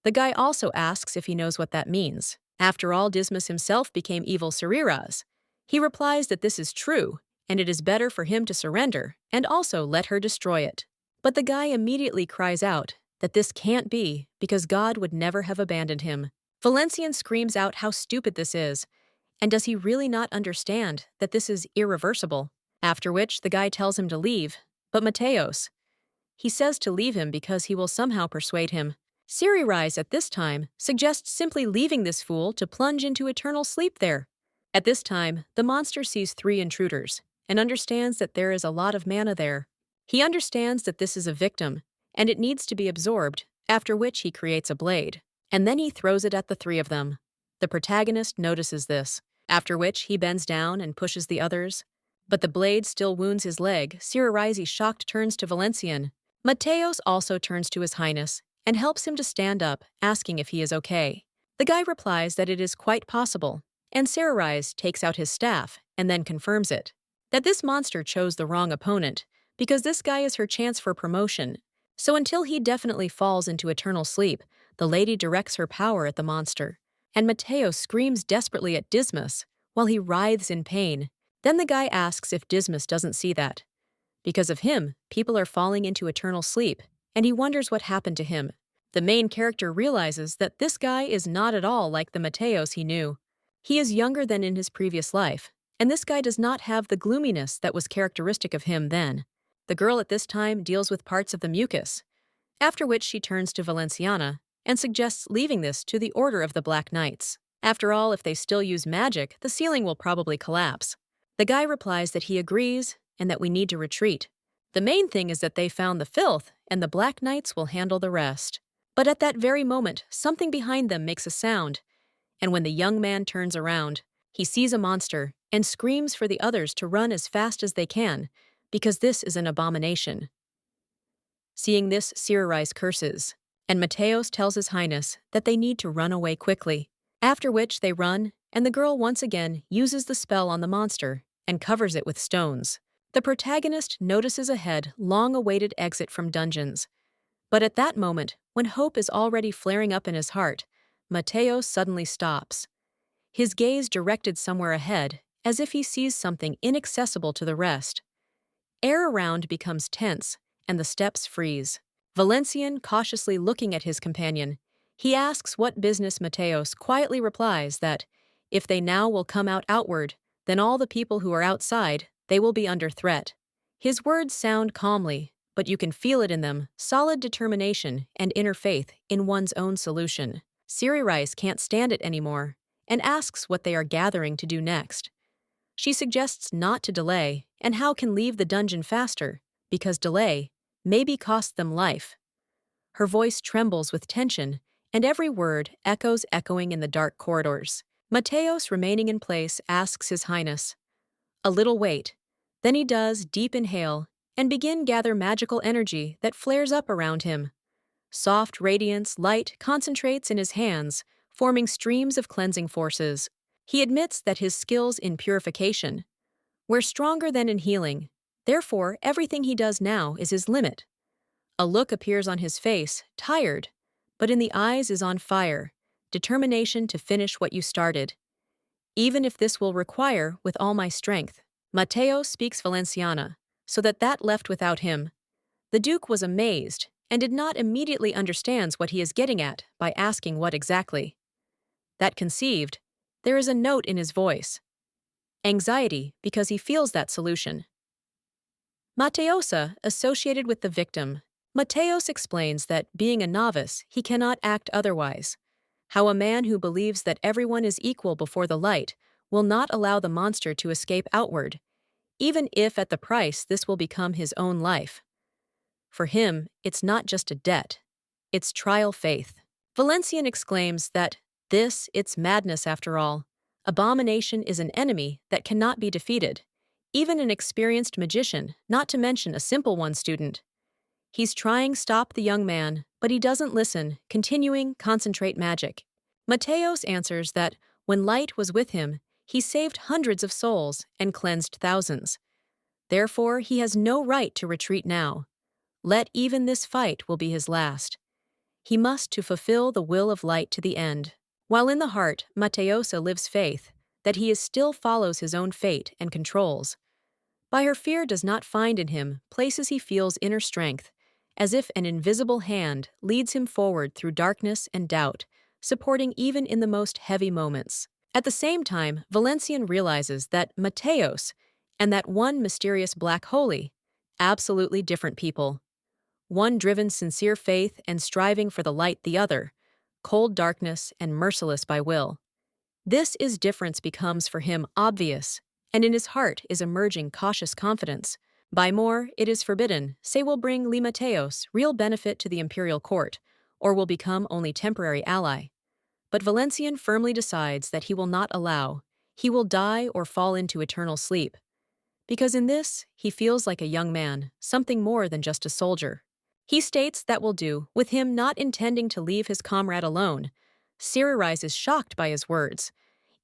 The guy also asks if he knows what that means. After all, Dismas himself became evil Sariras. He replies that this is true, and it is better for him to surrender, and also let her destroy it. But the guy immediately cries out that this can't be, because God would never have abandoned him. Valencian screams out how stupid this is, and does he really not understand that this is irreversible? After which, the guy tells him to leave, but Mateos, he says to leave him because he will somehow persuade him. Siri at this time suggests simply leaving this fool to plunge into eternal sleep there. At this time, the monster sees 3 intruders and understands that there is a lot of mana there. He understands that this is a victim, and it needs to be absorbed, after which he creates a blade, and then he throws it at the 3 of them. The protagonist notices this, after which he bends down and pushes the others. But the blade still wounds his leg. Siri shocked turns to Valencian. Mateos also turns to his highness and helps him to stand up, asking if he is okay. The guy replies that it is quite possible, and Siri takes out his staff and then confirms it, that this monster chose the wrong opponent, because this guy is her chance for promotion. So until he definitely falls into eternal sleep, the lady directs her power at the monster, and Mateo screams desperately at Dismas while he writhes in pain. Then the guy asks if Dismas doesn't see that. Because of him, people are falling into eternal sleep, and he wonders what happened to him. The main character realizes that this guy is not at all like the Mateos he knew. He is younger than in his previous life, and this guy does not have the gloominess that was characteristic of him then. The girl at this time deals with parts of the mucus, after which she turns to Valenciana and suggests leaving this to the Order of the Black Knights. After all, if they still use magic, the ceiling will probably collapse. The guy replies that he agrees and that we need to retreat. The main thing is that they found the filth, and the Black Knights will handle the rest. But at that very moment, something behind them makes a sound, and when the young man turns around, he sees a monster and screams for the others to run as fast as they can, because this is an abomination. Seeing this, Cyrus curses, and Mateos tells His Highness that they need to run away quickly, after which they run, and the girl once again uses the spell on the monster and covers it with stones. The protagonist notices ahead long-awaited exit from dungeons, but at that moment, when hope is already flaring up in his heart, Mateos suddenly stops, his gaze directed somewhere ahead, as if he sees something inaccessible to the rest. Air around becomes tense, and the steps freeze. Valencian cautiously looking at his companion, he asks what business. Mateos quietly replies that, if they now will come out outward, then all the people who are outside, they will be under threat. His words sound calmly, but you can feel it in them, solid determination and inner faith in one's own solution. Cyrus can't stand it anymore, and asks what they are gathering to do next. She suggests not to delay, and how can leave the dungeon faster, because delay maybe cost them life. Her voice trembles with tension, and every word echoing in the dark corridors. Mateos, remaining in place, asks His Highness. A little wait. Then he does deep inhale and begin gather magical energy that flares up around him. Soft radiance, light concentrates in his hands, forming streams of cleansing forces. He admits that his skills in purification were stronger than in healing, therefore everything he does now is his limit. A look appears on his face, tired, but in the eyes is on fire, determination to finish what you started. Even if this will require with all my strength. Mateo speaks Valenciana, so that left without him. The Duke was amazed and did not immediately understand what he is getting at by asking what exactly. That conceived, there is a note in his voice. Anxiety, because he feels that solution. Mateosa, associated with the victim. Mateos explains that, being a novice, he cannot act otherwise. How a man who believes that everyone is equal before the light will not allow the monster to escape outward, even if at the price this will become his own life. For him, it's not just a debt, it's trial faith. Valencian exclaims that it's madness after all. Abomination is an enemy that cannot be defeated. Even an experienced magician, not to mention a simple one student. He's trying stop the young man, but he doesn't listen, continuing concentrate magic. Mateos answers that when light was with him, he saved hundreds of souls and cleansed thousands. Therefore, he has no right to retreat now. Let even this fight will be his last. He must to fulfill the will of light to the end. While in the heart, Mateosa lives faith, that he still follows his own fate and controls. By her fear does not find in him places he feels inner strength, as if an invisible hand leads him forward through darkness and doubt, supporting even in the most heavy moments. At the same time, Valencian realizes that Mateos and that one mysterious black holy, absolutely different people. One driven sincere faith and striving for the light, the other, cold darkness and merciless by will. This difference becomes for him obvious, and in his heart is emerging cautious confidence. By more, it is forbidden, say will bring Li Mateos real benefit to the imperial court, or will become only temporary ally. But Valencian firmly decides that he will not allow, he will die or fall into eternal sleep. Because in this, he feels like a young man, something more than just a soldier. He states that will do, with him not intending to leave his comrade alone. Cyrus is shocked by his words.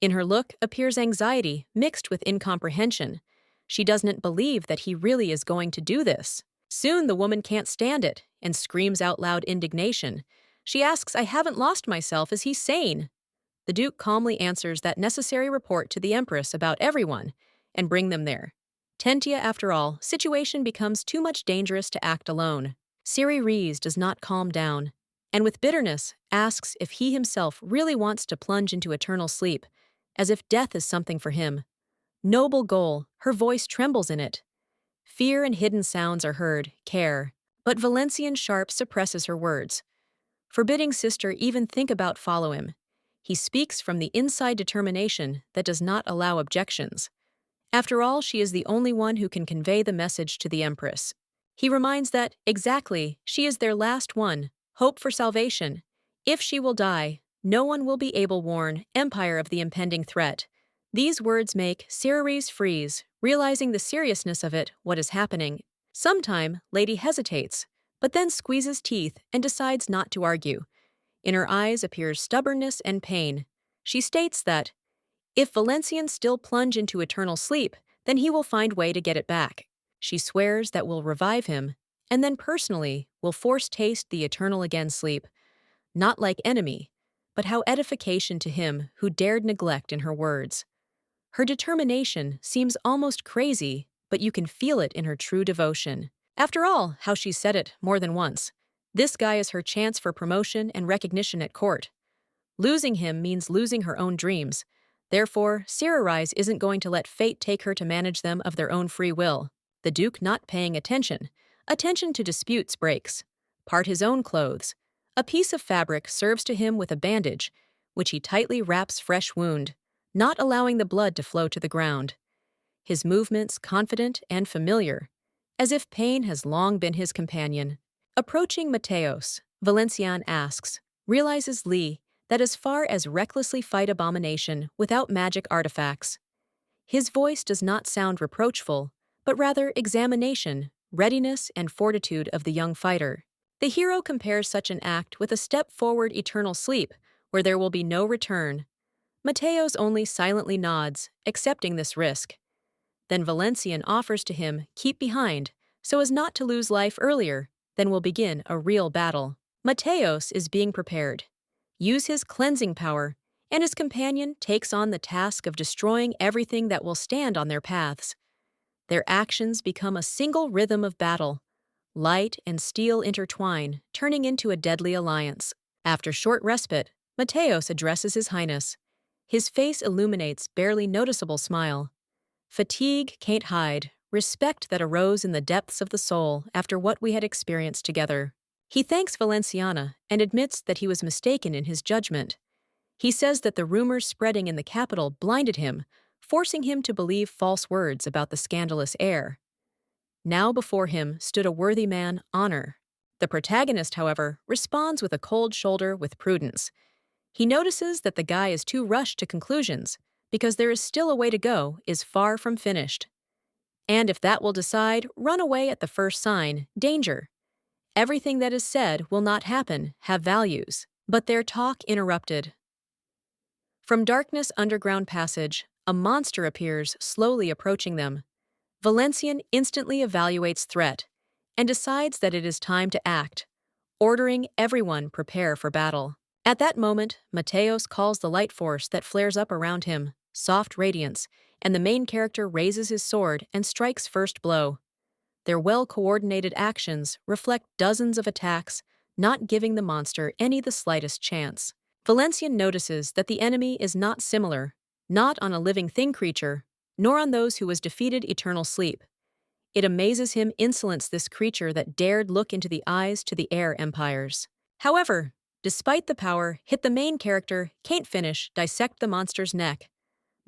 In her look appears anxiety mixed with incomprehension. She doesn't believe that he really is going to do this. Soon the woman can't stand it and screams out loud indignation. She asks, I haven't lost myself, is he sane? The Duke calmly answers that necessary report to the Empress about everyone and bring them there. Tentia, after all, situation becomes too much dangerous to act alone. Cyrus does not calm down, and with bitterness asks if he himself really wants to plunge into eternal sleep, as if death is something for him. Noble goal, her voice trembles in it. Fear and hidden sounds are heard, care, but Valencian sharp suppresses her words. Forbidding sister even think about follow him. He speaks from the inside determination that does not allow objections. After all, she is the only one who can convey the message to the Empress. He reminds that, exactly, she is their last one, hope for salvation. If she will die, no one will be able warn Empire of the impending threat. These words make Ceres freeze, realizing the seriousness of it, what is happening. Sometime, Lady hesitates, but then squeezes teeth and decides not to argue. In her eyes appears stubbornness and pain. She states that, if Valencian still plunge into eternal sleep, then he will find way to get it back. She swears that will revive him, and then personally will force taste the eternal again sleep, not like enemy, but how edification to him who dared neglect in her words. Her determination seems almost crazy, but you can feel it in her true devotion. After all, how she said it more than once, this guy is her chance for promotion and recognition at court. Losing him means losing her own dreams. Therefore, Ceres isn't going to let fate take her to manage them of their own free will. The Duke not paying attention. Attention to disputes breaks. Part his own clothes. A piece of fabric serves to him with a bandage, which he tightly wraps fresh wound, not allowing the blood to flow to the ground. His movements confident and familiar, as if pain has long been his companion. Approaching Mateos, Valencian asks, realizes Lee that as far as recklessly fight abomination without magic artifacts. His voice does not sound reproachful, but rather examination, readiness, and fortitude of the young fighter. The hero compares such an act with a step forward eternal sleep, where there will be no return. Mateos only silently nods, accepting this risk. Then Valencian offers to him keep behind, so as not to lose life earlier, then will begin a real battle. Mateos is being prepared. Use his cleansing power, and his companion takes on the task of destroying everything that will stand on their paths. Their actions become a single rhythm of battle. Light and steel intertwine, turning into a deadly alliance. After short respite, Mateos addresses His Highness. His face illuminates barely noticeable smile. Fatigue can't hide, respect that arose in the depths of the soul after what we had experienced together. He thanks Valenciana and admits that he was mistaken in his judgment. He says that the rumors spreading in the capital blinded him, forcing him to believe false words about the scandalous heir. Now before him stood a worthy man, Honor. The protagonist, however, responds with a cold shoulder with prudence. He notices that the guy is too rushed to conclusions, because there is still a way to go, is far from finished. And if that will decide, run away at the first sign, danger. Everything that is said will not happen, have values, but their talk interrupted. From darkness underground passage, a monster appears, slowly approaching them. Valencian instantly evaluates threat and decides that it is time to act, ordering everyone prepare for battle. At that moment, Mateos calls the light force that flares up around him, soft radiance, and the main character raises his sword and strikes first blow. Their well-coordinated actions reflect dozens of attacks, not giving the monster the slightest chance. Valencian notices that the enemy is not similar, not on a living thing creature, nor on those who was defeated eternal sleep. It amazes him insolence this creature that dared look into the eyes to the heir empires. However, despite the power, hit the main character can't finish dissect the monster's neck.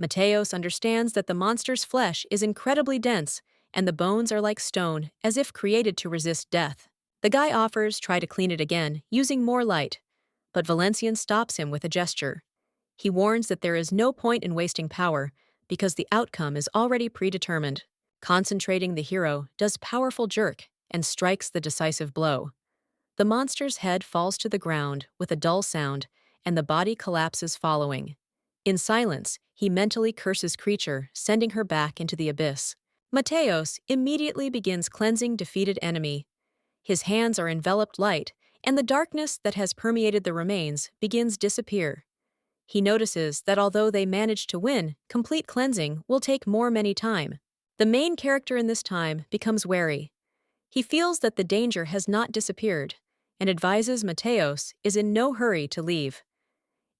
Mateos understands that the monster's flesh is incredibly dense, and the bones are like stone, as if created to resist death. The guy offers try to clean it again, using more light, but Valencian stops him with a gesture. He warns that there is no point in wasting power, because the outcome is already predetermined. Concentrating, the hero does powerful jerk and strikes the decisive blow. The monster's head falls to the ground with a dull sound, and the body collapses following. In silence, he mentally curses creature, sending her back into the abyss. Mateos immediately begins cleansing defeated enemy. His hands are enveloped light, and the darkness that has permeated the remains begins disappear. He notices that although they manage to win, complete cleansing will take many time. The main character in this time becomes wary. He feels that the danger has not disappeared, and advises Mateos is in no hurry to leave.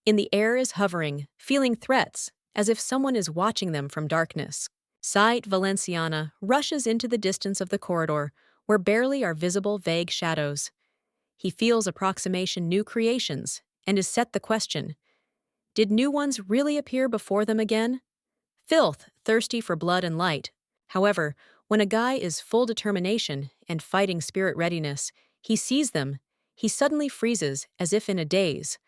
In the air is hovering, feeling threats, as if someone is watching them from darkness. Sight Valenciana rushes into the distance of the corridor, where barely are visible vague shadows. He feels approximation new creations, and is set the question, did new ones really appear before them again? Filth, thirsty for blood and light. However, when a guy is full determination and fighting spirit readiness, he sees them. he suddenly freezes as if in a daze.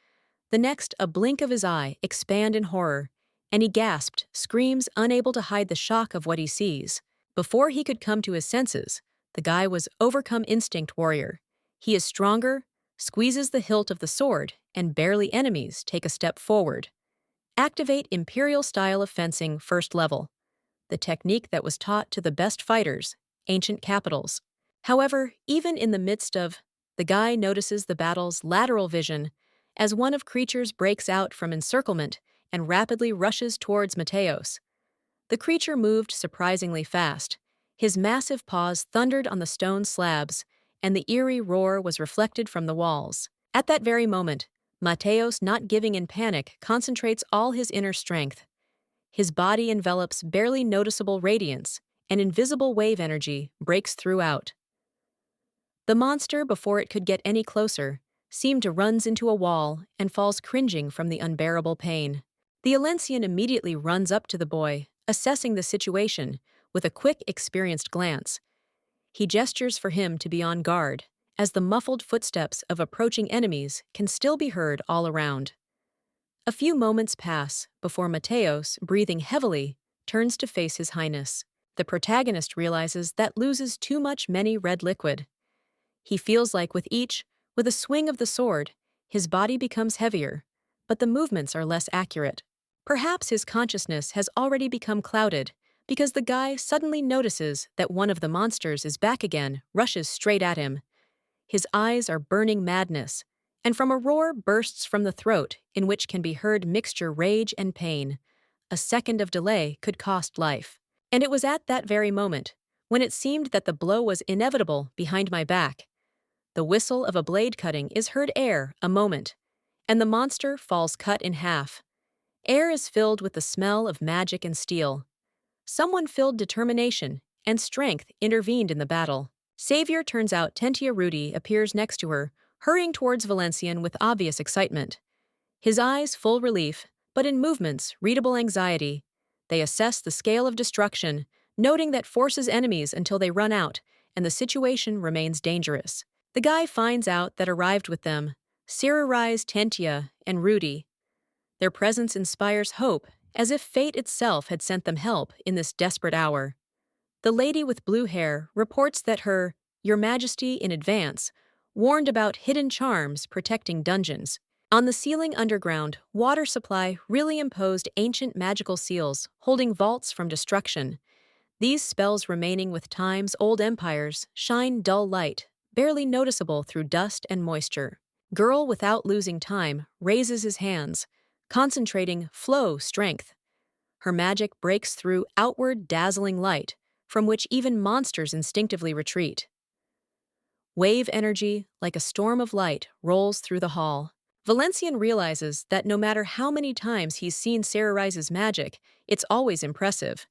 The next, a blink of his eye expand in horror, and he gasped, screams, unable to hide the shock of what he sees. Before he could come to his senses, the guy was overcome instinct warrior. He is stronger, squeezes the hilt of the sword, and barely enemies take a step forward. Activate Imperial style of fencing first level, the technique that was taught to the best fighters, ancient capitals. However, even in the midst of, the guy notices the battle's lateral vision as one of creatures breaks out from encirclement and rapidly rushes towards Mateos. The creature moved surprisingly fast. His massive paws thundered on the stone slabs, and the eerie roar was reflected from the walls. At that very moment, Mateos, not giving in panic, concentrates all his inner strength. His body envelops barely noticeable radiance, and invisible wave energy breaks throughout. The monster, before it could get any closer, seemed to runs into a wall and falls cringing from the unbearable pain. The Alencian immediately runs up to the boy, assessing the situation with a quick, experienced glance. He gestures for him to be on guard, as the muffled footsteps of approaching enemies can still be heard all around. A few moments pass before Mateos, breathing heavily, turns to face His Highness. The protagonist realizes that loses too much many red liquid. He feels like with a swing of the sword, his body becomes heavier, but the movements are less accurate. Perhaps his consciousness has already become clouded, because the guy suddenly notices that one of the monsters is back again, rushes straight at him. His eyes are burning madness, and from a roar bursts from the throat in which can be heard mixture rage and pain. A second of delay could cost life. And it was at that very moment, when it seemed that the blow was inevitable behind my back. The whistle of a blade cutting is heard a moment, and the monster falls cut in half. Air is filled with the smell of magic and steel. Someone filled determination and strength intervened in the battle. Savior turns out Tentia Rudy appears next to her, hurrying towards Valencian with obvious excitement. His eyes full relief, but in movements readable anxiety. They assess the scale of destruction, noting that forces enemies until they run out, and the situation remains dangerous. The guy finds out that arrived with them, Siririse, Tentia, and Rudy. Their presence inspires hope, as if fate itself had sent them help in this desperate hour. The lady with blue hair reports that her, Your Majesty in advance, warned about hidden charms protecting dungeons. On the ceiling underground, water supply really imposed ancient magical seals, holding vaults from destruction. These spells remaining with time's old empires shine dull light, barely noticeable through dust and moisture. Girl, without losing time, raises his hands, concentrating flow strength. Her magic breaks through outward dazzling light, from which even monsters instinctively retreat. Wave energy, like a storm of light, rolls through the hall. Valencian realizes that no matter how many times he's seen Sararise's magic, it's always impressive.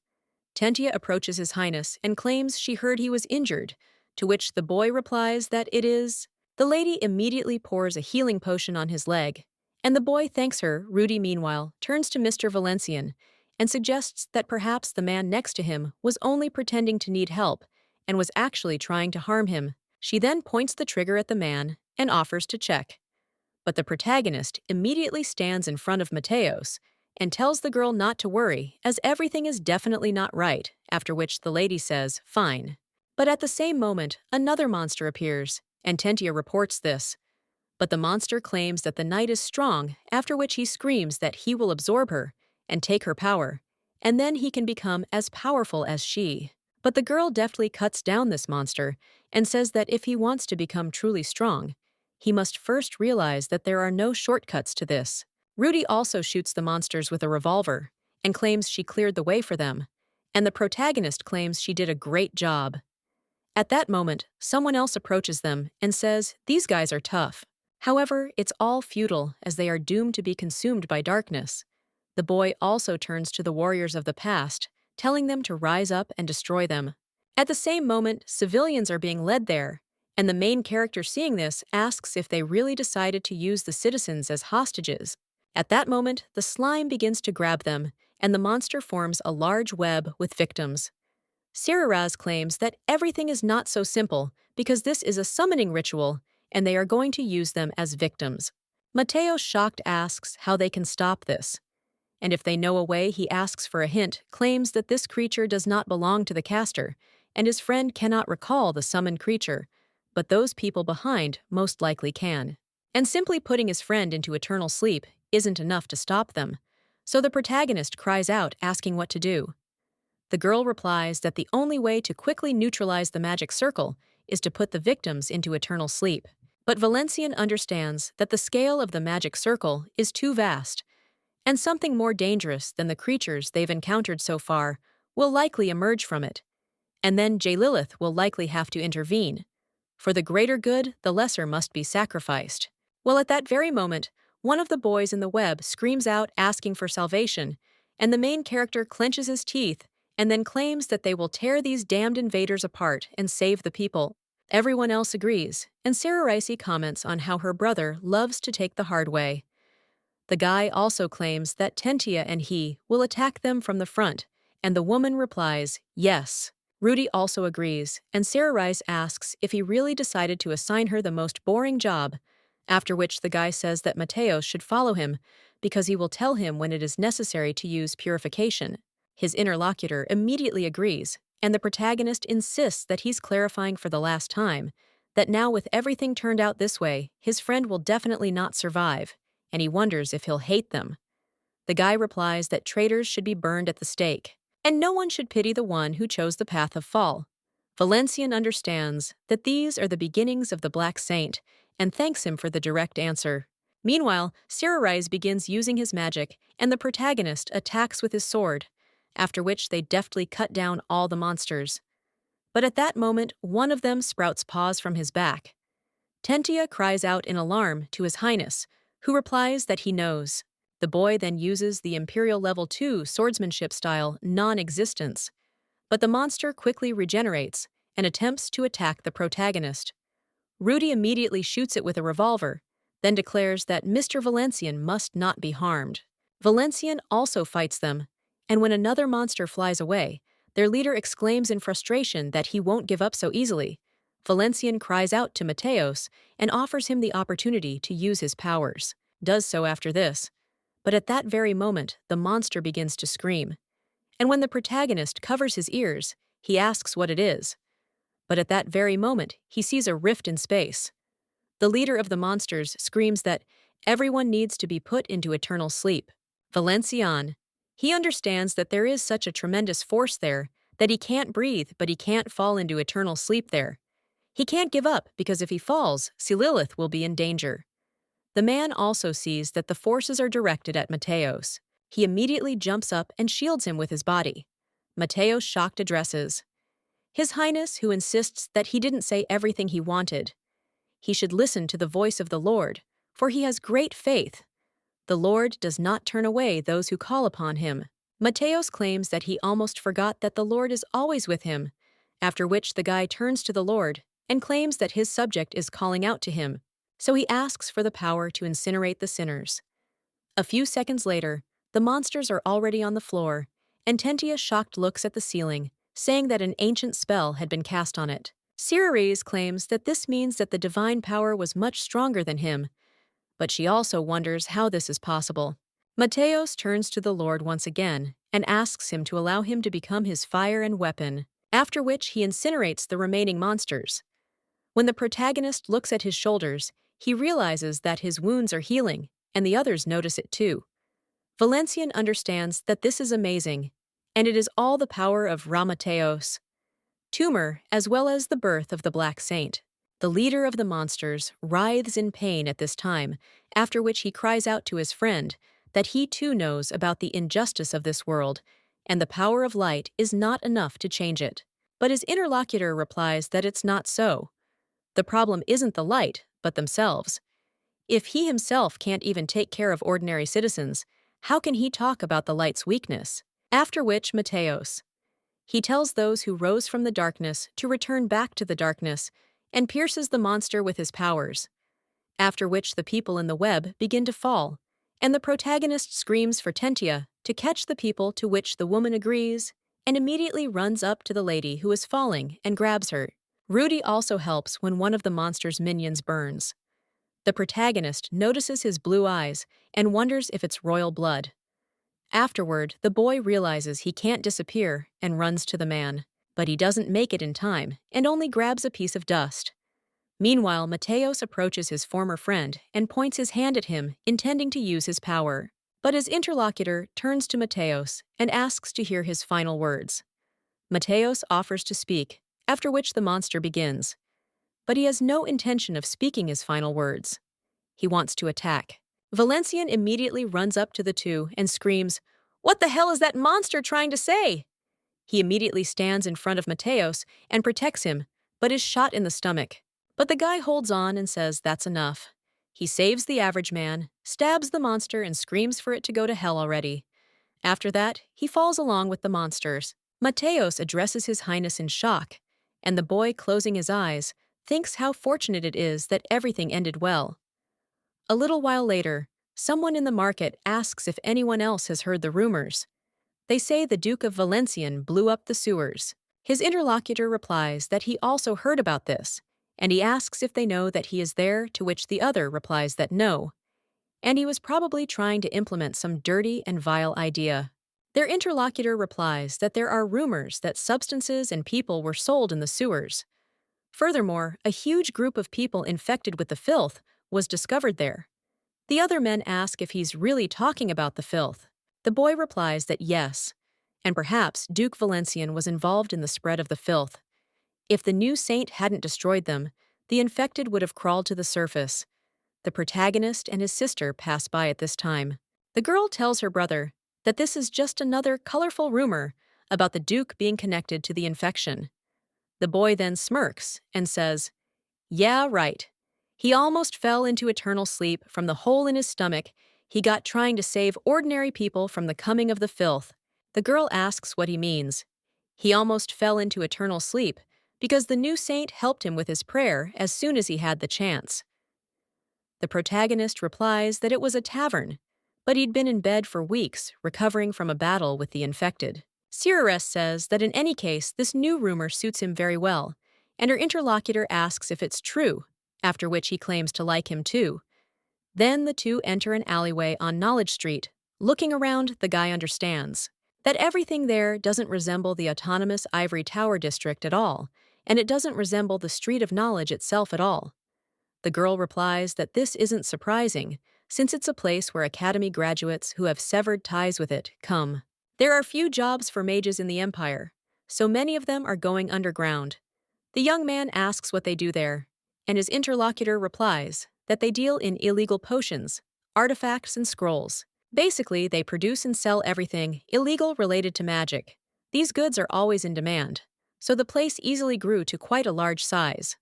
Tentia approaches His Highness and claims she heard he was injured, to which the boy replies that it is. The lady immediately pours a healing potion on his leg, and the boy thanks her. Rudy, meanwhile, turns to Mr. Valencian and suggests that perhaps the man next to him was only pretending to need help and was actually trying to harm him. She then points the trigger at the man and offers to check. But the protagonist immediately stands in front of Mateos and tells the girl not to worry, as everything is definitely not right, after which the lady says, fine. But at the same moment, another monster appears, and Tentia reports this. But the monster claims that the knight is strong, after which he screams that he will absorb her and take her power, and then he can become as powerful as she. But the girl deftly cuts down this monster and says that if he wants to become truly strong, he must first realize that there are no shortcuts to this. Rudy also shoots the monsters with a revolver and claims she cleared the way for them, and the protagonist claims she did a great job. At that moment, someone else approaches them and says these guys are tough. However, it's all futile as they are doomed to be consumed by darkness. The boy also turns to the warriors of the past, telling them to rise up and destroy them. At the same moment, civilians are being led there, and the main character, seeing this, asks if they really decided to use the citizens as hostages. At that moment, the slime begins to grab them, and the monster forms a large web with victims. Siriraz claims that everything is not so simple because this is a summoning ritual, and they are going to use them as victims. Mateo, shocked, asks how they can stop this. And if they know a way, he asks for a hint, claims that this creature does not belong to the caster, and his friend cannot recall the summoned creature, but those people behind most likely can. And simply putting his friend into eternal sleep isn't enough to stop them, so the protagonist cries out asking what to do. The girl replies that the only way to quickly neutralize the magic circle is to put the victims into eternal sleep. But Valencian understands that the scale of the magic circle is too vast, and something more dangerous than the creatures they've encountered so far will likely emerge from it. And then Jillith will likely have to intervene. For the greater good, the lesser must be sacrificed. Well, at that very moment, one of the boys in the web screams out asking for salvation, and the main character clenches his teeth and then claims that they will tear these damned invaders apart and save the people. Everyone else agrees, and Tyrany comments on how her brother loves to take the hard way. The guy also claims that Tentia and he will attack them from the front, and the woman replies, yes. Rudy also agrees, and Tyrany asks if he really decided to assign her the most boring job, after which the guy says that Mateo should follow him because he will tell him when it is necessary to use purification. His interlocutor immediately agrees, and the protagonist insists that he's clarifying for the last time, that now with everything turned out this way, his friend will definitely not survive, and he wonders if he'll hate them. The guy replies that traitors should be burned at the stake, and no one should pity the one who chose the path of fall. Valencian understands that these are the beginnings of the Black Saint, and thanks him for the direct answer. Meanwhile, Tyrany begins using his magic, and the protagonist attacks with his sword, after which they deftly cut down all the monsters. But at that moment, one of them sprouts paws from his back. Tentia cries out in alarm to His Highness, who replies that he knows. The boy then uses the Imperial Level 2 swordsmanship style non-existence, but the monster quickly regenerates and attempts to attack the protagonist. Rudy immediately shoots it with a revolver, then declares that Mr. Valencian must not be harmed. Valencian also fights them, and when another monster flies away, their leader exclaims in frustration that he won't give up so easily. Valencian cries out to Mateos and offers him the opportunity to use his powers. Does so after this, but at that very moment, the monster begins to scream. And when the protagonist covers his ears, he asks what it is. But at that very moment, he sees a rift in space. The leader of the monsters screams that everyone needs to be put into eternal sleep. Valencian, he understands that there is such a tremendous force there that he can't breathe, but he can't fall into eternal sleep there. He can't give up because if he falls, Jillith will be in danger. The man also sees that the forces are directed at Mateos. He immediately jumps up and shields him with his body. Mateos, shocked, addresses His Highness, who insists that he didn't say everything he wanted. He should listen to the voice of the Lord, for he has great faith. The Lord does not turn away those who call upon him. Mateos claims that he almost forgot that the Lord is always with him, after which the guy turns to the Lord and claims that his subject is calling out to him, so he asks for the power to incinerate the sinners. A few seconds later, the monsters are already on the floor, and Tentia, shocked, looks at the ceiling, saying that an ancient spell had been cast on it. Tyrany claims that this means that the divine power was much stronger than him, but she also wonders how this is possible. Mateos turns to the Lord once again and asks him to allow him to become his fire and weapon, after which he incinerates the remaining monsters. When the protagonist looks at his shoulders, he realizes that his wounds are healing, and the others notice it too. Valencian understands that this is amazing, and it is all the power of Mateos' tumor as well as the birth of the Black Saint. The leader of the monsters writhes in pain at this time, after which he cries out to his friend that he too knows about the injustice of this world, and the power of light is not enough to change it. But his interlocutor replies that it's not so. The problem isn't the light, but themselves. If he himself can't even take care of ordinary citizens, how can he talk about the light's weakness? After which, Mateos. He tells those who rose from the darkness to return back to the darkness and pierces the monster with his powers. After which the people in the web begin to fall, and the protagonist screams for Tentia to catch the people, to which the woman agrees and immediately runs up to the lady who is falling and grabs her. Rudy also helps when one of the monster's minions burns. The protagonist notices his blue eyes and wonders if it's royal blood. Afterward, the boy realizes he can't disappear and runs to the man, but he doesn't make it in time and only grabs a piece of dust. Meanwhile, Mateos approaches his former friend and points his hand at him, intending to use his power. But his interlocutor turns to Mateos and asks to hear his final words. Mateos offers to speak, after which the monster begins. But he has no intention of speaking his final words. He wants to attack. Valencian immediately runs up to the two and screams, "What the hell is that monster trying to say?" He immediately stands in front of Mateos and protects him, but is shot in the stomach. But the guy holds on and says that's enough. He saves the average man, stabs the monster, and screams for it to go to hell already. After that, he falls along with the monsters. Mateos addresses His Highness in shock, and the boy, closing his eyes, thinks how fortunate it is that everything ended well. A little while later, someone in the market asks if anyone else has heard the rumors. They say the Duke of Valencian blew up the sewers. His interlocutor replies that he also heard about this, and he asks if they know that he is there, to which the other replies that no, and he was probably trying to implement some dirty and vile idea. Their interlocutor replies that there are rumors that substances and people were sold in the sewers. Furthermore, a huge group of people infected with the filth was discovered there. The other men ask if he's really talking about the filth. The boy replies that yes, and perhaps Duke Valencian was involved in the spread of the filth. If the new saint hadn't destroyed them, the infected would have crawled to the surface. The protagonist and his sister pass by at this time. The girl tells her brother that this is just another colorful rumor about the Duke being connected to the infection. The boy then smirks and says, "Yeah, right. He almost fell into eternal sleep from the hole in his stomach he got trying to save ordinary people from the coming of the filth." The girl asks what he means. He almost fell into eternal sleep because the new saint helped him with his prayer as soon as he had the chance. The protagonist replies that it was a tavern, but he'd been in bed for weeks, recovering from a battle with the infected. Cirarest says that in any case, this new rumor suits him very well, and her interlocutor asks if it's true, after which he claims to like him too. Then the two enter an alleyway on Knowledge Street. Looking around, the guy understands that everything there doesn't resemble the autonomous Ivory Tower district at all, and it doesn't resemble the Street of Knowledge itself at all. The girl replies that this isn't surprising, since it's a place where academy graduates who have severed ties with it come. There are few jobs for mages in the Empire, so many of them are going underground. The young man asks what they do there, and his interlocutor replies that they deal in illegal potions, artifacts, and scrolls. Basically, they produce and sell everything illegal related to magic. These goods are always in demand, so the place easily grew to quite a large size.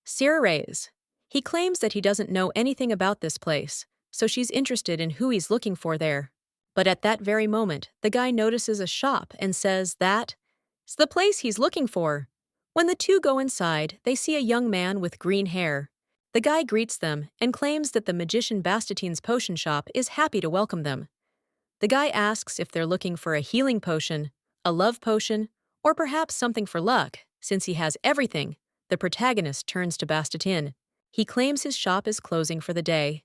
Cirarest. He claims that he doesn't know anything about this place, so she's interested in who he's looking for there. But at that very moment, the guy notices a shop and says that it's the place he's looking for. When the two go inside, they see a young man with green hair. The guy greets them and claims that the magician Bastatine's potion shop is happy to welcome them. The guy asks if they're looking for a healing potion, a love potion, or perhaps something for luck. Since he has everything, the protagonist turns to Bastatine. He claims his shop is closing for the day.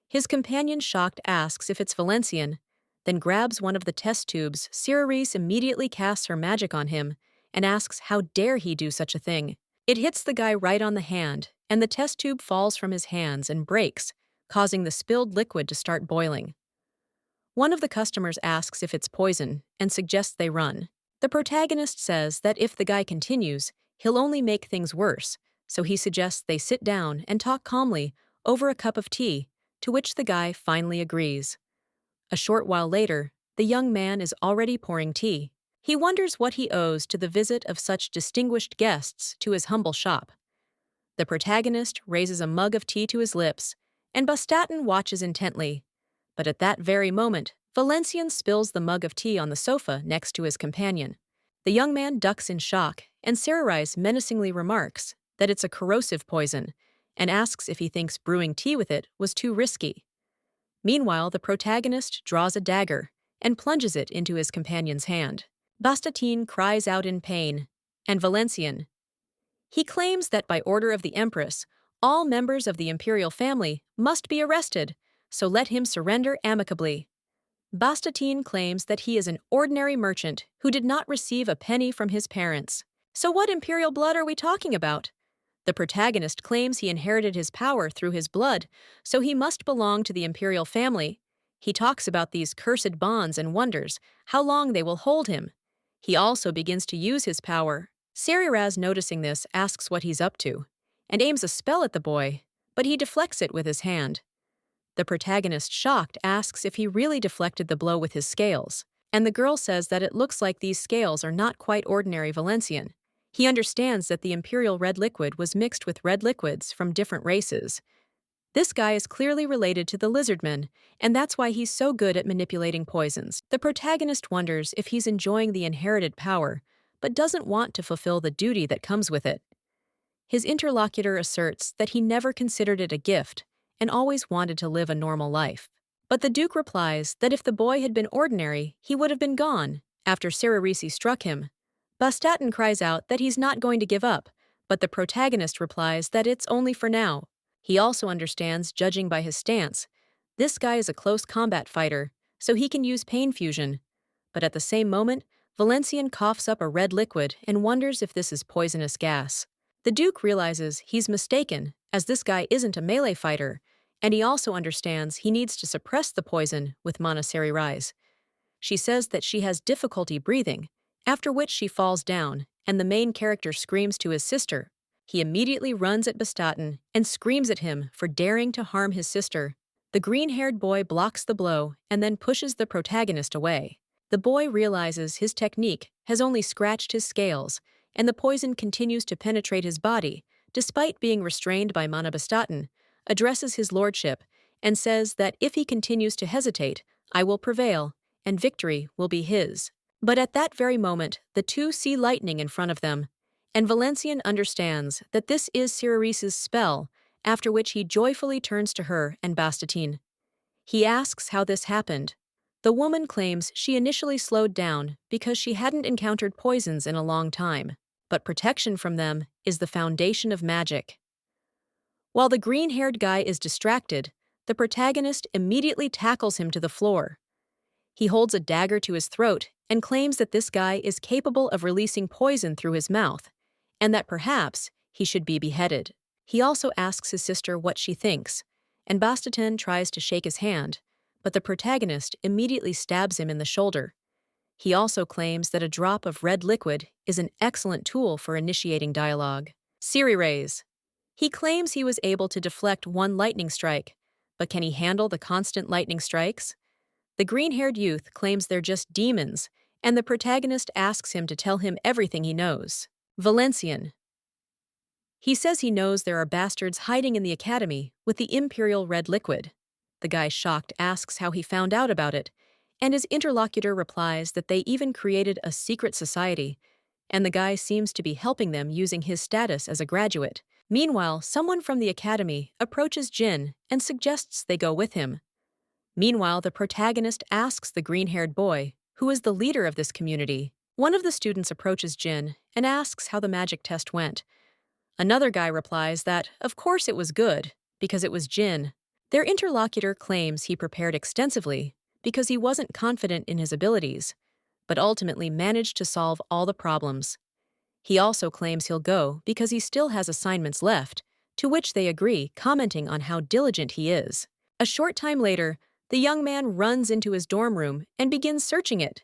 His companion, shocked, asks if it's Valencian, then grabs one of the test tubes. Cirarest immediately casts her magic on him and asks how dare he do such a thing. It hits the guy right on the hand, and the test tube falls from his hands and breaks, causing the spilled liquid to start boiling. One of the customers asks if it's poison and suggests they run. The protagonist says that if the guy continues, he'll only make things worse, so he suggests they sit down and talk calmly over a cup of tea, to which the guy finally agrees. A short while later, the young man is already pouring tea. He wonders what he owes to the visit of such distinguished guests to his humble shop. The protagonist raises a mug of tea to his lips, and Bastatine watches intently. But at that very moment, Valencian spills the mug of tea on the sofa next to his companion. The young man ducks in shock, and Cirarest menacingly remarks that it's a corrosive poison, and asks if he thinks brewing tea with it was too risky. Meanwhile, the protagonist draws a dagger and plunges it into his companion's hand. Bastatine cries out in pain, and Valencian, He claims that by order of the Empress, all members of the imperial family must be arrested, so let him surrender amicably. Bastatine claims that he is an ordinary merchant who did not receive a penny from his parents. So what imperial blood are we talking about? The protagonist claims he inherited his power through his blood, so he must belong to the imperial family. He talks about these cursed bonds and wonders how long they will hold him. He also begins to use his power. Sariraz, noticing this, asks what he's up to, and aims a spell at the boy, but he deflects it with his hand. The protagonist, shocked, asks if he really deflected the blow with his scales, and the girl says that it looks like these scales are not quite ordinary Valencian. He understands that the imperial red liquid was mixed with red liquids from different races. This guy is clearly related to the lizardmen, and that's why he's so good at manipulating poisons. The protagonist wonders if he's enjoying the inherited power, but doesn't want to fulfill the duty that comes with it. His interlocutor asserts that he never considered it a gift and always wanted to live a normal life. But the Duke replies that if the boy had been ordinary, he would have been gone after Cererisi struck him. Bastatine cries out that he's not going to give up, but the protagonist replies that it's only for now. He also understands, judging by his stance, this guy is a close combat fighter, so he can use pain fusion. But at the same moment, Valencian coughs up a red liquid and wonders if this is poisonous gas. The Duke realizes he's mistaken, as this guy isn't a melee fighter, and he also understands he needs to suppress the poison with Monastery Rise. She says that she has difficulty breathing, after which she falls down, and the main character screams to his sister. He immediately runs at Bastatine and screams at him for daring to harm his sister. The green-haired boy blocks the blow and then pushes the protagonist away. The boy realizes his technique has only scratched his scales, and the poison continues to penetrate his body, despite being restrained by Mana. Bastatine addresses his lordship and says that if he continues to hesitate, I will prevail, and victory will be his. But at that very moment, the two see lightning in front of them, and Valencian understands that this is Cererisi's spell, after which he joyfully turns to her and Bastatine. He asks how this happened. The woman claims she initially slowed down because she hadn't encountered poisons in a long time, but protection from them is the foundation of magic. While the green-haired guy is distracted, the protagonist immediately tackles him to the floor. He holds a dagger to his throat and claims that this guy is capable of releasing poison through his mouth, and that perhaps he should be beheaded. He also asks his sister what she thinks, and Bastatine tries to shake his hand, but the protagonist immediately stabs him in the shoulder. He also claims that a drop of red liquid is an excellent tool for initiating dialogue. Cererisi. He claims he was able to deflect one lightning strike, but can he handle the constant lightning strikes? The green-haired youth claims they're just demons, and the protagonist asks him to tell him everything he knows. Valencian. He says he knows there are bastards hiding in the academy with the imperial red liquid. The guy, shocked, asks how he found out about it, and his interlocutor replies that they even created a secret society, and the guy seems to be helping them using his status as a graduate. Meanwhile, someone from the academy approaches Jin and suggests they go with him. Meanwhile, the protagonist asks the green-haired boy, who is the leader of this community. One of the students approaches Jin and asks how the magic test went. Another guy replies that, of course it was good, because it was Jin. Their interlocutor claims he prepared extensively because he wasn't confident in his abilities, but ultimately managed to solve all the problems. He also claims he'll go because he still has assignments left, to which they agree, commenting on how diligent he is. A short time later, the young man runs into his dorm room and begins searching it.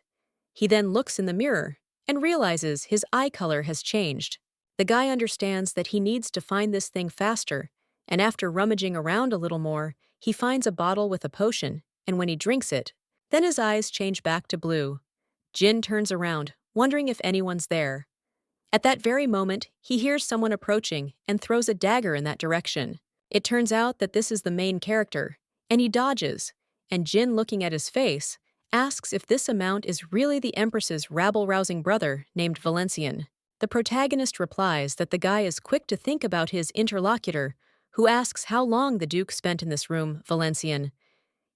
He then looks in the mirror and realizes his eye color has changed. The guy understands that he needs to find this thing faster, and after rummaging around a little more, he finds a bottle with a potion, and when he drinks it, then his eyes change back to blue. Jin turns around, wondering if anyone's there. At that very moment, he hears someone approaching and throws a dagger in that direction. It turns out that this is the main character, and he dodges, and Jin, looking at his face, asks if this amount is really the Empress's rabble-rousing brother named Valencian. The protagonist replies that the guy is quick to think about his interlocutor, who asks how long the Duke spent in this room, Valencian.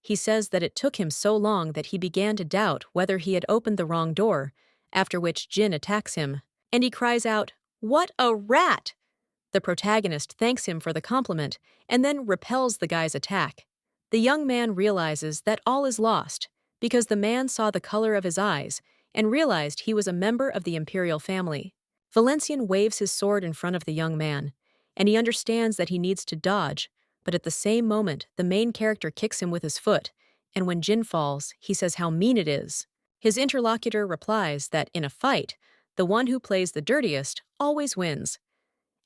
He says that it took him so long that he began to doubt whether he had opened the wrong door, after which Jin attacks him, and he cries out, "What a rat!" The protagonist thanks him for the compliment and then repels the guy's attack. The young man realizes that all is lost because the man saw the color of his eyes and realized he was a member of the imperial family. Valencian waves his sword in front of the young man, and he understands that he needs to dodge, but at the same moment, the main character kicks him with his foot, and when Jin falls, he says how mean it is. His interlocutor replies that in a fight, the one who plays the dirtiest always wins.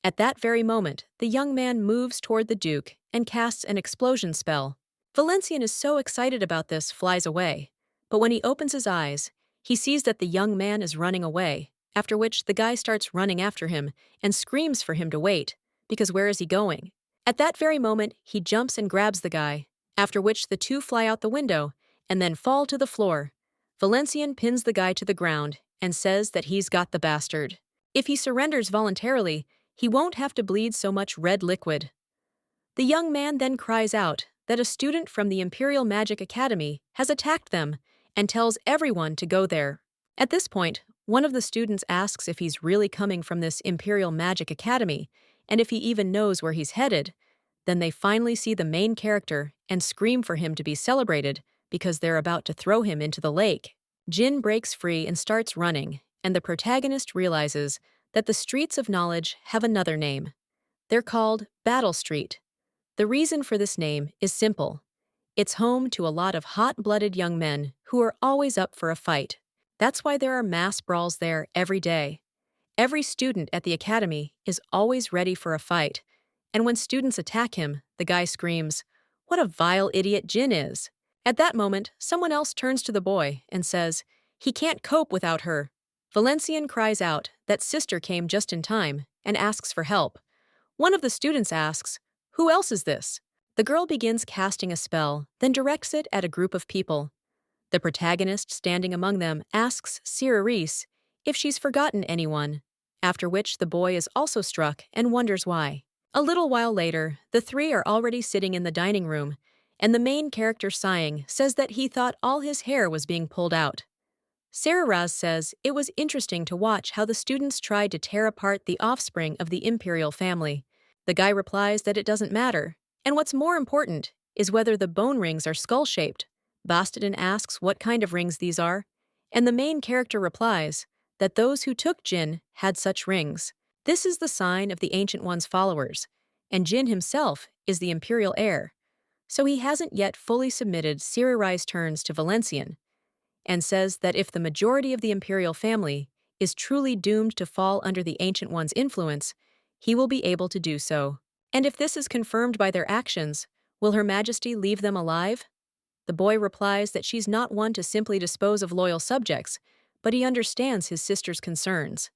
At that very moment, the young man moves toward the Duke and casts an explosion spell. Valencian is so excited about this, flies away. But when he opens his eyes, he sees that the young man is running away, after which the guy starts running after him and screams for him to wait, because where is he going? At that very moment, he jumps and grabs the guy, after which the two fly out the window and then fall to the floor. Valencian pins the guy to the ground and says that he's got the bastard. If he surrenders voluntarily, he won't have to bleed so much red liquid. The young man then cries out that a student from the Imperial Magic Academy has attacked them and tells everyone to go there. At this point, one of the students asks if he's really coming from this Imperial Magic Academy and if he even knows where he's headed. Then they finally see the main character and scream for him to be celebrated because they're about to throw him into the lake. Jin breaks free and starts running, and the protagonist realizes that the streets of knowledge have another name. They're called Battle Street. The reason for this name is simple. It's home to a lot of hot-blooded young men who are always up for a fight. That's why there are mass brawls there every day. Every student at the academy is always ready for a fight, and when students attack him, the guy screams, "What a vile idiot Jin is!" At that moment, someone else turns to the boy and says, "He can't cope without her." Valencian cries out that sister came just in time and asks for help. One of the students asks, "Who else is this?" The girl begins casting a spell, then directs it at a group of people. The protagonist, standing among them, asks Ceres if she's forgotten anyone, after which the boy is also struck and wonders why. A little while later, the three are already sitting in the dining room, and the main character, sighing, says that he thought all his hair was being pulled out. Ceres says it was interesting to watch how the students tried to tear apart the offspring of the imperial family. The guy replies that it doesn't matter, and what's more important is whether the bone rings are skull-shaped. Bastardin asks what kind of rings these are, and the main character replies that those who took Jin had such rings. This is the sign of the Ancient One's followers, and Jin himself is the imperial heir, so he hasn't yet fully submitted. Ceres turns to Valencian and says that if the majority of the imperial family is truly doomed to fall under the Ancient One's influence, he will be able to do so. And if this is confirmed by their actions, will Her Majesty leave them alive? The boy replies that she's not one to simply dispose of loyal subjects, but he understands his sister's concerns.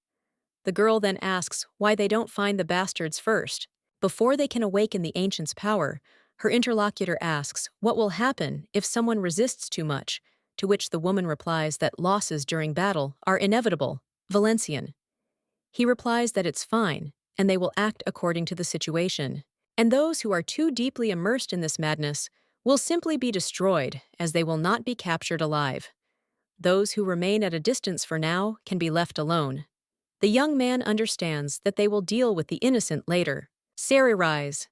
The girl then asks why they don't find the bastards first. Before they can awaken the Ancient's power, her interlocutor asks what will happen if someone resists too much, to which the woman replies that losses during battle are inevitable. Valencian. He replies that it's fine, and they will act according to the situation. And those who are too deeply immersed in this madness will simply be destroyed, as they will not be captured alive. Those who remain at a distance for now can be left alone. The young man understands that they will deal with the innocent later. Ceres.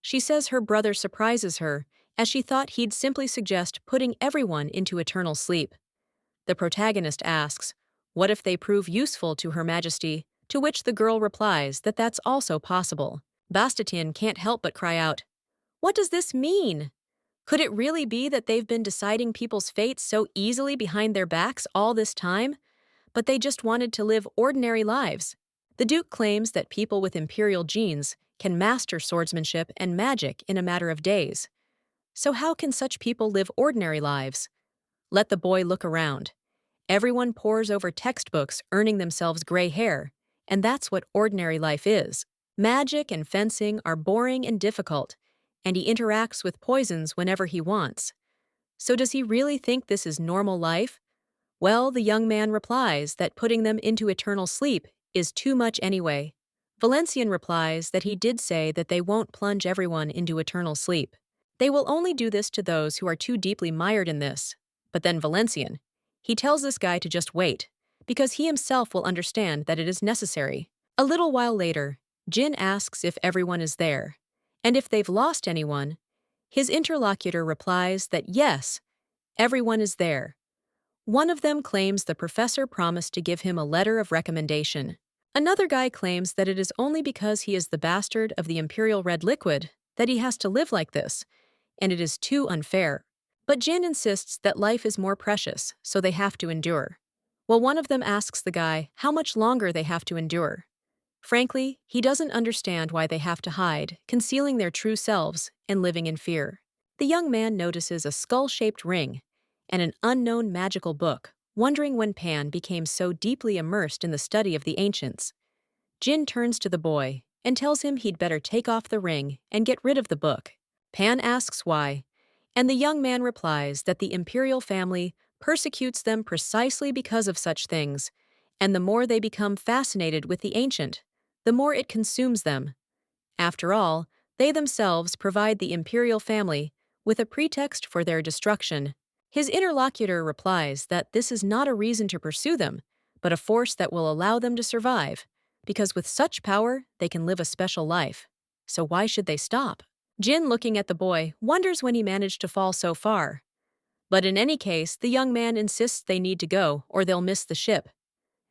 She says her brother surprises her, as she thought he'd simply suggest putting everyone into eternal sleep. The protagonist asks, what if they prove useful to Her Majesty, to which the girl replies that that's also possible. Bastien can't help but cry out, "What does this mean? Could it really be that they've been deciding people's fates so easily behind their backs all this time? But they just wanted to live ordinary lives." The Duke claims that people with imperial genes can master swordsmanship and magic in a matter of days. So how can such people live ordinary lives? Let the boy look around. Everyone pores over textbooks, earning themselves gray hair, and that's what ordinary life is. Magic and fencing are boring and difficult, and he interacts with poisons whenever he wants. So does he really think this is normal life? Well, the young man replies that putting them into eternal sleep is too much anyway. Valencian replies that he did say that they won't plunge everyone into eternal sleep. They will only do this to those who are too deeply mired in this. But then Valencian, he tells this guy to just wait, because he himself will understand that it is necessary. A little while later, Jin asks if everyone is there, and if they've lost anyone. His interlocutor replies that yes, everyone is there. One of them claims the professor promised to give him a letter of recommendation. Another guy claims that it is only because he is the bastard of the Imperial Red Liquid that he has to live like this, and it is too unfair. But Jin insists that life is more precious, so they have to endure. Well, one of them asks the guy how much longer they have to endure. Frankly, he doesn't understand why they have to hide, concealing their true selves and living in fear. The young man notices a skull-shaped ring and an unknown magical book, wondering when Pan became so deeply immersed in the study of the ancients. Jin turns to the boy and tells him he'd better take off the ring and get rid of the book. Pan asks why, and the young man replies that the imperial family persecutes them precisely because of such things, and the more they become fascinated with the ancient, the more it consumes them. After all, they themselves provide the imperial family with a pretext for their destruction. His interlocutor replies that this is not a reason to pursue them, but a force that will allow them to survive, because with such power, they can live a special life. So why should they stop? Jin, looking at the boy, wonders when he managed to fall so far. But in any case, the young man insists they need to go or they'll miss the ship.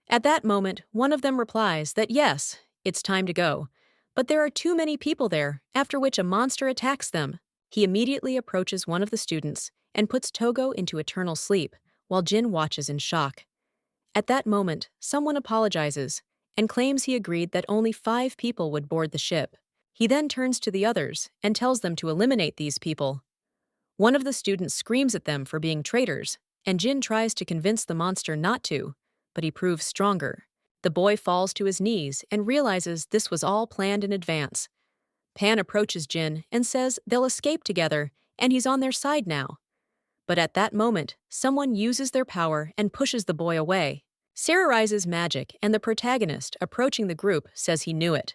At that moment, one of them replies that yes, it's time to go, but there are too many people there, after which a monster attacks them. He immediately approaches one of the students and puts Togo into eternal sleep, while Jin watches in shock. At that moment, someone apologizes and claims he agreed that only 5 people would board the ship. He then turns to the others and tells them to eliminate these people. One of the students screams at them for being traitors, and Jin tries to convince the monster not to, but he proves stronger. The boy falls to his knees and realizes this was all planned in advance. Pan approaches Jin and says they'll escape together, and he's on their side now. But at that moment, someone uses their power and pushes the boy away. Sarah magic, and the protagonist, approaching the group, says he knew it.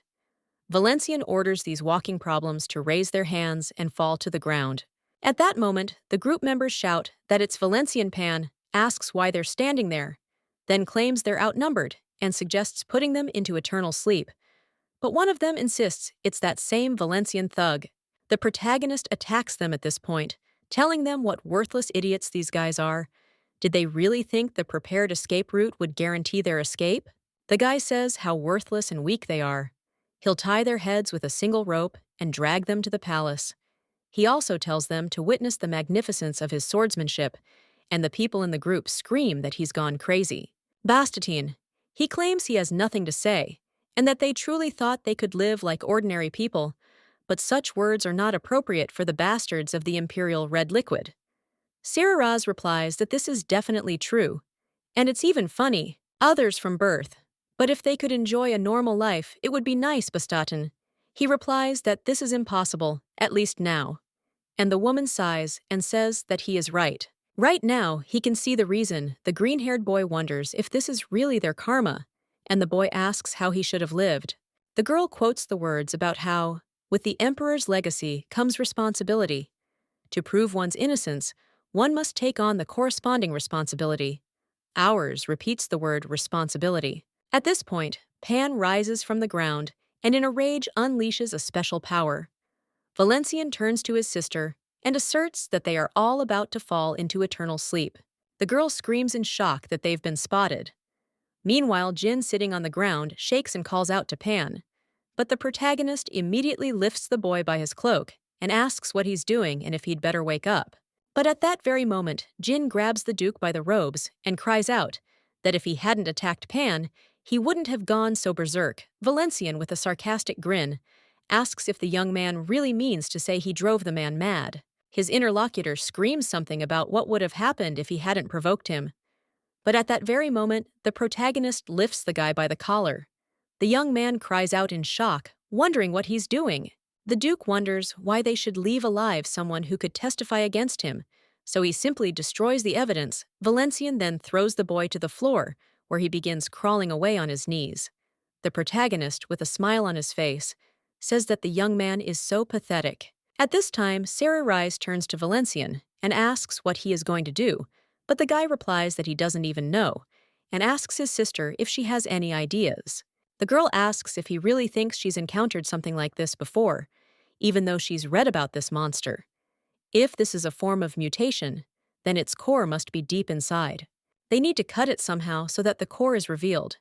Valencian orders these walking problems to raise their hands and fall to the ground. At that moment, the group members shout that it's Valencian. Pan asks why they're standing there, then claims they're outnumbered and suggests putting them into eternal sleep. But one of them insists it's that same Valencian thug. The protagonist attacks them at this point, telling them what worthless idiots these guys are. Did they really think the prepared escape route would guarantee their escape? The guy says how worthless and weak they are. He'll tie their heads with a single rope and drag them to the palace. He also tells them to witness the magnificence of his swordsmanship, and the people in the group scream that he's gone crazy. Bastatine. He claims he has nothing to say, and that they truly thought they could live like ordinary people, but such words are not appropriate for the bastards of the Imperial Red Liquid. Sarah replies that this is definitely true, and it's even funny, others from birth. But if they could enjoy a normal life, it would be nice, Bastatin. He replies that this is impossible, at least now. And the woman sighs and says that he is right. Right now, he can see the reason. The green-haired boy wonders if this is really their karma, and the boy asks how he should have lived. The girl quotes the words about how, with the emperor's legacy comes responsibility. To prove one's innocence, one must take on the corresponding responsibility. Ours repeats the word responsibility. At this point, Pan rises from the ground and in a rage unleashes a special power. Valencian turns to his sister and asserts that they are all about to fall into eternal sleep. The girl screams in shock that they've been spotted. Meanwhile, Jin, sitting on the ground, shakes and calls out to Pan. But the protagonist immediately lifts the boy by his cloak and asks what he's doing and if he'd better wake up. But at that very moment, Jin grabs the Duke by the robes and cries out that if he hadn't attacked Pan, he wouldn't have gone so berserk. Valencian, with a sarcastic grin, asks if the young man really means to say he drove the man mad. His interlocutor screams something about what would have happened if he hadn't provoked him. But at that very moment, the protagonist lifts the guy by the collar. The young man cries out in shock, wondering what he's doing. The Duke wonders why they should leave alive someone who could testify against him, so he simply destroys the evidence. Valencian then throws the boy to the floor, where he begins crawling away on his knees. The protagonist, with a smile on his face, says that the young man is so pathetic. At this time, Sarah turns to Valencian and asks what he is going to do, but the guy replies that he doesn't even know, and asks his sister if she has any ideas. The girl asks if he really thinks she's encountered something like this before, even though she's read about this monster. If this is a form of mutation, then its core must be deep inside. They need to cut it somehow so that the core is revealed,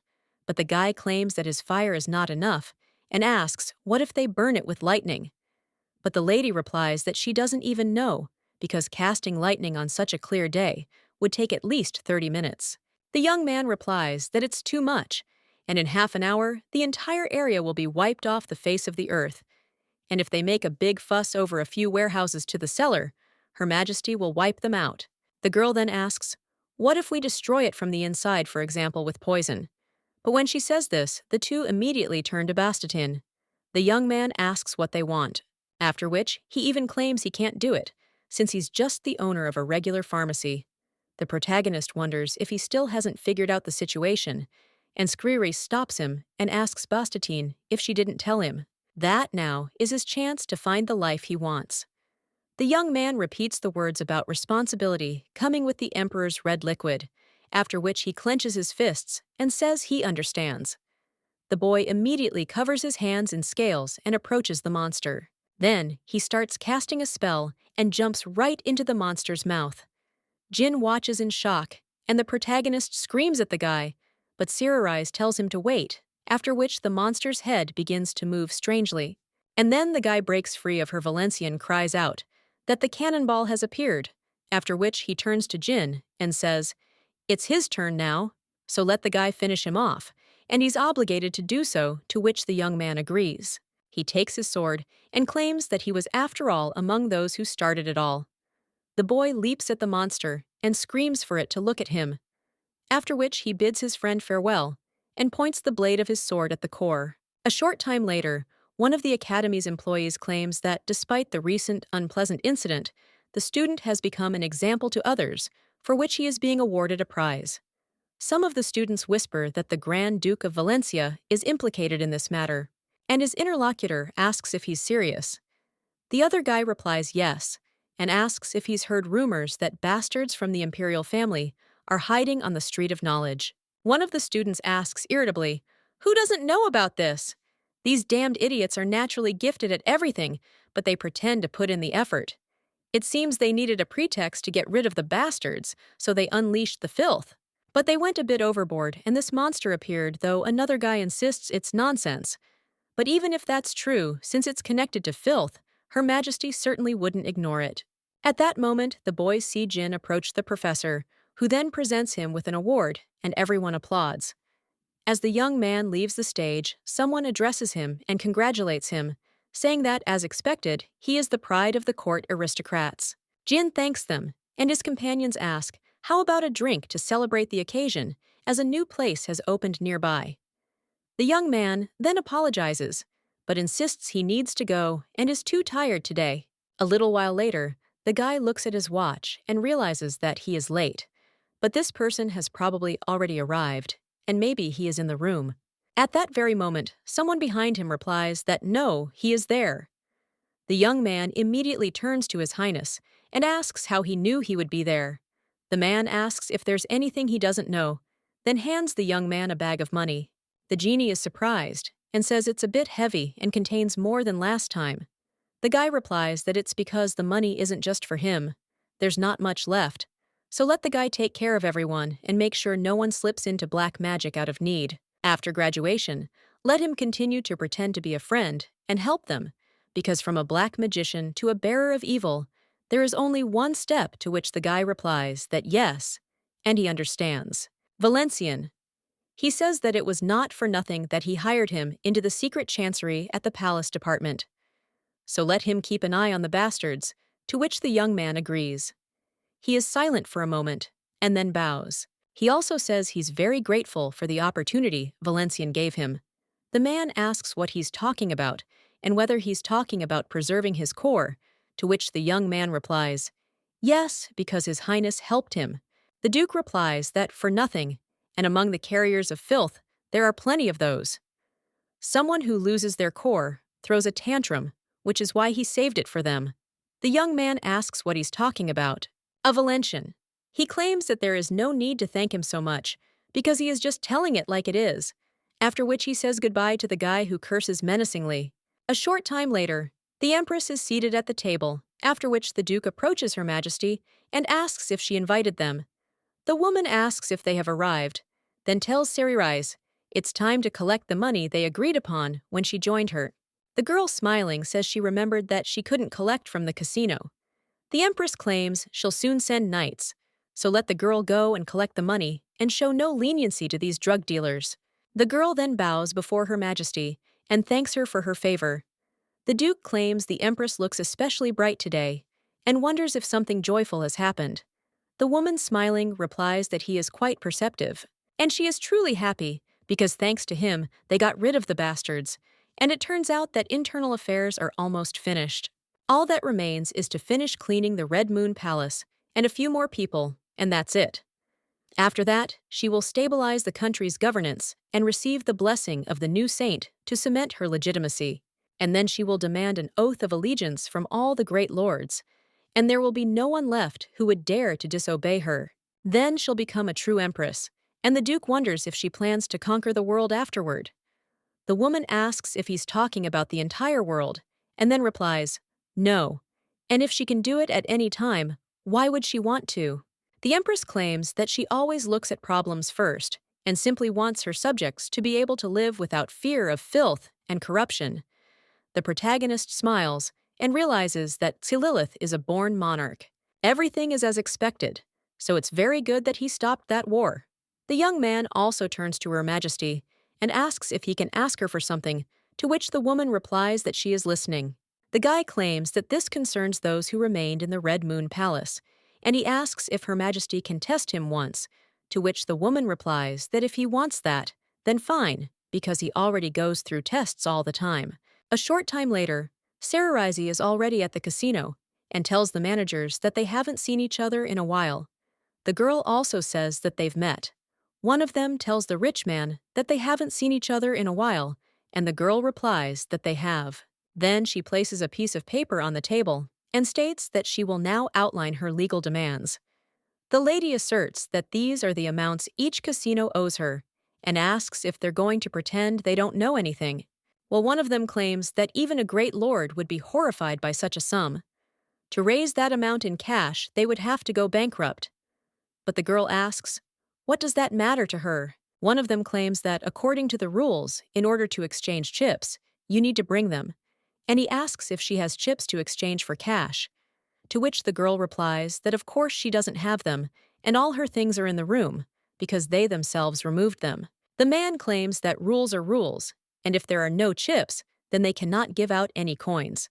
but the guy claims that his fire is not enough and asks what if they burn it with lightning. But the lady replies that she doesn't even know, because casting lightning on such a clear day would take at least 30 minutes. The young man replies that it's too much, and in half an hour, the entire area will be wiped off the face of the earth. And if they make a big fuss over a few warehouses to the cellar, Her Majesty will wipe them out. The girl then asks, what if we destroy it from the inside, for example, with poison? But when she says this, the two immediately turn to Bastatin. The young man asks what they want, after which he even claims he can't do it, since he's just the owner of a regular pharmacy. The protagonist wonders if he still hasn't figured out the situation, and Skriri stops him and asks Bastatin if she didn't tell him. That now is his chance to find the life he wants. The young man repeats the words about responsibility coming with the Emperor's red liquid, after which he clenches his fists and says he understands. The boy immediately covers his hands in scales and approaches the monster. Then he starts casting a spell and jumps right into the monster's mouth. Jin watches in shock, and the protagonist screams at the guy, but Siririse tells him to wait, after which the monster's head begins to move strangely. And then the guy breaks free of her. Valencian cries out that the cannonball has appeared, after which he turns to Jin and says, "It's his turn now, so let the guy finish him off," and he's obligated to do so, to which the young man agrees. He takes his sword and claims that he was after all among those who started it all. The boy leaps at the monster and screams for it to look at him, after which he bids his friend farewell and points the blade of his sword at the core. A short time later, one of the Academy's employees claims that despite the recent unpleasant incident, the student has become an example to others, for which he is being awarded a prize. Some of the students whisper that the Grand Duke of Valencia is implicated in this matter, and his interlocutor asks if he's serious. The other guy replies yes, and asks if he's heard rumors that bastards from the imperial family are hiding on the street of knowledge. One of the students asks irritably, "Who doesn't know about this? These damned idiots are naturally gifted at everything, but they pretend to put in the effort. It seems they needed a pretext to get rid of the bastards, so they unleashed the filth. But they went a bit overboard, and this monster appeared, though another guy insists it's nonsense. But even if that's true, since it's connected to filth, Her Majesty certainly wouldn't ignore it." At that moment, the boys see Jin approach the professor, who then presents him with an award, and everyone applauds. As the young man leaves the stage, someone addresses him and congratulates him, saying that, as expected, he is the pride of the court aristocrats. Jin thanks them, and his companions ask, how about a drink to celebrate the occasion, as a new place has opened nearby? The young man then apologizes, but insists he needs to go and is too tired today. A little while later, the guy looks at his watch and realizes that he is late, but this person has probably already arrived, and maybe he is in the room. At that very moment, someone behind him replies that no, he is there. The young man immediately turns to His Highness and asks how he knew he would be there. The man asks if there's anything he doesn't know, then hands the young man a bag of money. The genie is surprised and says it's a bit heavy and contains more than last time. The guy replies that it's because the money isn't just for him. There's not much left, so let the guy take care of everyone and make sure no one slips into black magic out of need. After graduation, let him continue to pretend to be a friend and help them, because from a black magician to a bearer of evil, there is only one step, to which the guy replies that yes, and he understands. Valencian. He says that it was not for nothing that he hired him into the secret chancery at the palace department. So let him keep an eye on the bastards, to which the young man agrees. He is silent for a moment, and then bows. He also says he's very grateful for the opportunity Valencian gave him. The man asks what he's talking about, and whether he's talking about preserving his core, to which the young man replies, yes, because His Highness helped him. The Duke replies that for nothing, and among the carriers of filth, there are plenty of those. Someone who loses their core throws a tantrum, which is why he saved it for them. The young man asks what he's talking about. A Valencian. He claims that there is no need to thank him so much, because he is just telling it like it is, after which he says goodbye to the guy who curses menacingly. A short time later, the Empress is seated at the table, after which the Duke approaches Her Majesty and asks if she invited them. The woman asks if they have arrived, then tells Cerise it's time to collect the money they agreed upon when she joined her. The girl, smiling, says she remembered that she couldn't collect from the casino. The Empress claims she'll soon send knights, so let the girl go and collect the money and show no leniency to these drug dealers. The girl then bows before Her Majesty and thanks her for her favor. The Duke claims the Empress looks especially bright today and wonders if something joyful has happened. The woman, smiling, replies that he is quite perceptive, and she is truly happy because thanks to him they got rid of the bastards, and it turns out that internal affairs are almost finished. All that remains is to finish cleaning the Red Moon Palace and a few more people, and that's it. After that, she will stabilize the country's governance and receive the blessing of the new saint to cement her legitimacy. And then she will demand an oath of allegiance from all the great lords, and there will be no one left who would dare to disobey her. Then she'll become a true empress, and the Duke wonders if she plans to conquer the world afterward. The woman asks if he's talking about the entire world, and then replies, no. And if she can do it at any time, why would she want to? The Empress claims that she always looks at problems first, and simply wants her subjects to be able to live without fear of filth and corruption. The protagonist smiles and realizes that Jillith is a born monarch. Everything is as expected, so it's very good that he stopped that war. The young man also turns to Her Majesty and asks if he can ask her for something, to which the woman replies that she is listening. The guy claims that this concerns those who remained in the Red Moon Palace, and he asks if Her Majesty can test him once, to which the woman replies that if he wants that, then fine, because he already goes through tests all the time. A short time later, Cerise is already at the casino and tells the managers that they haven't seen each other in a while. The girl also says that they've met. One of them tells the rich man that they haven't seen each other in a while, and the girl replies that they have. Then she places a piece of paper on the table and states that she will now outline her legal demands. The lady asserts that these are the amounts each casino owes her and asks if they're going to pretend they don't know anything. Well, one of them claims that even a great lord would be horrified by such a sum. To raise that amount in cash, they would have to go bankrupt. But the girl asks, what does that matter to her? One of them claims that, according to the rules, in order to exchange chips, you need to bring them, and he asks if she has chips to exchange for cash, to which the girl replies that of course she doesn't have them, and all her things are in the room, because they themselves removed them. The man claims that rules are rules, and if there are no chips, then they cannot give out any coins.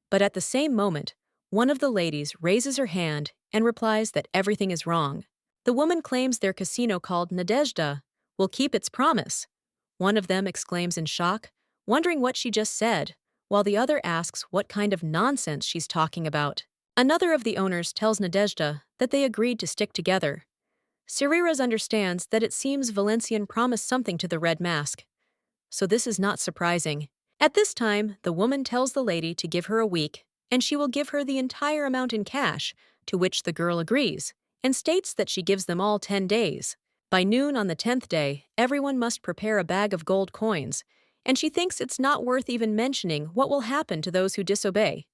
But at the same moment, one of the ladies raises her hand and replies that everything is wrong. The woman claims their casino, called Nadezhda, will keep its promise. One of them exclaims in shock, wondering what she just said, while the other asks what kind of nonsense she's talking about. Another of the owners tells Nadezhda that they agreed to stick together. Cerise understands that it seems Valencian promised something to the Red Mask, so this is not surprising. At this time, the woman tells the lady to give her a week, and she will give her the entire amount in cash, to which the girl agrees, and states that she gives them all 10 days. By noon on the 10th day, everyone must prepare a bag of gold coins, and she thinks it's not worth even mentioning what will happen to those who disobey.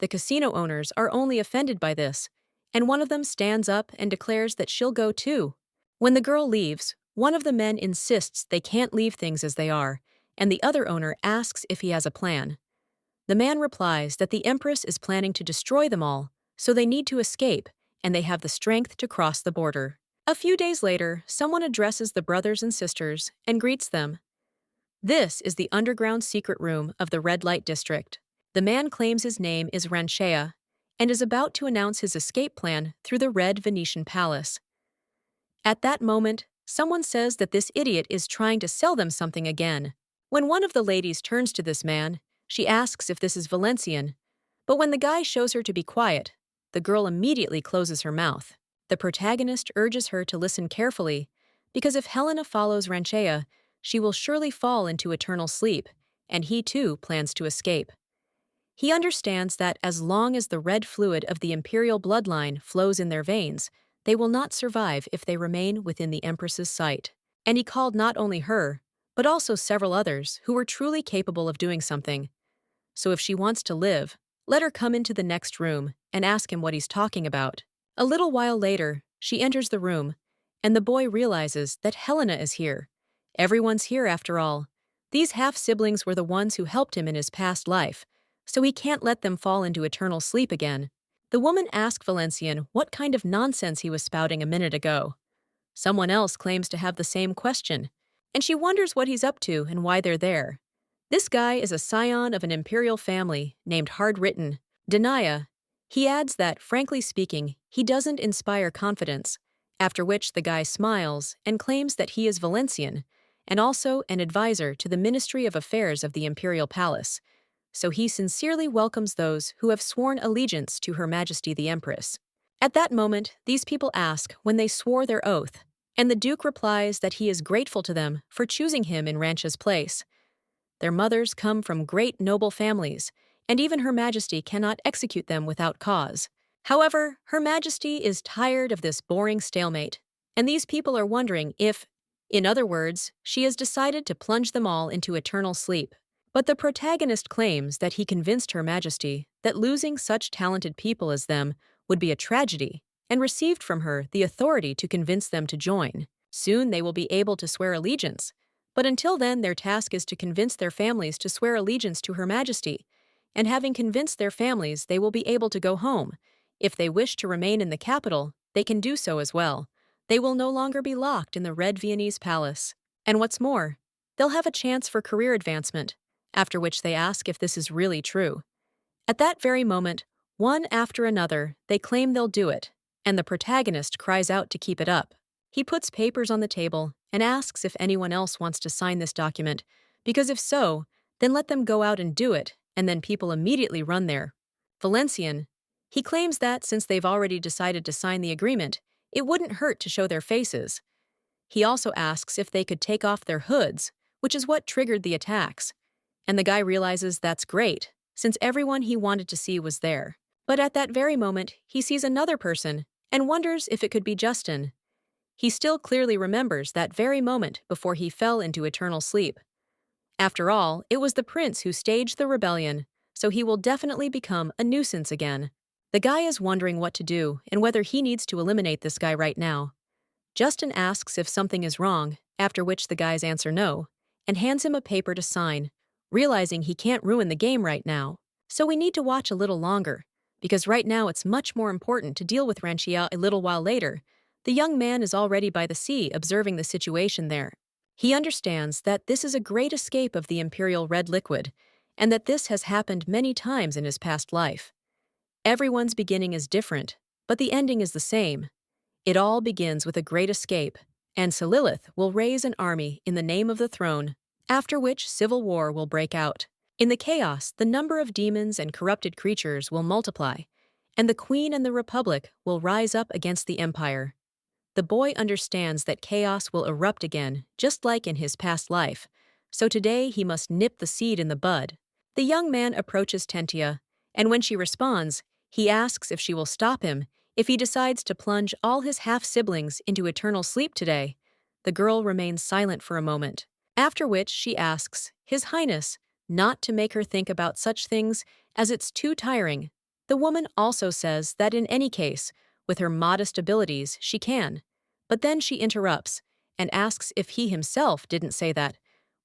The casino owners are only offended by this, and one of them stands up and declares that she'll go too. When the girl leaves, one of the men insists they can't leave things as they are, and the other owner asks if he has a plan. The man replies that the Empress is planning to destroy them all, so they need to escape, and they have the strength to cross the border. A few days later, someone addresses the brothers and sisters and greets them. This is the underground secret room of the Red Light District. The man claims his name is Ranchea and is about to announce his escape plan through the Red Venetian Palace. At that moment, someone says that this idiot is trying to sell them something again. When one of the ladies turns to this man, she asks if this is Valencian, but when the guy shows her to be quiet, the girl immediately closes her mouth. The protagonist urges her to listen carefully, because if Helena follows Ranchea, she will surely fall into eternal sleep, and he too plans to escape. He understands that as long as the red fluid of the imperial bloodline flows in their veins, they will not survive if they remain within the Empress's sight. And he called not only her, but also several others who were truly capable of doing something. So if she wants to live, let her come into the next room and ask him what he's talking about. A little while later, she enters the room, and the boy realizes that Helena is here. Everyone's here after all. These half-siblings were the ones who helped him in his past life, so he can't let them fall into eternal sleep again. The woman asked Valencian what kind of nonsense he was spouting a minute ago. Someone else claims to have the same question, and she wonders what he's up to and why they're there. This guy is a scion of an imperial family named Hard-Written, Denia. He adds that, frankly speaking, he doesn't inspire confidence, after which the guy smiles and claims that he is Valencian, and also an advisor to the Ministry of Affairs of the Imperial Palace, so he sincerely welcomes those who have sworn allegiance to Her Majesty the Empress. At that moment, these people ask when they swore their oath, and the Duke replies that he is grateful to them for choosing him in Rancha's place. Their mothers come from great noble families, and even Her Majesty cannot execute them without cause. However, Her Majesty is tired of this boring stalemate, and these people are wondering if, in other words, she has decided to plunge them all into eternal sleep. But the protagonist claims that he convinced Her Majesty that losing such talented people as them would be a tragedy, and received from her the authority to convince them to join. Soon they will be able to swear allegiance, but until then their task is to convince their families to swear allegiance to Her Majesty, and having convinced their families they will be able to go home. If they wish to remain in the capital, they can do so as well. They will no longer be locked in the Red Viennese Palace. And what's more, they'll have a chance for career advancement, after which they ask if this is really true. At that very moment, one after another, they claim they'll do it, and the protagonist cries out to keep it up. He puts papers on the table and asks if anyone else wants to sign this document, because if so, then let them go out and do it, and then people immediately run there. Valencian, he claims that since they've already decided to sign the agreement, it wouldn't hurt to show their faces. He also asks if they could take off their hoods, which is what triggered the attacks. And the guy realizes that's great, since everyone he wanted to see was there. But at that very moment, he sees another person and wonders if it could be Justin. He still clearly remembers that very moment before he fell into eternal sleep. After all, it was the prince who staged the rebellion, so he will definitely become a nuisance again. The guy is wondering what to do and whether he needs to eliminate this guy right now. Justin asks if something is wrong, after which the guys answer no, and hands him a paper to sign, realizing he can't ruin the game right now. So we need to watch a little longer, because right now it's much more important to deal with Ranchia a little while later. The young man is already by the sea observing the situation there. He understands that this is a great escape of the Imperial Red Liquid, and that this has happened many times in his past life. Everyone's beginning is different, but the ending is the same. It all begins with a great escape, and Jillith will raise an army in the name of the throne, after which civil war will break out. In the chaos, the number of demons and corrupted creatures will multiply, and the Queen and the Republic will rise up against the Empire. The boy understands that chaos will erupt again, just like in his past life, so today he must nip the seed in the bud. The young man approaches Tentia, and when she responds, he asks if she will stop him if he decides to plunge all his half-siblings into eternal sleep today. The girl remains silent for a moment, after which she asks His Highness not to make her think about such things as it's too tiring. The woman also says that in any case, with her modest abilities, she can. But then she interrupts and asks if he himself didn't say that.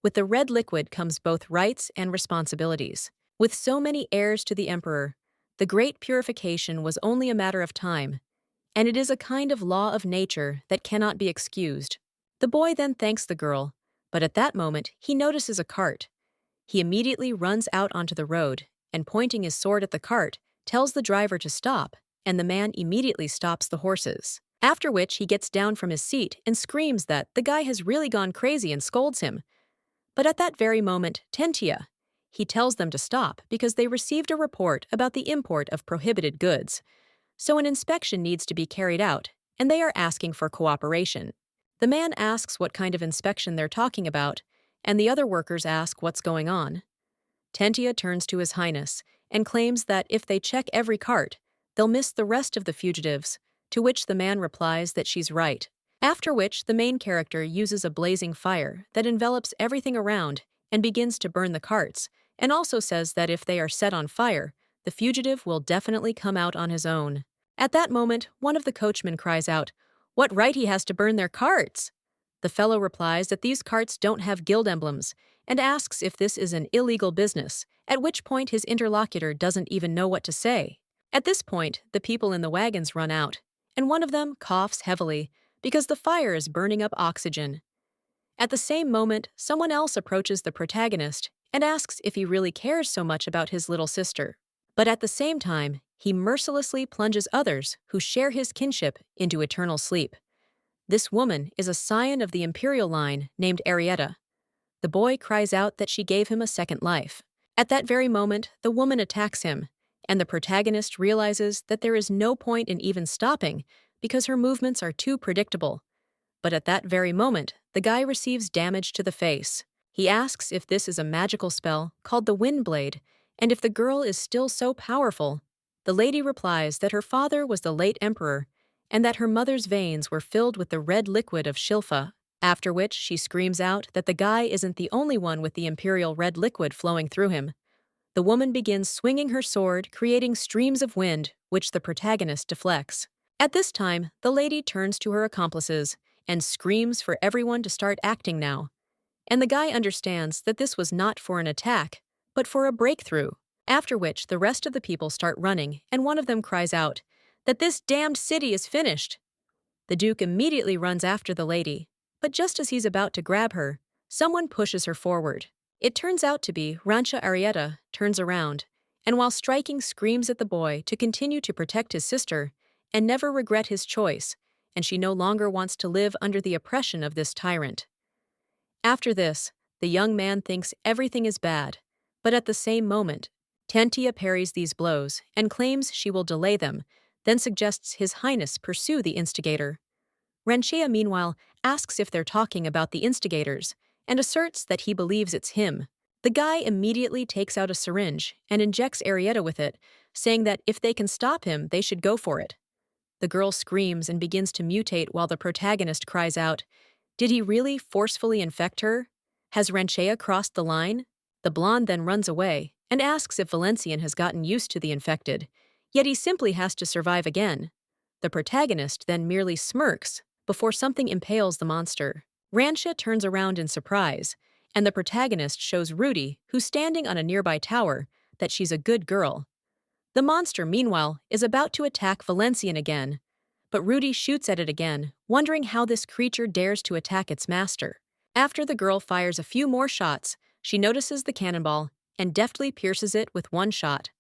With the red liquid comes both rights and responsibilities. With so many heirs to the emperor, the great purification was only a matter of time, and it is a kind of law of nature that cannot be excused. The boy then thanks the girl, but at that moment he notices a cart. He immediately runs out onto the road and, pointing his sword at the cart, tells the driver to stop, and the man immediately stops the horses. After which he gets down from his seat and screams that the guy has really gone crazy and scolds him. But at that very moment, Tentia, he tells them to stop because they received a report about the import of prohibited goods. So an inspection needs to be carried out, and they are asking for cooperation. The man asks what kind of inspection they're talking about, and the other workers ask what's going on. Tentia turns to His Highness and claims that if they check every cart, they'll miss the rest of the fugitives, to which the man replies that she's right. After which, the main character uses a blazing fire that envelops everything around and begins to burn the carts, and also says that if they are set on fire, the fugitive will definitely come out on his own. At that moment, one of the coachmen cries out, "What right he has to burn their carts?" The fellow replies that these carts don't have guild emblems and asks if this is an illegal business, at which point his interlocutor doesn't even know what to say. At this point, the people in the wagons run out, and one of them coughs heavily because the fire is burning up oxygen. At the same moment, someone else approaches the protagonist and asks if he really cares so much about his little sister. But at the same time, he mercilessly plunges others who share his kinship into eternal sleep. This woman is a scion of the imperial line named Arietta. The boy cries out that she gave him a second life. At that very moment, the woman attacks him, and the protagonist realizes that there is no point in even stopping because her movements are too predictable. But at that very moment, the guy receives damage to the face. He asks if this is a magical spell called the Wind Blade, and if the girl is still so powerful. The lady replies that her father was the late emperor, and that her mother's veins were filled with the red liquid of Shilfa, after which she screams out that the guy isn't the only one with the imperial red liquid flowing through him. The woman begins swinging her sword, creating streams of wind, which the protagonist deflects. At this time, the lady turns to her accomplices and screams for everyone to start acting now. And the guy understands that this was not for an attack, but for a breakthrough, after which the rest of the people start running, and one of them cries out that this damned city is finished. The Duke immediately runs after the lady, but just as he's about to grab her, someone pushes her forward. It turns out to be Rancha Arietta turns around, and while striking screams at the boy to continue to protect his sister and never regret his choice, and she no longer wants to live under the oppression of this tyrant. After this, the young man thinks everything is bad, but at the same moment, Tentia parries these blows and claims she will delay them, then suggests His Highness pursue the instigator. Ranchea, meanwhile, asks if they're talking about the instigators and asserts that he believes it's him. The guy immediately takes out a syringe and injects Arietta with it, saying that if they can stop him, they should go for it. The girl screams and begins to mutate while the protagonist cries out, "Did he really forcefully infect her? Has Ranchea crossed the line?" The blonde then runs away and asks if Valencian has gotten used to the infected, yet he simply has to survive again. The protagonist then merely smirks before something impales the monster. Ranchea turns around in surprise, and the protagonist shows Rudy, who's standing on a nearby tower, that she's a good girl. The monster, meanwhile, is about to attack Valencian again, but Rudy shoots at it again, wondering how this creature dares to attack its master. After the girl fires a few more shots, she notices the cannonball and deftly pierces it with one shot.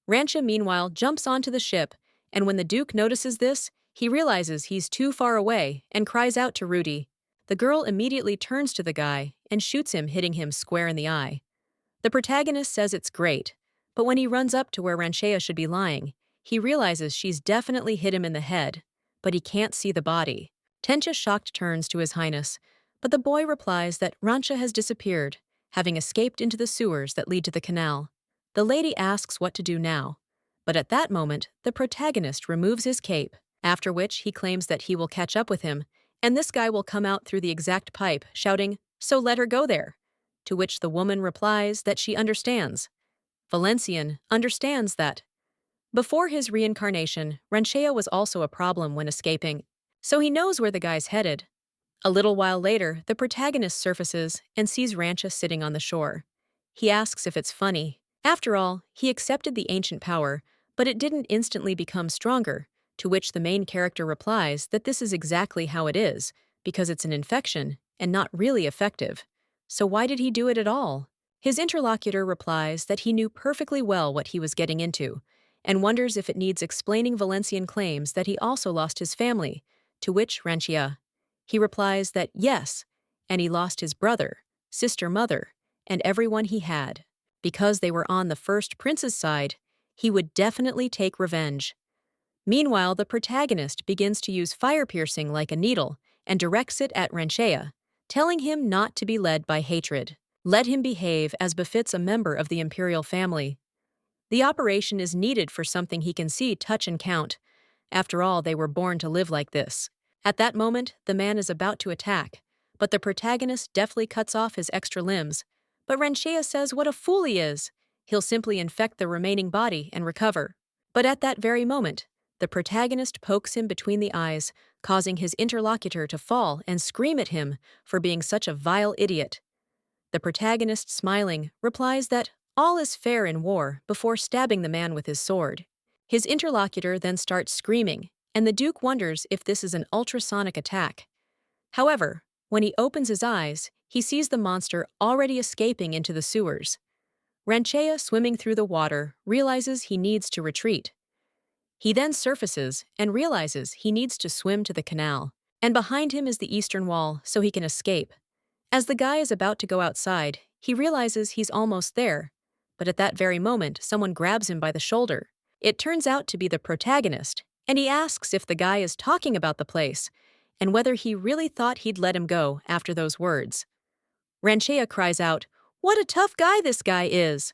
Ranchea, meanwhile, jumps onto the ship, and when the Duke notices this, he realizes he's too far away and cries out to Rudy. The girl immediately turns to the guy and shoots him, hitting him square in the eye. The protagonist says it's great, but when he runs up to where Ranchea should be lying, he realizes she's definitely hit him in the head, but he can't see the body. Tentia shocked turns to His Highness, but the boy replies that Ranchea has disappeared, having escaped into the sewers that lead to the canal. The lady asks what to do now, but at that moment, the protagonist removes his cape, after which he claims that he will catch up with him, and this guy will come out through the exact pipe, shouting, "So let her go there," to which the woman replies that she understands. Valencian understands that. Before his reincarnation, Ranchea was also a problem when escaping, so he knows where the guy's headed. A little while later, the protagonist surfaces and sees Ranchea sitting on the shore. He asks if it's funny. After all, he accepted the ancient power, but it didn't instantly become stronger, to which the main character replies that this is exactly how it is, because it's an infection and not really effective. So why did he do it at all? His interlocutor replies that he knew perfectly well what he was getting into, and wonders if it needs explaining. Valencian claims that he also lost his family, to which Ranchea. He replies that yes, and he lost his brother, sister, mother, and everyone he had. Because they were on the first prince's side, he would definitely take revenge. Meanwhile, the protagonist begins to use fire piercing like a needle and directs it at Ranchea, telling him not to be led by hatred. Let him behave as befits a member of the imperial family. The operation is needed for something he can see, touch, and count. After all, they were born to live like this. At that moment, the man is about to attack, but the protagonist deftly cuts off his extra limbs. But Ranchea says what a fool he is. He'll simply infect the remaining body and recover. But at that very moment, the protagonist pokes him between the eyes, causing his interlocutor to fall and scream at him for being such a vile idiot. The protagonist, smiling, replies that all is fair in war before stabbing the man with his sword. His interlocutor then starts screaming, and the Duke wonders if this is an ultrasonic attack. However, when he opens his eyes, he sees the monster already escaping into the sewers. Ranchea, swimming through the water, realizes he needs to retreat. He then surfaces and realizes he needs to swim to the canal, and behind him is the eastern wall so he can escape. As the guy is about to go outside, he realizes he's almost there, but at that very moment, someone grabs him by the shoulder. It turns out to be the protagonist, and he asks if the guy is talking about the place, and whether he really thought he'd let him go after those words. Ranchea cries out, "What a tough guy this guy is!"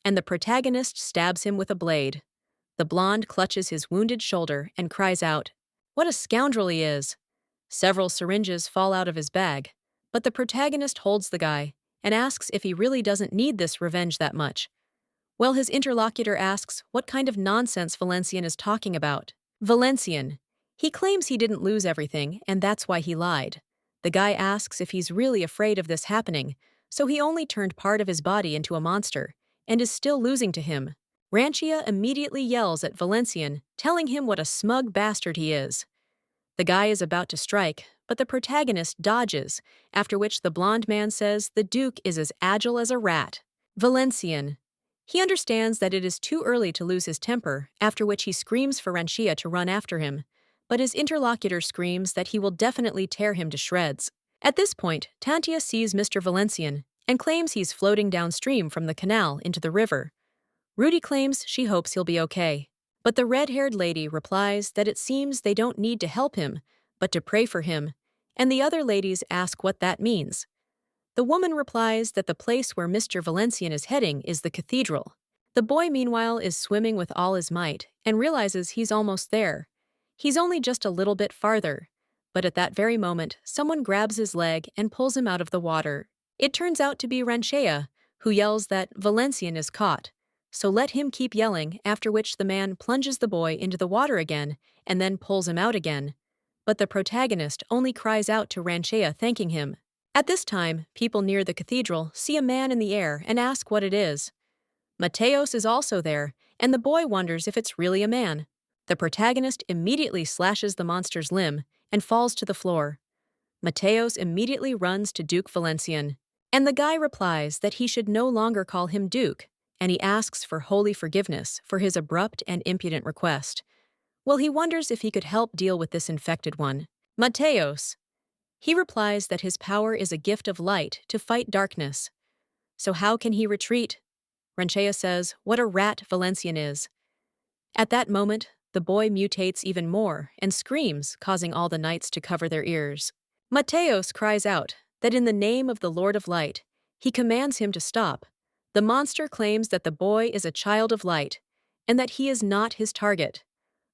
And the protagonist stabs him with a blade. The blonde clutches his wounded shoulder and cries out, "What a scoundrel he is!" Several syringes fall out of his bag, but the protagonist holds the guy and asks if he really doesn't need this revenge that much. Well, his interlocutor asks what kind of nonsense Valencian is talking about. Valencian. He claims he didn't lose everything, and that's why he lied. The guy asks if he's really afraid of this happening, so he only turned part of his body into a monster, and is still losing to him. Ranchea immediately yells at Valencian, telling him what a smug bastard he is. The guy is about to strike, but the protagonist dodges, after which the blonde man says the Duke is as agile as a rat. Valencian. He understands that it is too early to lose his temper, after which he screams for Ranchea to run after him, but his interlocutor screams that he will definitely tear him to shreds. At this point, Tantia sees Mr. Valencian and claims he's floating downstream from the canal into the river. Rudy claims she hopes he'll be okay, but the red-haired lady replies that it seems they don't need to help him, but to pray for him, and the other ladies ask what that means. The woman replies that the place where Mr. Valencian is heading is the cathedral. The boy, meanwhile, is swimming with all his might and realizes he's almost there. He's only just a little bit farther, but at that very moment, someone grabs his leg and pulls him out of the water. It turns out to be Ranchea, who yells that Valencian is caught, so let him keep yelling, after which the man plunges the boy into the water again and then pulls him out again. But the protagonist only cries out to Ranchea, thanking him. At this time, people near the cathedral see a man in the air and ask what it is. Mateos is also there, and the boy wonders if it's really a man. The protagonist immediately slashes the monster's limb and falls to the floor. Mateos immediately runs to Duke Valencian, and the guy replies that he should no longer call him Duke, and he asks for holy forgiveness for his abrupt and impudent request. Well, he wonders if he could help deal with this infected one. Mateos. He replies that his power is a gift of light to fight darkness. So how can he retreat? Ranchea says, what a rat Valencian is. At that moment, the boy mutates even more and screams, causing all the knights to cover their ears. Mateos cries out that in the name of the Lord of Light, he commands him to stop. The monster claims that the boy is a child of light and that he is not his target.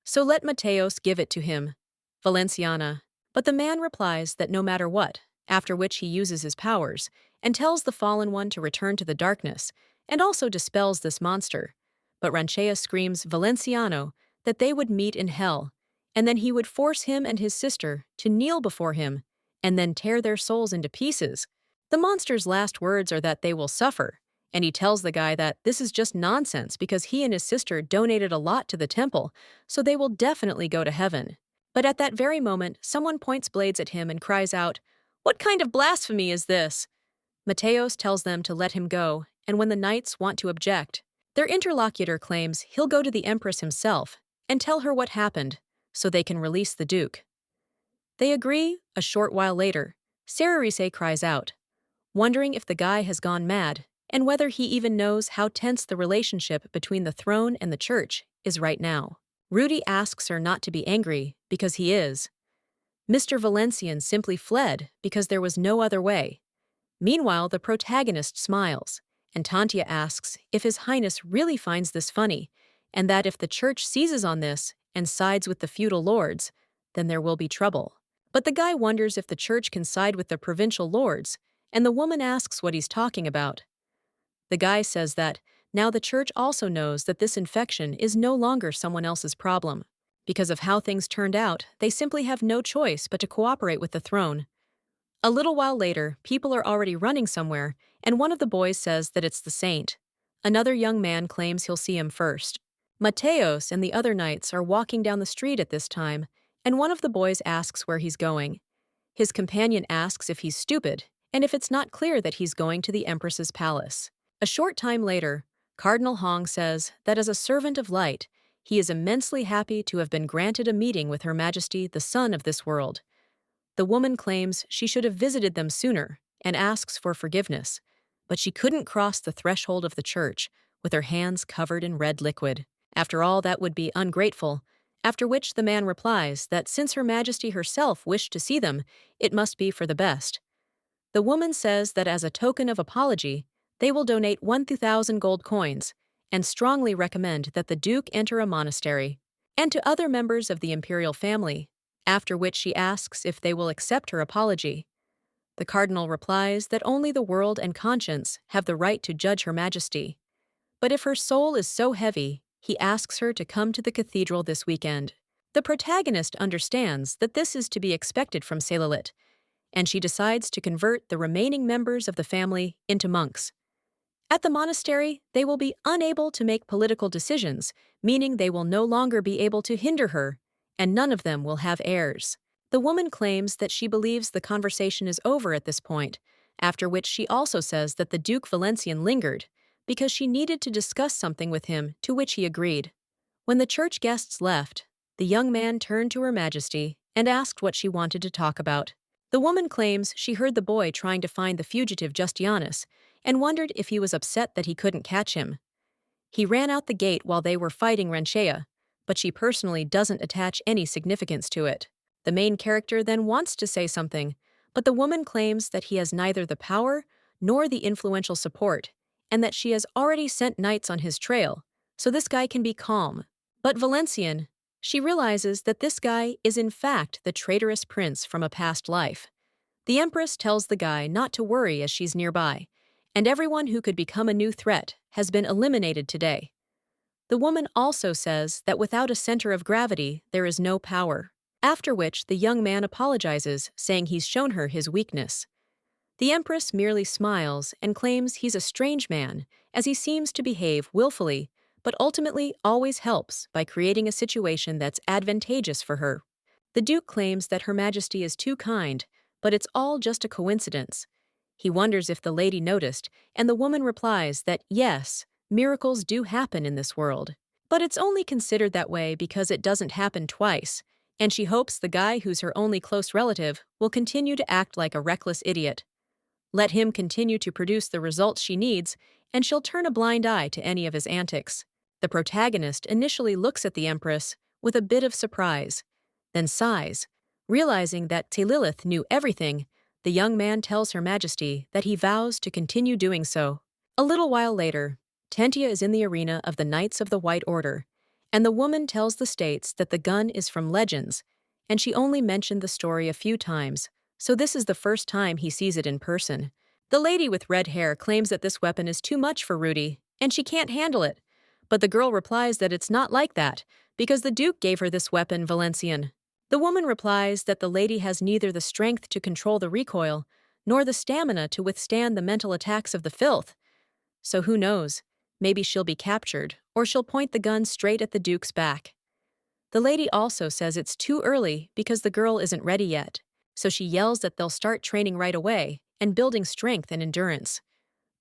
So let Mateos give it to him. Valenciana. But the man replies that no matter what, after which he uses his powers and tells the fallen one to return to the darkness and also dispels this monster. But Ranchea screams Valenciano that they would meet in hell, and then he would force him and his sister to kneel before him and then tear their souls into pieces. The monster's last words are that they will suffer, and he tells the guy that this is just nonsense because he and his sister donated a lot to the temple, so they will definitely go to heaven. But at that very moment, someone points blades at him and cries out, "What kind of blasphemy is this?" Mateos tells them to let him go, and when the knights want to object, their interlocutor claims he'll go to the Empress himself and tell her what happened, so they can release the Duke. They agree. A short while later, Cerise cries out, wondering if the guy has gone mad and whether he even knows how tense the relationship between the throne and the church is right now. Rudy asks her not to be angry, because he is. Mr. Valencian simply fled because there was no other way. Meanwhile, the protagonist smiles, and Tantia asks if His Highness really finds this funny, and that if the church seizes on this and sides with the feudal lords, then there will be trouble. But the guy wonders if the church can side with the provincial lords, and the woman asks what he's talking about. The guy says that now the church also knows that this infection is no longer someone else's problem. Because of how things turned out, they simply have no choice but to cooperate with the throne. A little while later, people are already running somewhere, and one of the boys says that it's the saint. Another young man claims he'll see him first. Mateos and the other knights are walking down the street at this time, and one of the boys asks where he's going. His companion asks if he's stupid, and if it's not clear that he's going to the Empress's palace. A short time later, Cardinal Hong says that as a servant of light, he is immensely happy to have been granted a meeting with Her Majesty, the Sun of this world. The woman claims she should have visited them sooner and asks for forgiveness, but she couldn't cross the threshold of the church with her hands covered in red liquid. After all, that would be ungrateful, after which the man replies that since Her Majesty herself wished to see them, it must be for the best. The woman says that as a token of apology, they will donate 1,000 gold coins and strongly recommend that the Duke enter a monastery, and to other members of the imperial family, after which she asks if they will accept her apology. The cardinal replies that only the world and conscience have the right to judge Her Majesty. But if her soul is so heavy, he asks her to come to the cathedral this weekend. The protagonist understands that this is to be expected from Cellar, and she decides to convert the remaining members of the family into monks. At the monastery, they will be unable to make political decisions, meaning they will no longer be able to hinder her, and none of them will have heirs. The woman claims that she believes the conversation is over at this point, after which she also says that the Duke Valencian lingered, because she needed to discuss something with him, to which he agreed. When the church guests left, the young man turned to Her Majesty and asked what she wanted to talk about. The woman claims she heard the boy trying to find the fugitive Justianus and wondered if he was upset that he couldn't catch him. He ran out the gate while they were fighting Renchea, but she personally doesn't attach any significance to it. The main character then wants to say something, but the woman claims that he has neither the power nor the influential support, and that she has already sent knights on his trail, so this guy can be calm. But Valencian, she realizes that this guy is in fact the traitorous prince from a past life. The Empress tells the guy not to worry as she's nearby, and everyone who could become a new threat has been eliminated today. The woman also says that without a center of gravity, there is no power, after which the young man apologizes, saying he's shown her his weakness. The Empress merely smiles and claims he's a strange man, as he seems to behave willfully, but ultimately always helps by creating a situation that's advantageous for her. The Duke claims that Her Majesty is too kind, but it's all just a coincidence. He wonders if the lady noticed, and the woman replies that yes, miracles do happen in this world. But it's only considered that way because it doesn't happen twice, and she hopes the guy who's her only close relative will continue to act like a reckless idiot. Let him continue to produce the results she needs, and she'll turn a blind eye to any of his antics. The protagonist initially looks at the Empress with a bit of surprise, then sighs. Realizing that Jillith knew everything, the young man tells Her Majesty that he vows to continue doing so. A little while later, Tentia is in the arena of the Knights of the White Order, and the woman tells the States that the gun is from Legends, and she only mentioned the story a few times, so this is the first time he sees it in person. The lady with red hair claims that this weapon is too much for Rudy, and she can't handle it, but the girl replies that it's not like that, because the Duke gave her this weapon, Valencian. The woman replies that the lady has neither the strength to control the recoil, nor the stamina to withstand the mental attacks of the filth. So who knows, maybe she'll be captured, or she'll point the gun straight at the Duke's back. The lady also says it's too early because the girl isn't ready yet, so she yells that they'll start training right away and building strength and endurance.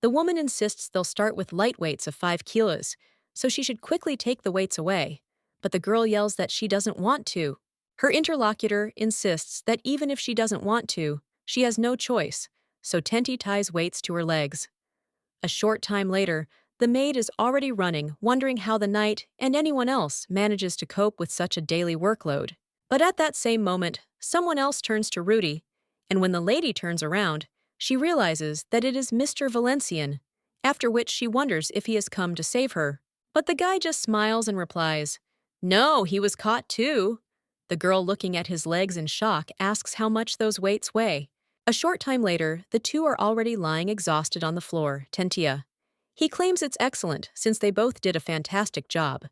The woman insists they'll start with light weights of 5 kilos, so she should quickly take the weights away, but the girl yells that she doesn't want to. Her interlocutor insists that even if she doesn't want to, she has no choice, so Tenti ties weights to her legs. A short time later, the maid is already running, wondering how the knight and anyone else manages to cope with such a daily workload. But at that same moment, someone else turns to Rudy, and when the lady turns around, she realizes that it is Mr. Valencian, after which she wonders if he has come to save her. But the guy just smiles and replies, "No, he was caught too." The girl, looking at his legs in shock, asks how much those weights weigh. A short time later, the two are already lying exhausted on the floor, Tentia. He claims it's excellent since they both did a fantastic job.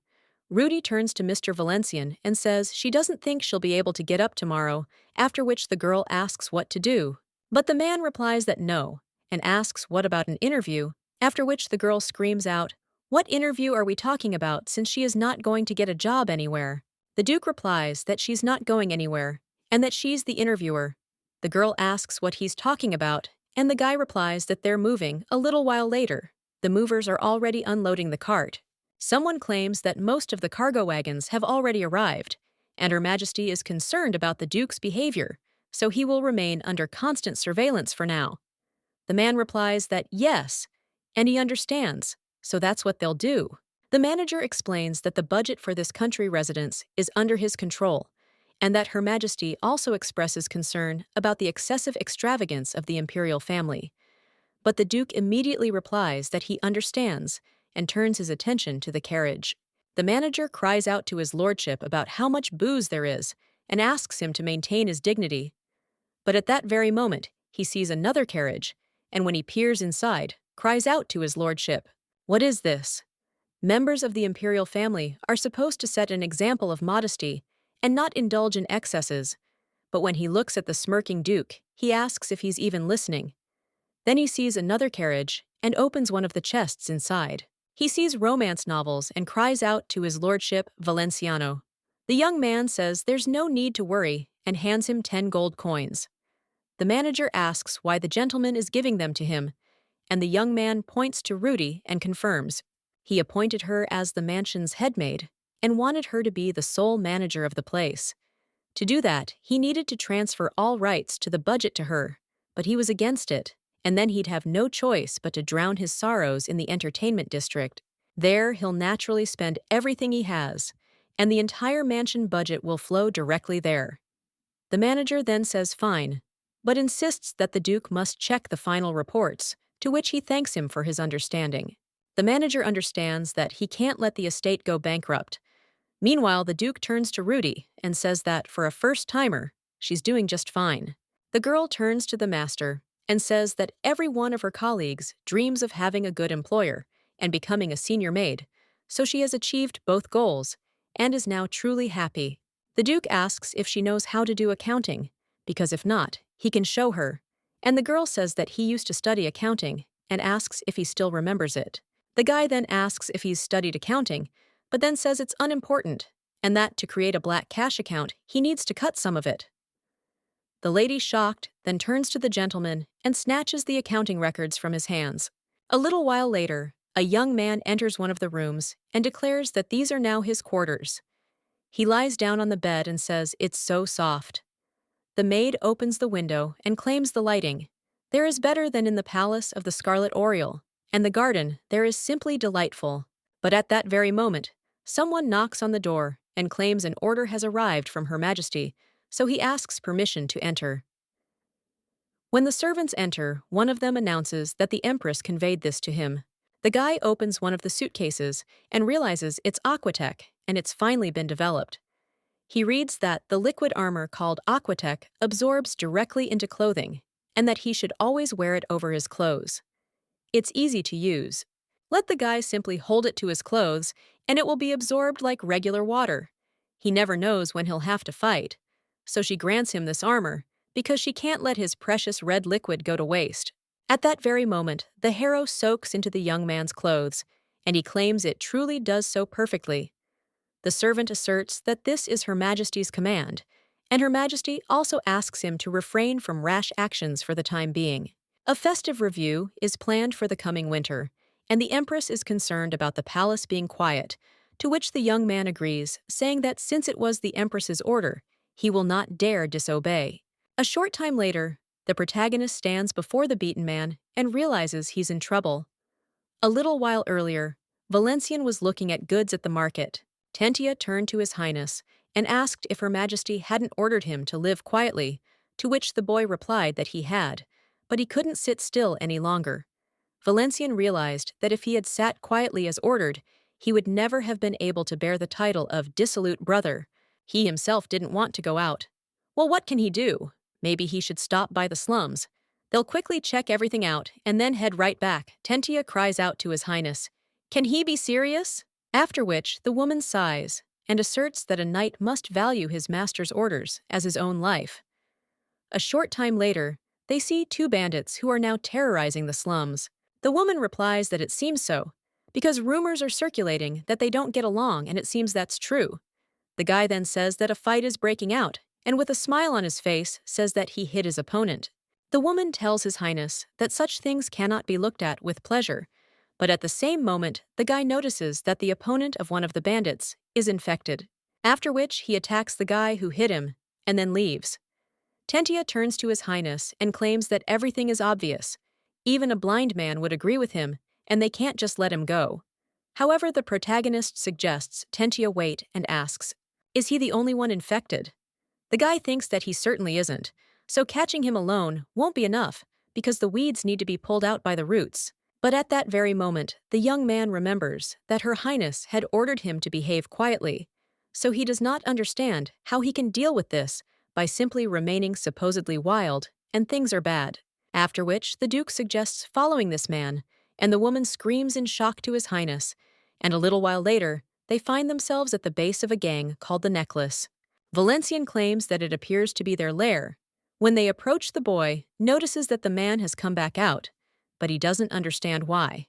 Rudy turns to Mr. Valencian and says she doesn't think she'll be able to get up tomorrow, after which the girl asks what to do. But the man replies that no, and asks what about an interview, after which the girl screams out, "What interview are we talking about since she is not going to get a job anywhere?" The Duke replies that she's not going anywhere, and that she's the interviewer. The girl asks what he's talking about, and the guy replies that they're moving a little while later. The movers are already unloading the cart. Someone claims that most of the cargo wagons have already arrived, and Her Majesty is concerned about the Duke's behavior, so he will remain under constant surveillance for now. The man replies that yes, and he understands, so that's what they'll do. The manager explains that the budget for this country residence is under his control, and that Her Majesty also expresses concern about the excessive extravagance of the imperial family. But the Duke immediately replies that he understands and turns his attention to the carriage. The manager cries out to his lordship about how much booze there is and asks him to maintain his dignity. But at that very moment, he sees another carriage, and when he peers inside, cries out to his lordship, "What is this?" Members of the imperial family are supposed to set an example of modesty and not indulge in excesses, but when he looks at the smirking Duke, he asks if he's even listening. Then he sees another carriage and opens one of the chests inside. He sees romance novels and cries out to his lordship Valenciano. The young man says there's no need to worry and hands him 10 gold coins. The manager asks why the gentleman is giving them to him, and the young man points to Rudy and confirms. He appointed her as the mansion's head maid and wanted her to be the sole manager of the place. To do that, he needed to transfer all rights to the budget to her, but he was against it, and then he'd have no choice but to drown his sorrows in the entertainment district. There, he'll naturally spend everything he has, and the entire mansion budget will flow directly there. The manager then says fine, but insists that the Duke must check the final reports, to which he thanks him for his understanding. The manager understands that he can't let the estate go bankrupt. Meanwhile, the Duke turns to Rudy and says that, for a first-timer, she's doing just fine. The girl turns to the master and says that every one of her colleagues dreams of having a good employer and becoming a senior maid, so she has achieved both goals and is now truly happy. The Duke asks if she knows how to do accounting, because if not, he can show her, and the girl says that he used to study accounting and asks if he still remembers it. The guy then asks if he's studied accounting, but then says it's unimportant, and that to create a black cash account, he needs to cut some of it. The lady, shocked, then turns to the gentleman and snatches the accounting records from his hands. A little while later, a young man enters one of the rooms and declares that these are now his quarters. He lies down on the bed and says it's so soft. The maid opens the window and claims the lighting. There is better than in the palace of the Scarlet Oriole, and the garden there is simply delightful. But at that very moment, someone knocks on the door and claims an order has arrived from Her Majesty, so he asks permission to enter. When the servants enter, one of them announces that the Empress conveyed this to him. The guy opens one of the suitcases and realizes it's Aquatech and it's finally been developed. He reads that the liquid armor called Aquatech absorbs directly into clothing and that he should always wear it over his clothes. It's easy to use. Let the guy simply hold it to his clothes and it will be absorbed like regular water. He never knows when he'll have to fight, so she grants him this armor because she can't let his precious red liquid go to waste. At that very moment, the harrow soaks into the young man's clothes, and he claims it truly does so perfectly. The servant asserts that this is Her Majesty's command, and Her Majesty also asks him to refrain from rash actions for the time being. A festive review is planned for the coming winter, and the Empress is concerned about the palace being quiet, to which the young man agrees, saying that since it was the Empress's order, he will not dare disobey. A short time later, the protagonist stands before the beaten man and realizes he's in trouble. A little while earlier, Valencian was looking at goods at the market. Tentia turned to His Highness and asked if Her Majesty hadn't ordered him to live quietly, to which the boy replied that he had, but he couldn't sit still any longer. Valencian realized that if he had sat quietly as ordered, he would never have been able to bear the title of dissolute brother, He himself didn't want to go out. Well, what can he do? Maybe he should stop by the slums. They'll quickly check everything out and then head right back. Tentia cries out to His Highness, "Can he be serious?" After which, the woman sighs and asserts that a knight must value his master's orders as his own life. A short time later, they see two bandits who are now terrorizing the slums. The woman replies that it seems so, because rumors are circulating that they don't get along, and it seems that's true. The guy then says that a fight is breaking out, and with a smile on his face says that he hit his opponent. The woman tells His Highness that such things cannot be looked at with pleasure, but at the same moment, the guy notices that the opponent of one of the bandits is infected, after which he attacks the guy who hit him and then leaves. Tentia turns to His Highness and claims that everything is obvious. Even a blind man would agree with him, and they can't just let him go. However, the protagonist suggests Tentia wait and asks, "Is he the only one infected?" The guy thinks that he certainly isn't, so catching him alone won't be enough because the weeds need to be pulled out by the roots. But at that very moment, the young man remembers that Her Highness had ordered him to behave quietly, so he does not understand how he can deal with this by simply remaining supposedly wild, and things are bad. After which, the Duke suggests following this man, and the woman screams in shock to His Highness, and a little while later, they find themselves at the base of a gang called the Necklace. Valencian claims that it appears to be their lair. When they approach, the boy notices that the man has come back out, but he doesn't understand why.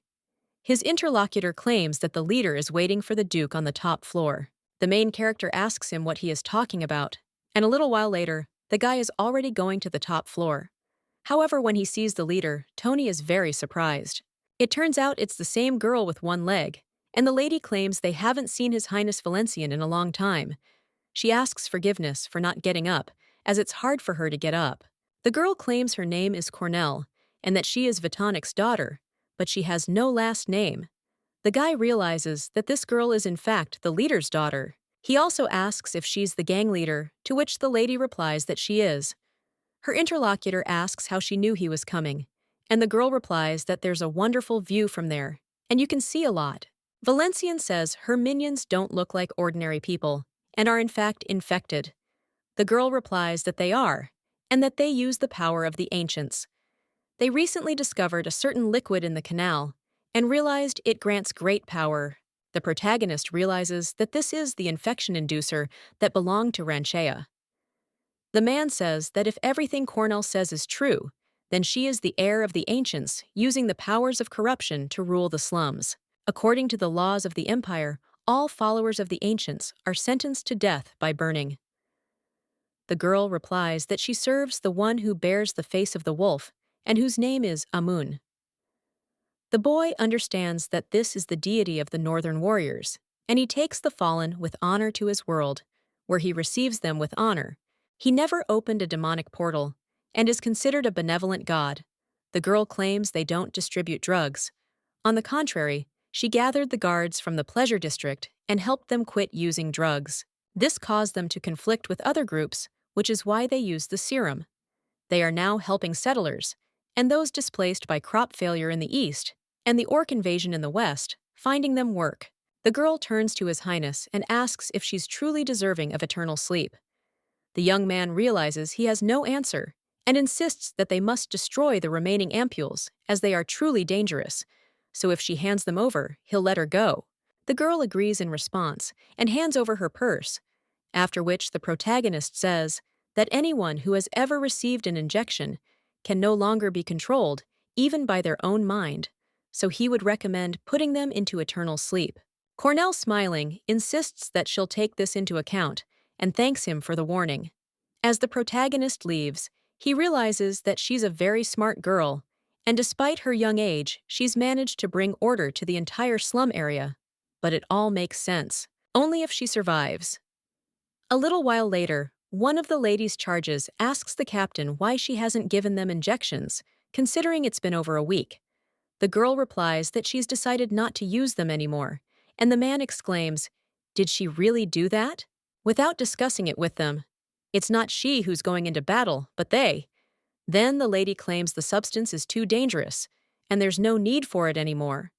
His interlocutor claims that the leader is waiting for the Duke on the top floor. The main character asks him what he is talking about, and a little while later, the guy is already going to the top floor. However, when he sees the leader, Tony is very surprised. It turns out it's the same girl with one leg, and the lady claims they haven't seen His Highness Valencian in a long time. She asks forgiveness for not getting up, as it's hard for her to get up. The girl claims her name is Cornell, and that she is Vitonic's daughter, but she has no last name. The guy realizes that this girl is in fact the leader's daughter. He also asks if she's the gang leader, to which the lady replies that she is. Her interlocutor asks how she knew he was coming, and the girl replies that there's a wonderful view from there, and you can see a lot. Valencian says her minions don't look like ordinary people, and are in fact infected. The girl replies that they are, and that they use the power of the ancients. They recently discovered a certain liquid in the canal, and realized it grants great power. The protagonist realizes that this is the infection inducer that belonged to Ranchea. The man says that if everything Cornell says is true, then she is the heir of the ancients, using the powers of corruption to rule the slums. According to the laws of the empire, all followers of the ancients are sentenced to death by burning. The girl replies that she serves the one who bears the face of the wolf, and whose name is Amun. The boy understands that this is the deity of the northern warriors, and he takes the fallen with honor to his world, where he receives them with honor. He never opened a demonic portal, and is considered a benevolent god. The girl claims they don't distribute drugs. On the contrary, she gathered the guards from the pleasure district and helped them quit using drugs. This caused them to conflict with other groups, which is why they used the serum. They are now helping settlers, and those displaced by crop failure in the east, and the orc invasion in the west, finding them work. The girl turns to His Highness and asks if she's truly deserving of eternal sleep. The young man realizes he has no answer, and insists that they must destroy the remaining ampules, as they are truly dangerous, so if she hands them over, he'll let her go. The girl agrees in response, and hands over her purse, after which the protagonist says that anyone who has ever received an injection can no longer be controlled, even by their own mind, so he would recommend putting them into eternal sleep. Cornell, smiling, insists that she'll take this into account, and thanks him for the warning. As the protagonist leaves, he realizes that she's a very smart girl, and despite her young age, she's managed to bring order to the entire slum area. But it all makes sense, only if she survives. A little while later, one of the ladies' charges asks the captain why she hasn't given them injections, considering it's been over a week. The girl replies that she's decided not to use them anymore, and the man exclaims, "Did she really do that?" Without discussing it with them. It's not she who's going into battle, but they. Then the lady claims the substance is too dangerous, and there's no need for it anymore.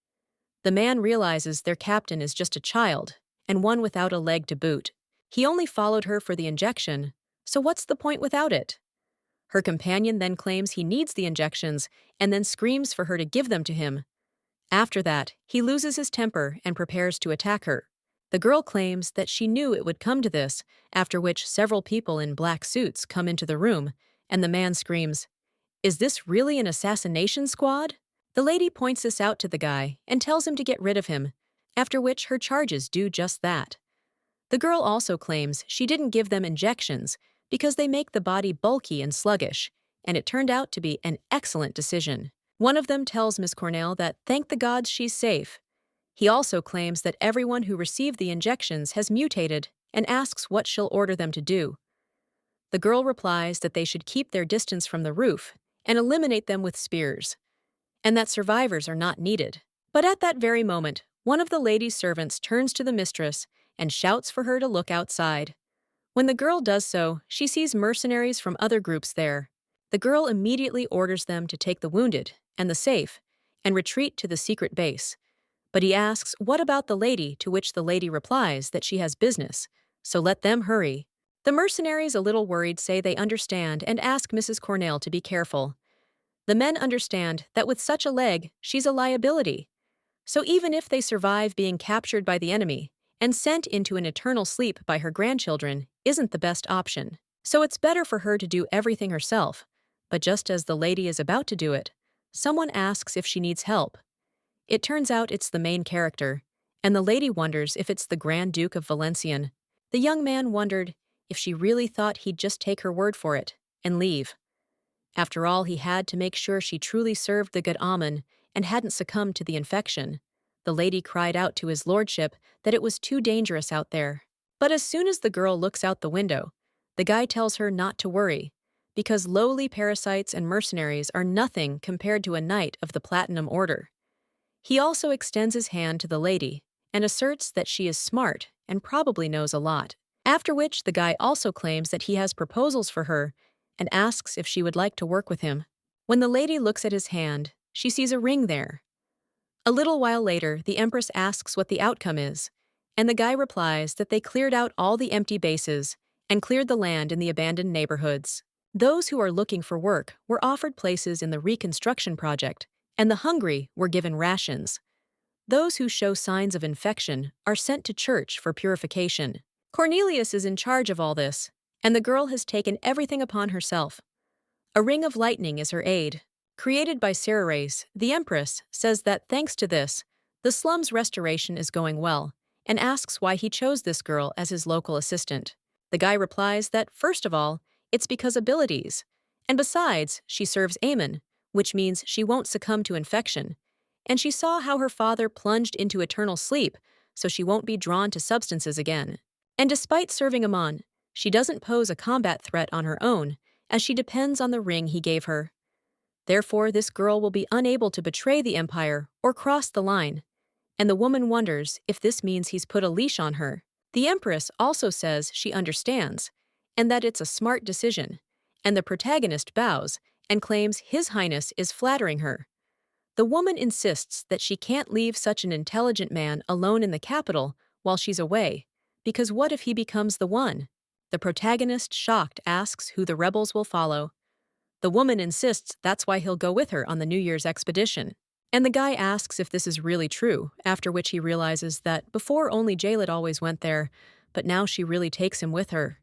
The man realizes their captain is just a child, and one without a leg to boot. He only followed her for the injection, so what's the point without it? Her companion then claims he needs the injections and then screams for her to give them to him. After that, he loses his temper and prepares to attack her. The girl claims that she knew it would come to this, after which several people in black suits come into the room, and the man screams, "Is this really an assassination squad?" The lady points this out to the guy and tells him to get rid of him, after which her charges do just that. The girl also claims she didn't give them injections because they make the body bulky and sluggish, and it turned out to be an excellent decision. One of them tells Miss Cornell that thank the gods she's safe. He also claims that everyone who received the injections has mutated and asks what she'll order them to do. The girl replies that they should keep their distance from the roof and eliminate them with spears, and that survivors are not needed. But at that very moment, one of the lady's servants turns to the mistress and shouts for her to look outside. When the girl does so, she sees mercenaries from other groups there. The girl immediately orders them to take the wounded and the safe and retreat to the secret base. But he asks what about the lady, to which the lady replies that she has business, so let them hurry. The mercenaries, a little worried, say they understand and ask Mrs. Cornell to be careful. The men understand that with such a leg, she's a liability. So even if they survive being captured by the enemy and sent into an eternal sleep by her grandchildren, isn't the best option. So it's better for her to do everything herself. But just as the lady is about to do it, someone asks if she needs help. It turns out it's the main character, and the lady wonders if it's the Grand Duke of Valencian. The young man wondered if she really thought he'd just take her word for it and leave. After all, he had to make sure she truly served the good Amun and hadn't succumbed to the infection. The lady cried out to his lordship that it was too dangerous out there. But as soon as the girl looks out the window, the guy tells her not to worry, because lowly parasites and mercenaries are nothing compared to a knight of the Platinum Order. He also extends his hand to the lady and asserts that she is smart and probably knows a lot. After which, the guy also claims that he has proposals for her and asks if she would like to work with him. When the lady looks at his hand, she sees a ring there. A little while later, the Empress asks what the outcome is, and the guy replies that they cleared out all the empty bases and cleared the land in the abandoned neighborhoods. Those who are looking for work were offered places in the reconstruction project, and the hungry were given rations. Those who show signs of infection are sent to church for purification. Cornelius is in charge of all this, and the girl has taken everything upon herself. A ring of lightning is her aid. Created by Ceres, the Empress says that thanks to this, the slums restoration is going well, and asks why he chose this girl as his local assistant. The guy replies that, first of all, it's because abilities, and besides, she serves Amun, which means she won't succumb to infection, and she saw how her father plunged into eternal sleep, so she won't be drawn to substances again. And despite serving Amun, she doesn't pose a combat threat on her own, as she depends on the ring he gave her. Therefore, this girl will be unable to betray the Empire or cross the line, and the woman wonders if this means he's put a leash on her. The Empress also says she understands, and that it's a smart decision, and the protagonist bows and claims His Highness is flattering her. The woman insists that she can't leave such an intelligent man alone in the capital while she's away, because what if he becomes the one? The protagonist, shocked, asks who the rebels will follow. The woman insists that's why he'll go with her on the New Year's expedition. And the guy asks if this is really true, after which he realizes that before only Jillith always went there, but now she really takes him with her.